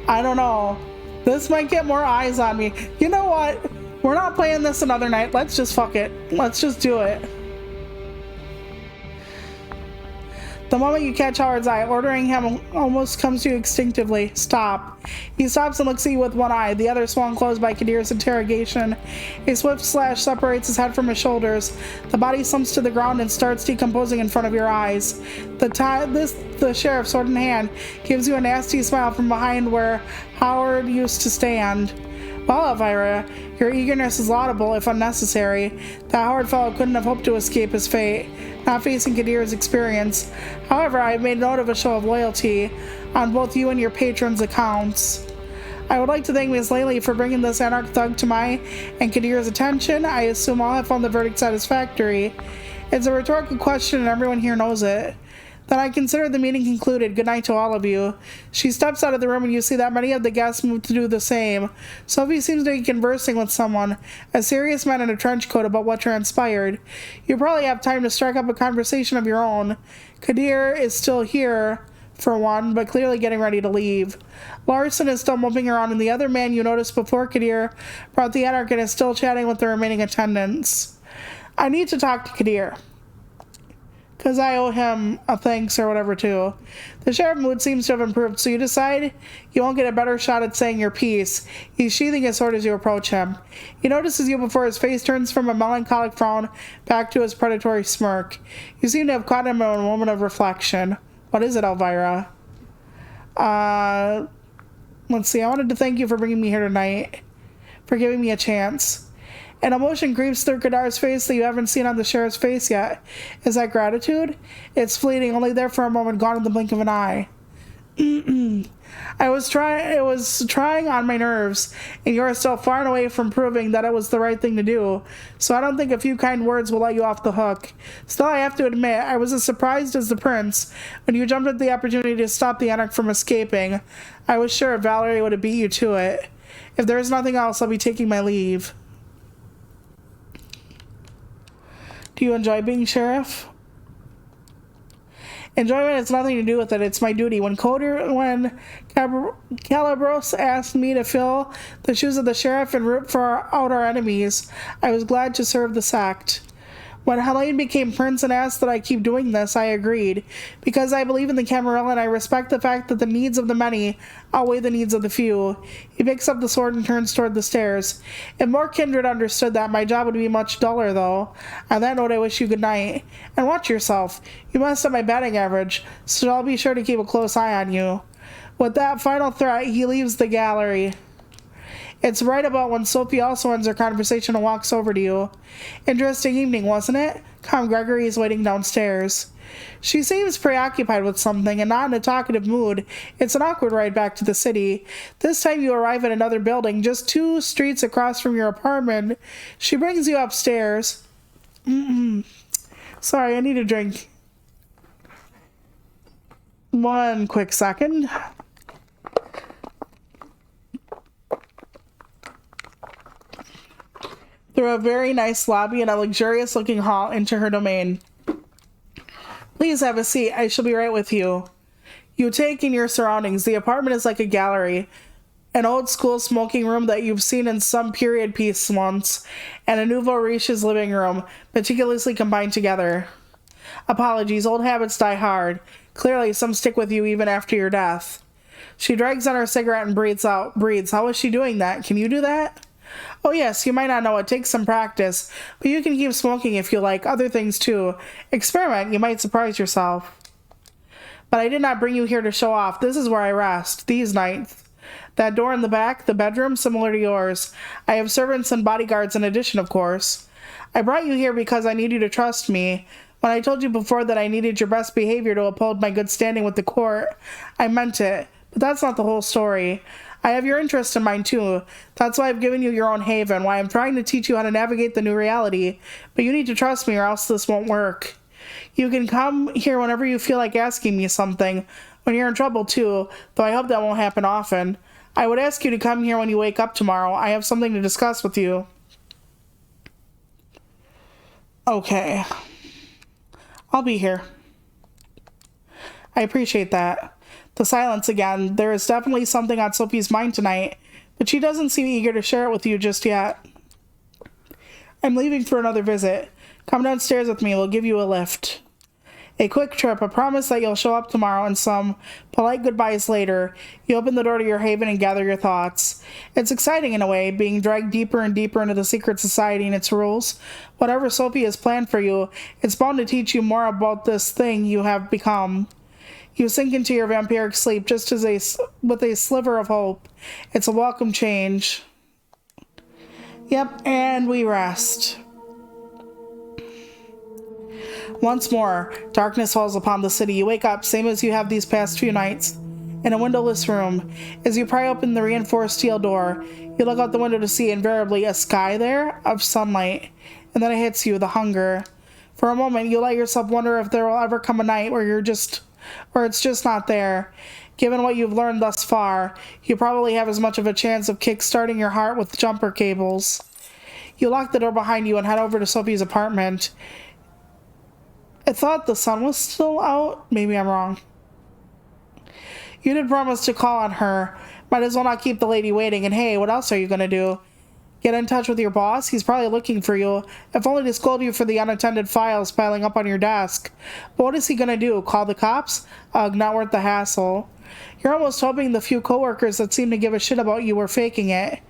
I don't know. This might get more eyes on me. You know what? We're not playing this another night. Let's just fuck it. Let's just do it. The moment you catch Howard's eye, ordering him almost comes to you instinctively. Stop. He stops and looks at you with one eye, the other swung closed by Kadir's interrogation. A swift slash separates his head from his shoulders. The body slumps to the ground and starts decomposing in front of your eyes. The sheriff, sword in hand, gives you a nasty smile from behind where Howard used to stand. Well, Elvira, your eagerness is laudable, if unnecessary. That Howard fellow couldn't have hoped to escape his fate, not facing Kadir's experience. However, I have made note of a show of loyalty on both you and your patron's accounts. I would like to thank Miss Langley for bringing this anarch thug to my and Kadir's attention. I assume all have found the verdict satisfactory. It's a rhetorical question and everyone here knows it. Then I consider the meeting concluded. Good night to all of you. She steps out of the room and you see that many of the guests move to do the same. Sophie seems to be conversing with someone, a serious man in a trench coat, about what transpired. You probably have time to strike up a conversation of your own. Kadir is still here, for one, but clearly getting ready to leave. Larson is still moping around, and the other man you noticed before Kadir brought the anarch and is still chatting with the remaining attendants. I need to talk to Kadir, because I owe him a thanks or whatever too. The sheriff mood seems to have improved, so you decide you won't get a better shot at saying your piece. He's sheathing his sword as you approach him. He notices you before his face turns from a melancholic frown back to his predatory smirk. You seem to have caught him in a moment of reflection. What is it, Elvira? Let's see. I wanted to thank you for bringing me here tonight, for giving me a chance. An emotion creeps through Kadar's face that you haven't seen on the sheriff's face yet. Is that gratitude? It's fleeting, only there for a moment, gone in the blink of an eye. It was trying on my nerves, and you're still far and away from proving that it was the right thing to do, so I don't think a few kind words will let you off the hook. Still, I have to admit, I was as surprised as the prince when you jumped at the opportunity to stop the anarch from escaping. I was sure Valerie would have beat you to it. If there is nothing else, I'll be taking my leave. Do you enjoy being sheriff? Enjoyment has nothing to do with it. It's my duty. When Calabros asked me to fill the shoes of the sheriff and root out our enemies, I was glad to serve the sect. When Helene became prince and asked that I keep doing this, I agreed. Because I believe in the Camarilla and I respect the fact that the needs of the many outweigh the needs of the few. He picks up the sword and turns toward the stairs. If more kindred understood that, my job would be much duller, though. On that note, I wish you good night. And watch yourself. You messed up my batting average, so I'll be sure to keep a close eye on you. With that final threat, he leaves the gallery. It's right about when Sophie also ends her conversation and walks over to you. Interesting evening, wasn't it? Come, Gregory is waiting downstairs. She seems preoccupied with something and not in a talkative mood. It's an awkward ride back to the city. This time you arrive at another building, just 2 streets across from your apartment. She brings you upstairs. Sorry, I need a drink. One quick second. Through a very nice lobby and a luxurious-looking hall into her domain. Please have a seat. I shall be right with you. You take in your surroundings. The apartment is like a gallery. An old-school smoking room that you've seen in some period piece once, and a nouveau riche's living room, meticulously combined together. Apologies, old habits die hard. Clearly, some stick with you even after your death. She drags on her cigarette and breathes. How is she doing that? Can you do that? Oh yes, you might not know, it takes some practice, but you can keep smoking if you like, other things too. Experiment, you might surprise yourself. But I did not bring you here to show off. This is where I rest, these nights. That door in the back, the bedroom, similar to yours. I have servants and bodyguards in addition, of course. I brought you here because I need you to trust me. When I told you before that I needed your best behavior to uphold my good standing with the court, I meant it. But that's not the whole story. I have your interest in mind, too. That's why I've given you your own haven, why I'm trying to teach you how to navigate the new reality. But you need to trust me or else this won't work. You can come here whenever you feel like asking me something. When you're in trouble, too, though I hope that won't happen often. I would ask you to come here when you wake up tomorrow. I have something to discuss with you. Okay. I'll be here. I appreciate that. The silence again. There is definitely something on Sophie's mind tonight, but she doesn't seem eager to share it with you just yet. I'm leaving for another visit. Come downstairs with me. We'll give you a lift. A quick trip, a promise that you'll show up tomorrow, and some polite goodbyes later. You open the door to your haven and gather your thoughts. It's exciting in a way, being dragged deeper and deeper into the secret society and its rules. Whatever Sophie has planned for you, it's bound to teach you more about this thing you have become. You sink into your vampiric sleep just with a sliver of hope. It's a welcome change. Yep, and we rest. Once more, darkness falls upon the city. You wake up, same as you have these past few nights, in a windowless room. As you pry open the reinforced steel door, you look out the window to see invariably a sky there of sunlight, and then it hits you, the hunger. For a moment, you let yourself wonder if there will ever come a night where it's just not there. Given what you've learned thus far, you probably have as much of a chance of kick-starting your heart with jumper cables. You lock the door behind you and head over to Sophie's apartment. I thought the sun was still out. Maybe I'm wrong. You did promise to call on her. Might as well not keep the lady waiting. And hey, what else are you going to do? Get in touch with your boss? He's probably looking for you, if only to scold you for the unattended files piling up on your desk. But what is he going to do? Call the cops? Ugh, not worth the hassle. You're almost hoping the few coworkers that seem to give a shit about you were faking it.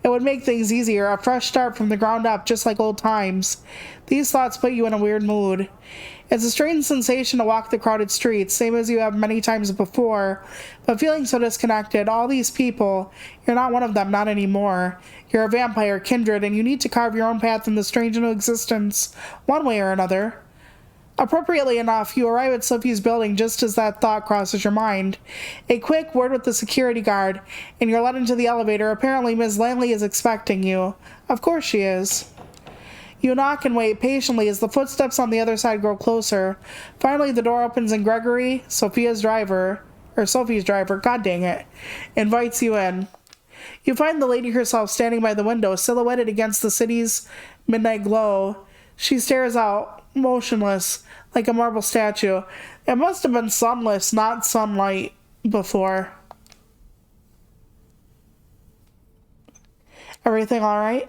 It would make things easier, a fresh start from the ground up, just like old times. These thoughts put you in a weird mood. It's a strange sensation to walk the crowded streets, same as you have many times before, but feeling so disconnected, all these people, you're not one of them, not anymore. You're a vampire, kindred, and you need to carve your own path in this strange new existence, one way or another. Appropriately enough, you arrive at Sophie's building just as that thought crosses your mind. A quick word with the security guard, and you're let into the elevator. Apparently, Ms. Langley is expecting you. Of course she is. You knock and wait patiently as the footsteps on the other side grow closer. Finally, the door opens and Gregory, Sophie's driver, god dang it, invites you in. You find the lady herself standing by the window, silhouetted against the city's midnight glow. She stares out, motionless, like a marble statue. It must have been sunless, not sunlight, before. Everything all right?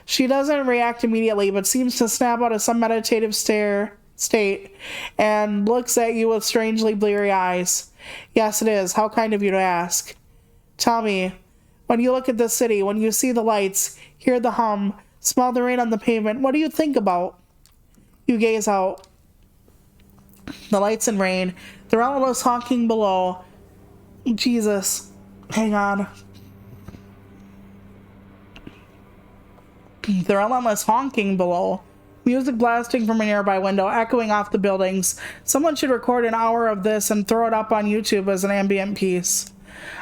She doesn't react immediately, but seems to snap out of some meditative state and looks at you with strangely bleary eyes. Yes, it is. How kind of you to ask. Tell me, when you look at the city, when you see the lights, hear the hum, smell the rain on the pavement, what do you think about? You gaze out. The lights and rain, the relentless honking below. Jesus. Hang on. The relentless honking below. Music blasting from a nearby window, echoing off the buildings. Someone should record an hour of this and throw it up on YouTube as an ambient piece.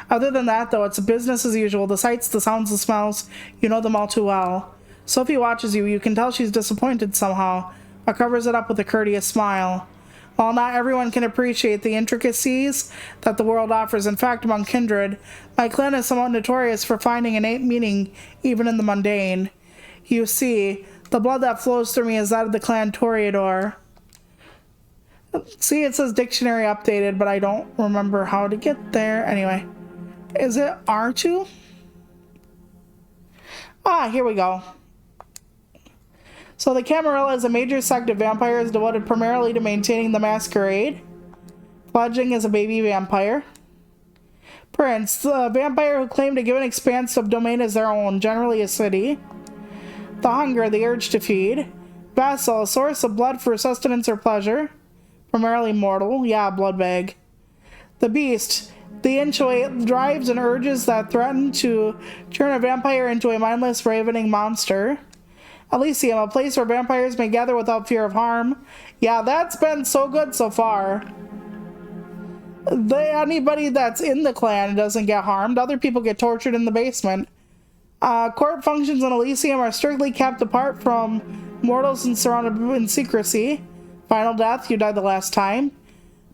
Other than that, though, it's business as usual. The sights, the sounds, the smells, you know them all too well. Sophie watches you. You can tell she's disappointed somehow, but covers it up with a courteous smile. While not everyone can appreciate the intricacies that the world offers, in fact, among kindred, my clan is somewhat notorious for finding innate meaning even in the mundane. You see, the blood that flows through me is that of the clan Toreador. See, it says dictionary updated, but I don't remember how to get there. Anyway, is it R2? Ah, here we go. So the Camarilla is a major sect of vampires devoted primarily to maintaining the Masquerade. Fledgling is a baby vampire. Prince, the vampire who claim to give an expanse of domain as their own, generally a city. The hunger, the urge to feed. Vessel, a source of blood for sustenance or pleasure. Primarily mortal, blood bag. The beast, the inchoate drives and urges that threaten to turn a vampire into a mindless, ravening monster. Elysium, a place where vampires may gather without fear of harm. Yeah, that's been so good so far. Anybody that's in the clan doesn't get harmed. Other people get tortured in the basement. Court functions in Elysium are strictly kept apart from mortals and surrounded in secrecy. Final death, you died the last time.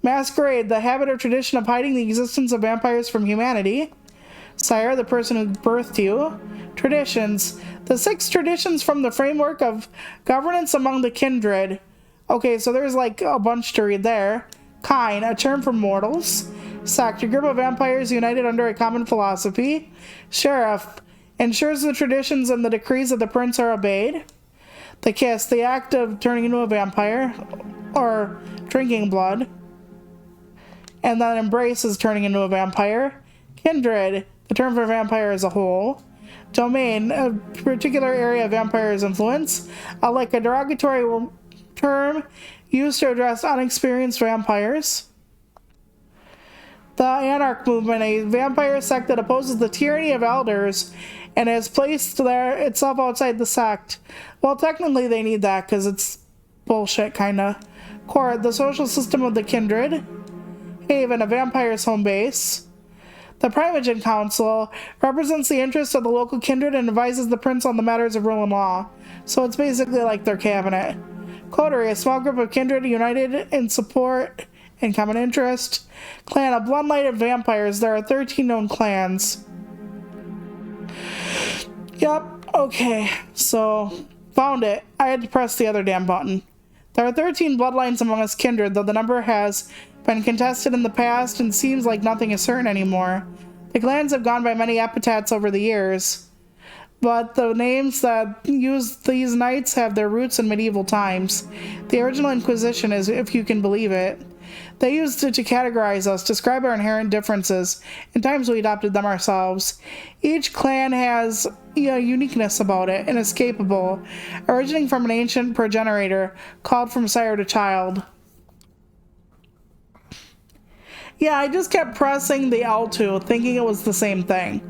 Masquerade, the habit or tradition of hiding the existence of vampires from humanity. Sire, the person who birthed you. Traditions, the 6 traditions from the framework of governance among the kindred. Okay, so there's like a bunch to read there. Kine, a term for mortals. Sect, a group of vampires united under a common philosophy. Sheriff, ensures the traditions and the decrees of the prince are obeyed. The kiss, the act of turning into a vampire, or drinking blood. And then embrace is turning into a vampire. Kindred, the term for vampire as a whole. Domain, a particular area of vampire's influence. Like a derogatory term used to address unexperienced vampires. The Anarch movement, a vampire sect that opposes the tyranny of elders and has placed itself outside the sect. Well, technically they need that because it's bullshit, kinda. Court, the social system of the kindred. Haven, a vampire's home base. The Primogen Council represents the interests of the local kindred and advises the prince on the matters of rule and law. So it's basically like their cabinet. Coterie, a small group of kindred united in support and common interest. Clan, a bloodline of vampires. There are 13 known clans. Yep, okay, so found it. I had to press the other damn button. There are 13 bloodlines among us kindred, though the number has been contested in the past and seems like nothing is certain anymore. The clans have gone by many epithets over the years, but the names that use these knights have their roots in medieval times. The original Inquisition is, if you can believe it. They used it to categorize us, describe our inherent differences. In times we adopted them ourselves. Each clan has a uniqueness about it, inescapable, originating from an ancient progenitor, called from sire to child. Yeah, I just kept pressing the L2, thinking it was the same thing.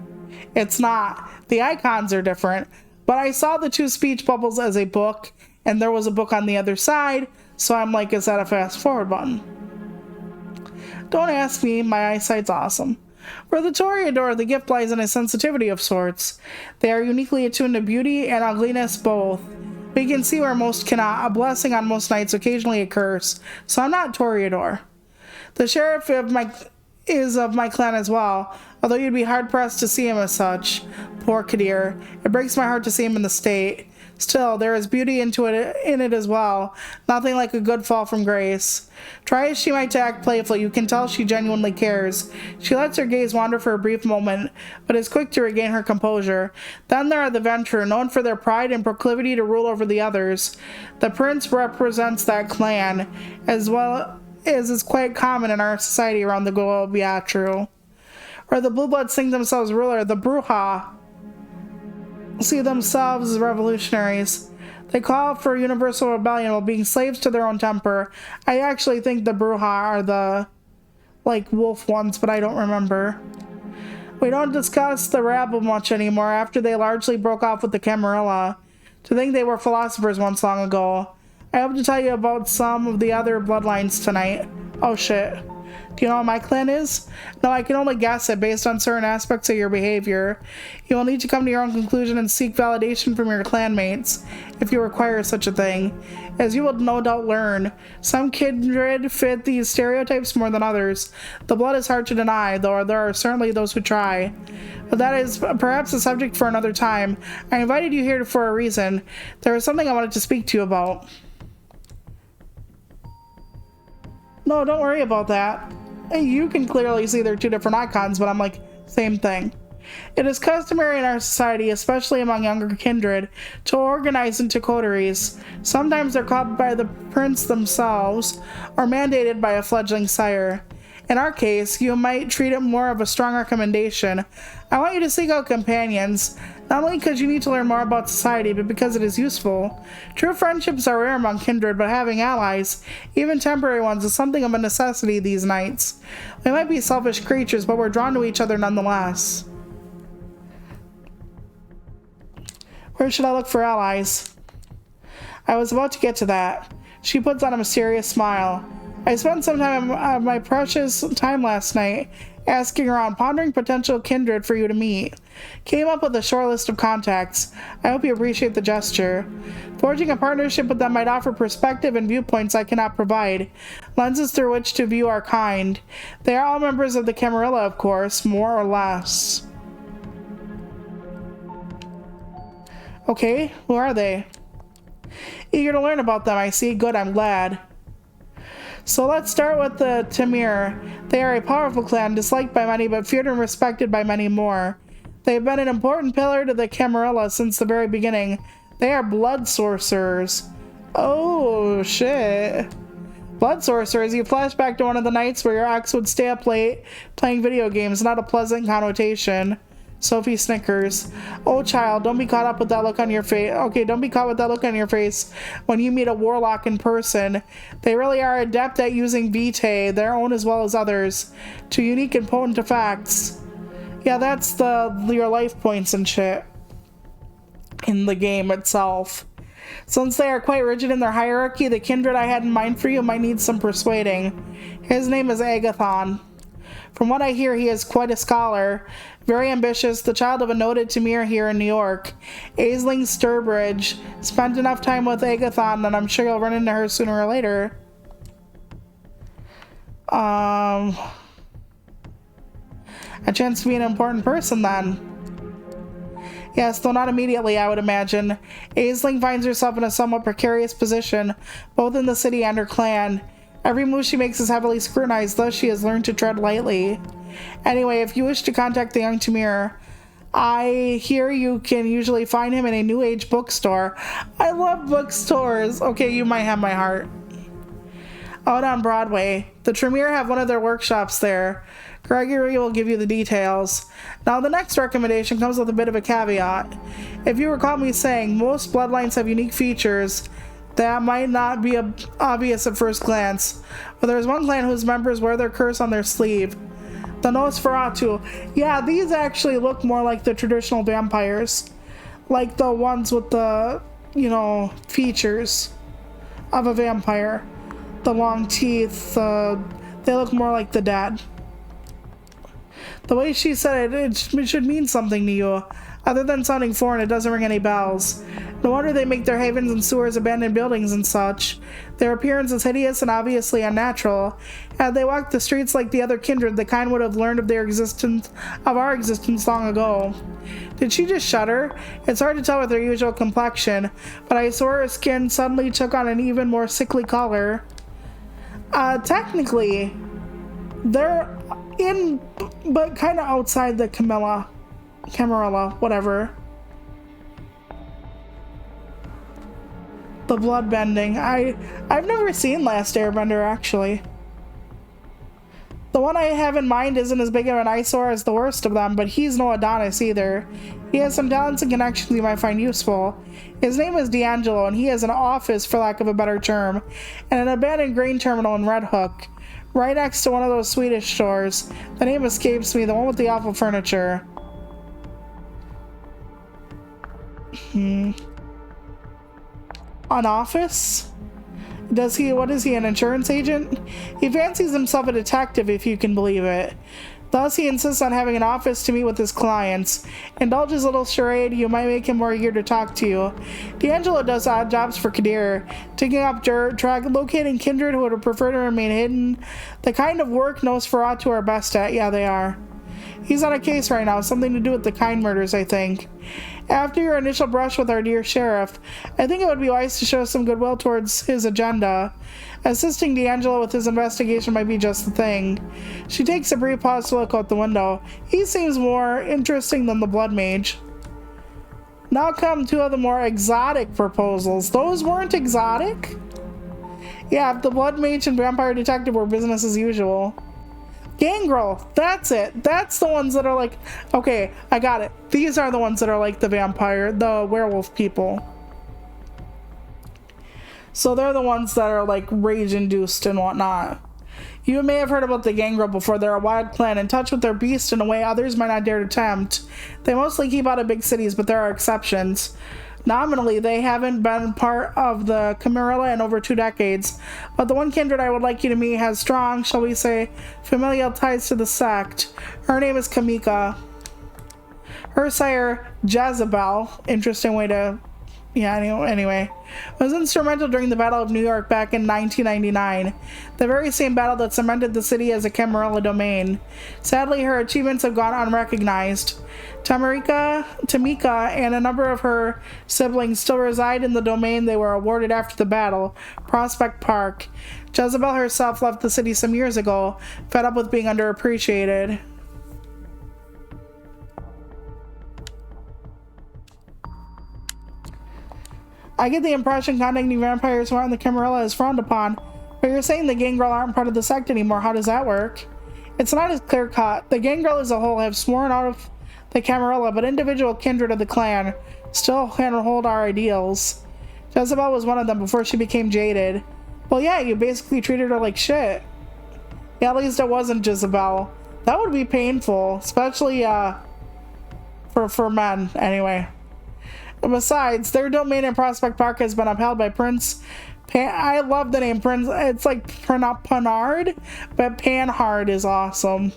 It's not. The icons are different, but I saw the two speech bubbles as a book, and there was a book on the other side, so I'm like, is that a fast forward button? Don't ask me, my eyesight's awesome. For the Toreador, the gift lies in a sensitivity of sorts. They are uniquely attuned to beauty and ugliness both. We can see where most cannot. A blessing on most nights, occasionally a curse. So I'm not Toreador. The sheriff is of my clan as well, although you'd be hard-pressed to see him as such. Poor Kadir. It breaks my heart to see him in the state. Still, there is beauty in it as well. Nothing like a good fall from grace. Try as she might to act playful, you can tell she genuinely cares. She lets her gaze wander for a brief moment, but is quick to regain her composure. Then there are the Venturer, known for their pride and proclivity to rule over the others. The prince represents that clan, as well as is quite common in our society around the globe, yeah, true. Or the Blue Bloods think themselves ruler, the Bruja see themselves as revolutionaries. They call for universal rebellion while being slaves to their own temper. I actually think the Bruja are the, wolf ones, but I don't remember. We don't discuss the rabble much anymore after they largely broke off with the Camarilla. To think they were philosophers once long ago. I hope to tell you about some of the other bloodlines tonight. Oh shit. Do you know what my clan is? No, I can only guess it based on certain aspects of your behavior. You will need to come to your own conclusion and seek validation from your clanmates, if you require such a thing. As you will no doubt learn, some kindred fit these stereotypes more than others. The blood is hard to deny, though there are certainly those who try. But that is perhaps a subject for another time. I invited you here for a reason. There is something I wanted to speak to you about. No, don't worry about that. You can clearly see they're two different icons, but I'm like, same thing. It is customary in our society, especially among younger kindred, to organize into coteries. Sometimes they're called by the prince themselves, or mandated by a fledgling sire. In our case, you might treat it more of a strong recommendation. I want you to seek out companions, not only because you need to learn more about society, but because it is useful. True friendships are rare among kindred, but having allies, even temporary ones, is something of a necessity these nights. We might be selfish creatures, but we're drawn to each other nonetheless. Where should I look for allies? I was about to get to that. She puts on a mysterious smile. I spent some time of my precious time last night asking around, pondering potential kindred for you to meet. Came up with a short list of contacts. I hope you appreciate the gesture. Forging a partnership with them might offer perspective and viewpoints I cannot provide, lenses through which to view our kind. They are all members of the Camarilla, of course, more or less. Okay, who are they? Eager to learn about them, I see. Good, I'm glad. So let's start with the Tamir. They are a powerful clan, disliked by many, but feared and respected by many more. They have been an important pillar to the Camarilla since the very beginning. They are blood sorcerers. Oh, shit. Blood sorcerers, you flash back to one of the nights where your ex would stay up late playing video games, not a pleasant connotation. Sophie snickers. Oh, child, don't be caught up with that look on your face. Okay, don't be caught with that look on your face when you meet a warlock in person. They really are adept at using vitae, their own as well as others, to unique and potent effects. Yeah, that's your life points and shit in the game itself. Since they are quite rigid in their hierarchy, the kindred I had in mind for you might need some persuading. His name is Agathon. From what I hear, he is quite a scholar, very ambitious, the child of a noted Tamir here in New York. Aisling Sturbridge spent enough time with Agathon that I'm sure you'll run into her sooner or later. A chance to be an important person then. Yes, though not immediately, I would imagine. Aisling finds herself in a somewhat precarious position, both in the city and her clan. Every move she makes is heavily scrutinized, thus she has learned to tread lightly. Anyway, if you wish to contact the young Tamir, I hear you can usually find him in a New Age bookstore. I love bookstores. Okay, you might have my heart. Out on Broadway. The Tremere have one of their workshops there. Gregory will give you the details. Now, the next recommendation comes with a bit of a caveat. If you recall me saying, most bloodlines have unique features that might not be obvious at first glance, but there's one clan whose members wear their curse on their sleeve. The Nosferatu. Yeah, these actually look more like the traditional vampires. Like the ones with the, features of a vampire. The long teeth, they look more like the dead. The way she said it should mean something to you. Other than sounding foreign, it doesn't ring any bells. No wonder they make their havens and sewers abandoned buildings and such. Their appearance is hideous and obviously unnatural. Had they walked the streets like the other kindred, the kind would have learned of our existence long ago. Did she just shudder? It's hard to tell with her usual complexion, but I saw her skin suddenly took on an even more sickly color. Technically, they're in, but kind of outside the Camarilla, whatever. The bloodbending. I've never seen Last Airbender, actually. The one I have in mind isn't as big of an eyesore as the worst of them, but he's no Adonis either. He has some talents and connections you might find useful. His name is D'Angelo, and he has an office, for lack of a better term, and an abandoned grain terminal in Red Hook, right next to one of those Swedish stores. The name escapes me, the one with the awful furniture. An office? What is he, an insurance agent? He fancies himself a detective, if you can believe it. Thus, he insists on having an office to meet with his clients. Indulge his little charade, you might make him more eager to talk to you. D'Angelo does odd jobs for Kadir, digging up dirt, locating kindred who would prefer to remain hidden. The kind of work Nosferatu are best at, yeah, they are. He's on a case right now, something to do with the Kind murders, I think. After your initial brush with our dear sheriff, I think it would be wise to show some goodwill towards his agenda. Assisting D'Angelo with his investigation might be just the thing. She takes a brief pause to look out the window. He seems more interesting than the Blood Mage. Now come two of the more exotic proposals. Those weren't exotic? Yeah, if the Blood Mage and Vampire Detective were business as usual. Gangrel, that's it. That's the ones that are like, okay, I got it. These are the ones that are like the werewolf people. So they're the ones that are like rage-induced and whatnot. You may have heard about the Gangrel before. They're a wild clan in touch with their beast in a way others might not dare to tempt. They mostly keep out of big cities, but there are exceptions. Nominally, they haven't been part of the Camarilla in over 2 decades, but the one kindred I would like you to meet has strong, shall we say, familial ties to the sect. Her name is Kamika. Her sire, Jezebel, interesting way to... yeah, anyway, was instrumental during the Battle of New York back in 1999, the very same battle that cemented the city as a Camarilla domain. Sadly, her achievements have gone unrecognized. Tamika and a number of her siblings still reside in the domain they were awarded after the battle, Prospect Park. Jezebel herself left the city some years ago, fed up with being underappreciated. I get the impression contacting vampires who aren't the Camarilla is frowned upon, but you're saying the Gangrel aren't part of the sect anymore. How does that work? It's not as clear-cut. The Gangrel as a whole have sworn out of the Camarilla, but individual kindred of the clan still can hold our ideals. Jezebel was one of them before she became jaded. Well, yeah, you basically treated her like shit. Yeah, at least it wasn't Jezebel. That would be painful, especially, for men, anyway. Besides, their domain in Prospect Park has been upheld by Prince I love the name Prince. It's like Panard, but Panhard is awesome.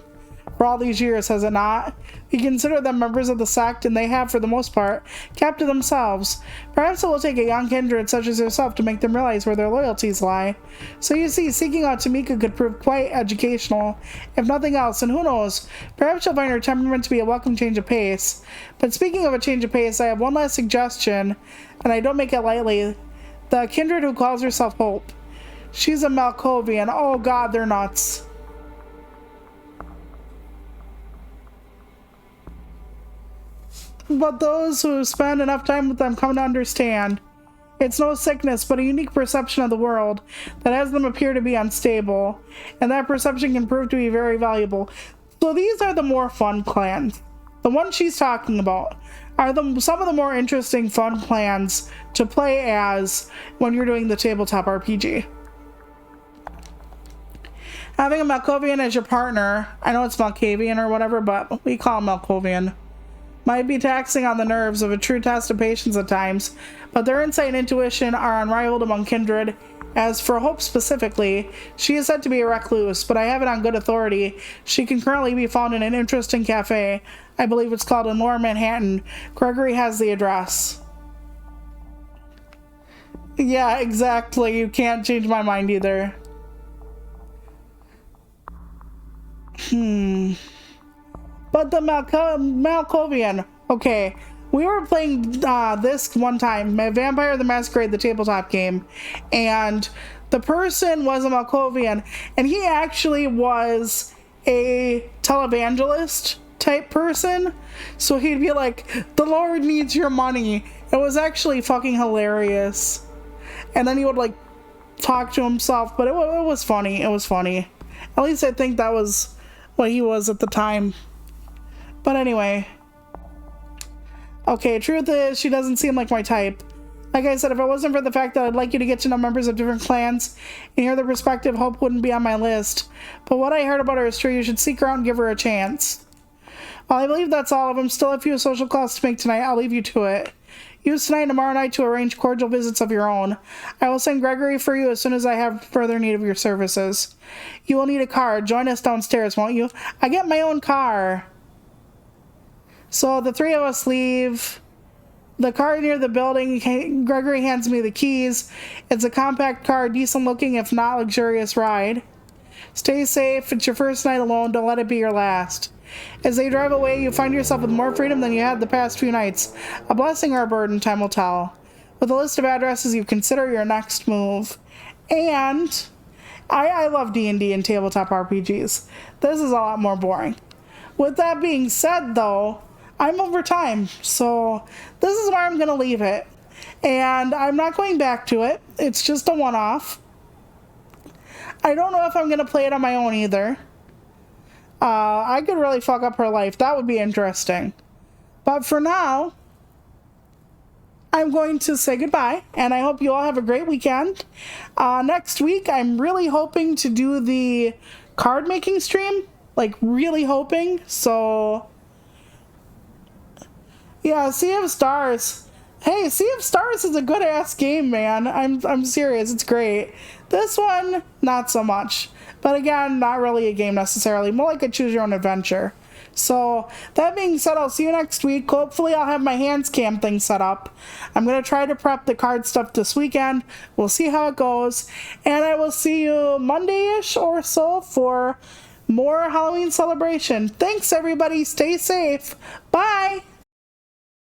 for all these years, has it not? We consider them members of the sect, and they have, for the most part, kept to themselves. Perhaps it will take a young kindred such as yourself to make them realize where their loyalties lie. So you see, seeking out Tamika could prove quite educational, if nothing else, and who knows, perhaps you'll find her temperament to be a welcome change of pace. But speaking of a change of pace, I have one last suggestion, and I don't make it lightly. The kindred who calls herself Hope. She's a Malkovian. Oh god, they're nuts. But those who spend enough time with them come to understand. It's no sickness, but a unique perception of the world that has them appear to be unstable, and that perception can prove to be very valuable. So these are the more fun clans. The ones she's talking about are some of the more interesting fun clans to play as when you're doing the tabletop RPG. Having a Malkovian as your partner, I know it's Malkavian or whatever, but we call him Malkovian, might be taxing on the nerves of a true test of patience at times, but their insight and intuition are unrivaled among kindred. As for Hope specifically, she is said to be a recluse, but I have it on good authority. She can currently be found in an interesting cafe. I believe it's called in Lower Manhattan. Gregory has the address. Yeah, exactly. You can't change my mind either. But the Malkovian. Okay, we were playing this one time, Vampire the Masquerade, the tabletop game, and the person was a Malkovian, and he actually was a televangelist type person. So he'd be like, "The Lord needs your money." It was actually fucking hilarious. And then he would like talk to himself, but it was funny. It was funny. At least I think that was what he was at the time. But anyway. Okay, truth is, she doesn't seem like my type. Like I said, if it wasn't for the fact that I'd like you to get to know members of different clans and hear their perspective, Hope wouldn't be on my list. But what I heard about her is true. You should seek her out and give her a chance. Well, I believe that's all of them. Still a few social calls to make tonight. I'll leave you to it. Use tonight and tomorrow night to arrange cordial visits of your own. I will send Gregory for you as soon as I have further need of your services. You will need a car. Join us downstairs, won't you? I get my own car. So the three of us leave. The car near the building, Gregory hands me the keys. It's a compact car, decent looking if not luxurious ride. Stay safe. It's your first night alone. Don't let it be your last. As they drive away, you find yourself with more freedom than you had the past few nights. A blessing or a burden, time will tell. With a list of addresses, you consider your next move. And I love D&D and tabletop RPGs. This is a lot more boring. With that being said, though, I'm over time, so this is where I'm going to leave it. And I'm not going back to it. It's just a one-off. I don't know if I'm going to play it on my own either. I could really fuck up her life. That would be interesting. But for now, I'm going to say goodbye, and I hope you all have a great weekend. Next week, I'm really hoping to do the card making stream. Like, really hoping. So, yeah, Sea of Stars. Hey, Sea of Stars is a good-ass game, man. I'm serious. It's great. This one, not so much. But again, not really a game necessarily. More like a choose-your-own-adventure. So, that being said, I'll see you next week. Hopefully, I'll have my hands cam thing set up. I'm going to try to prep the card stuff this weekend. We'll see how it goes. And I will see you Monday-ish or so for more Halloween celebration. Thanks, everybody. Stay safe. Bye.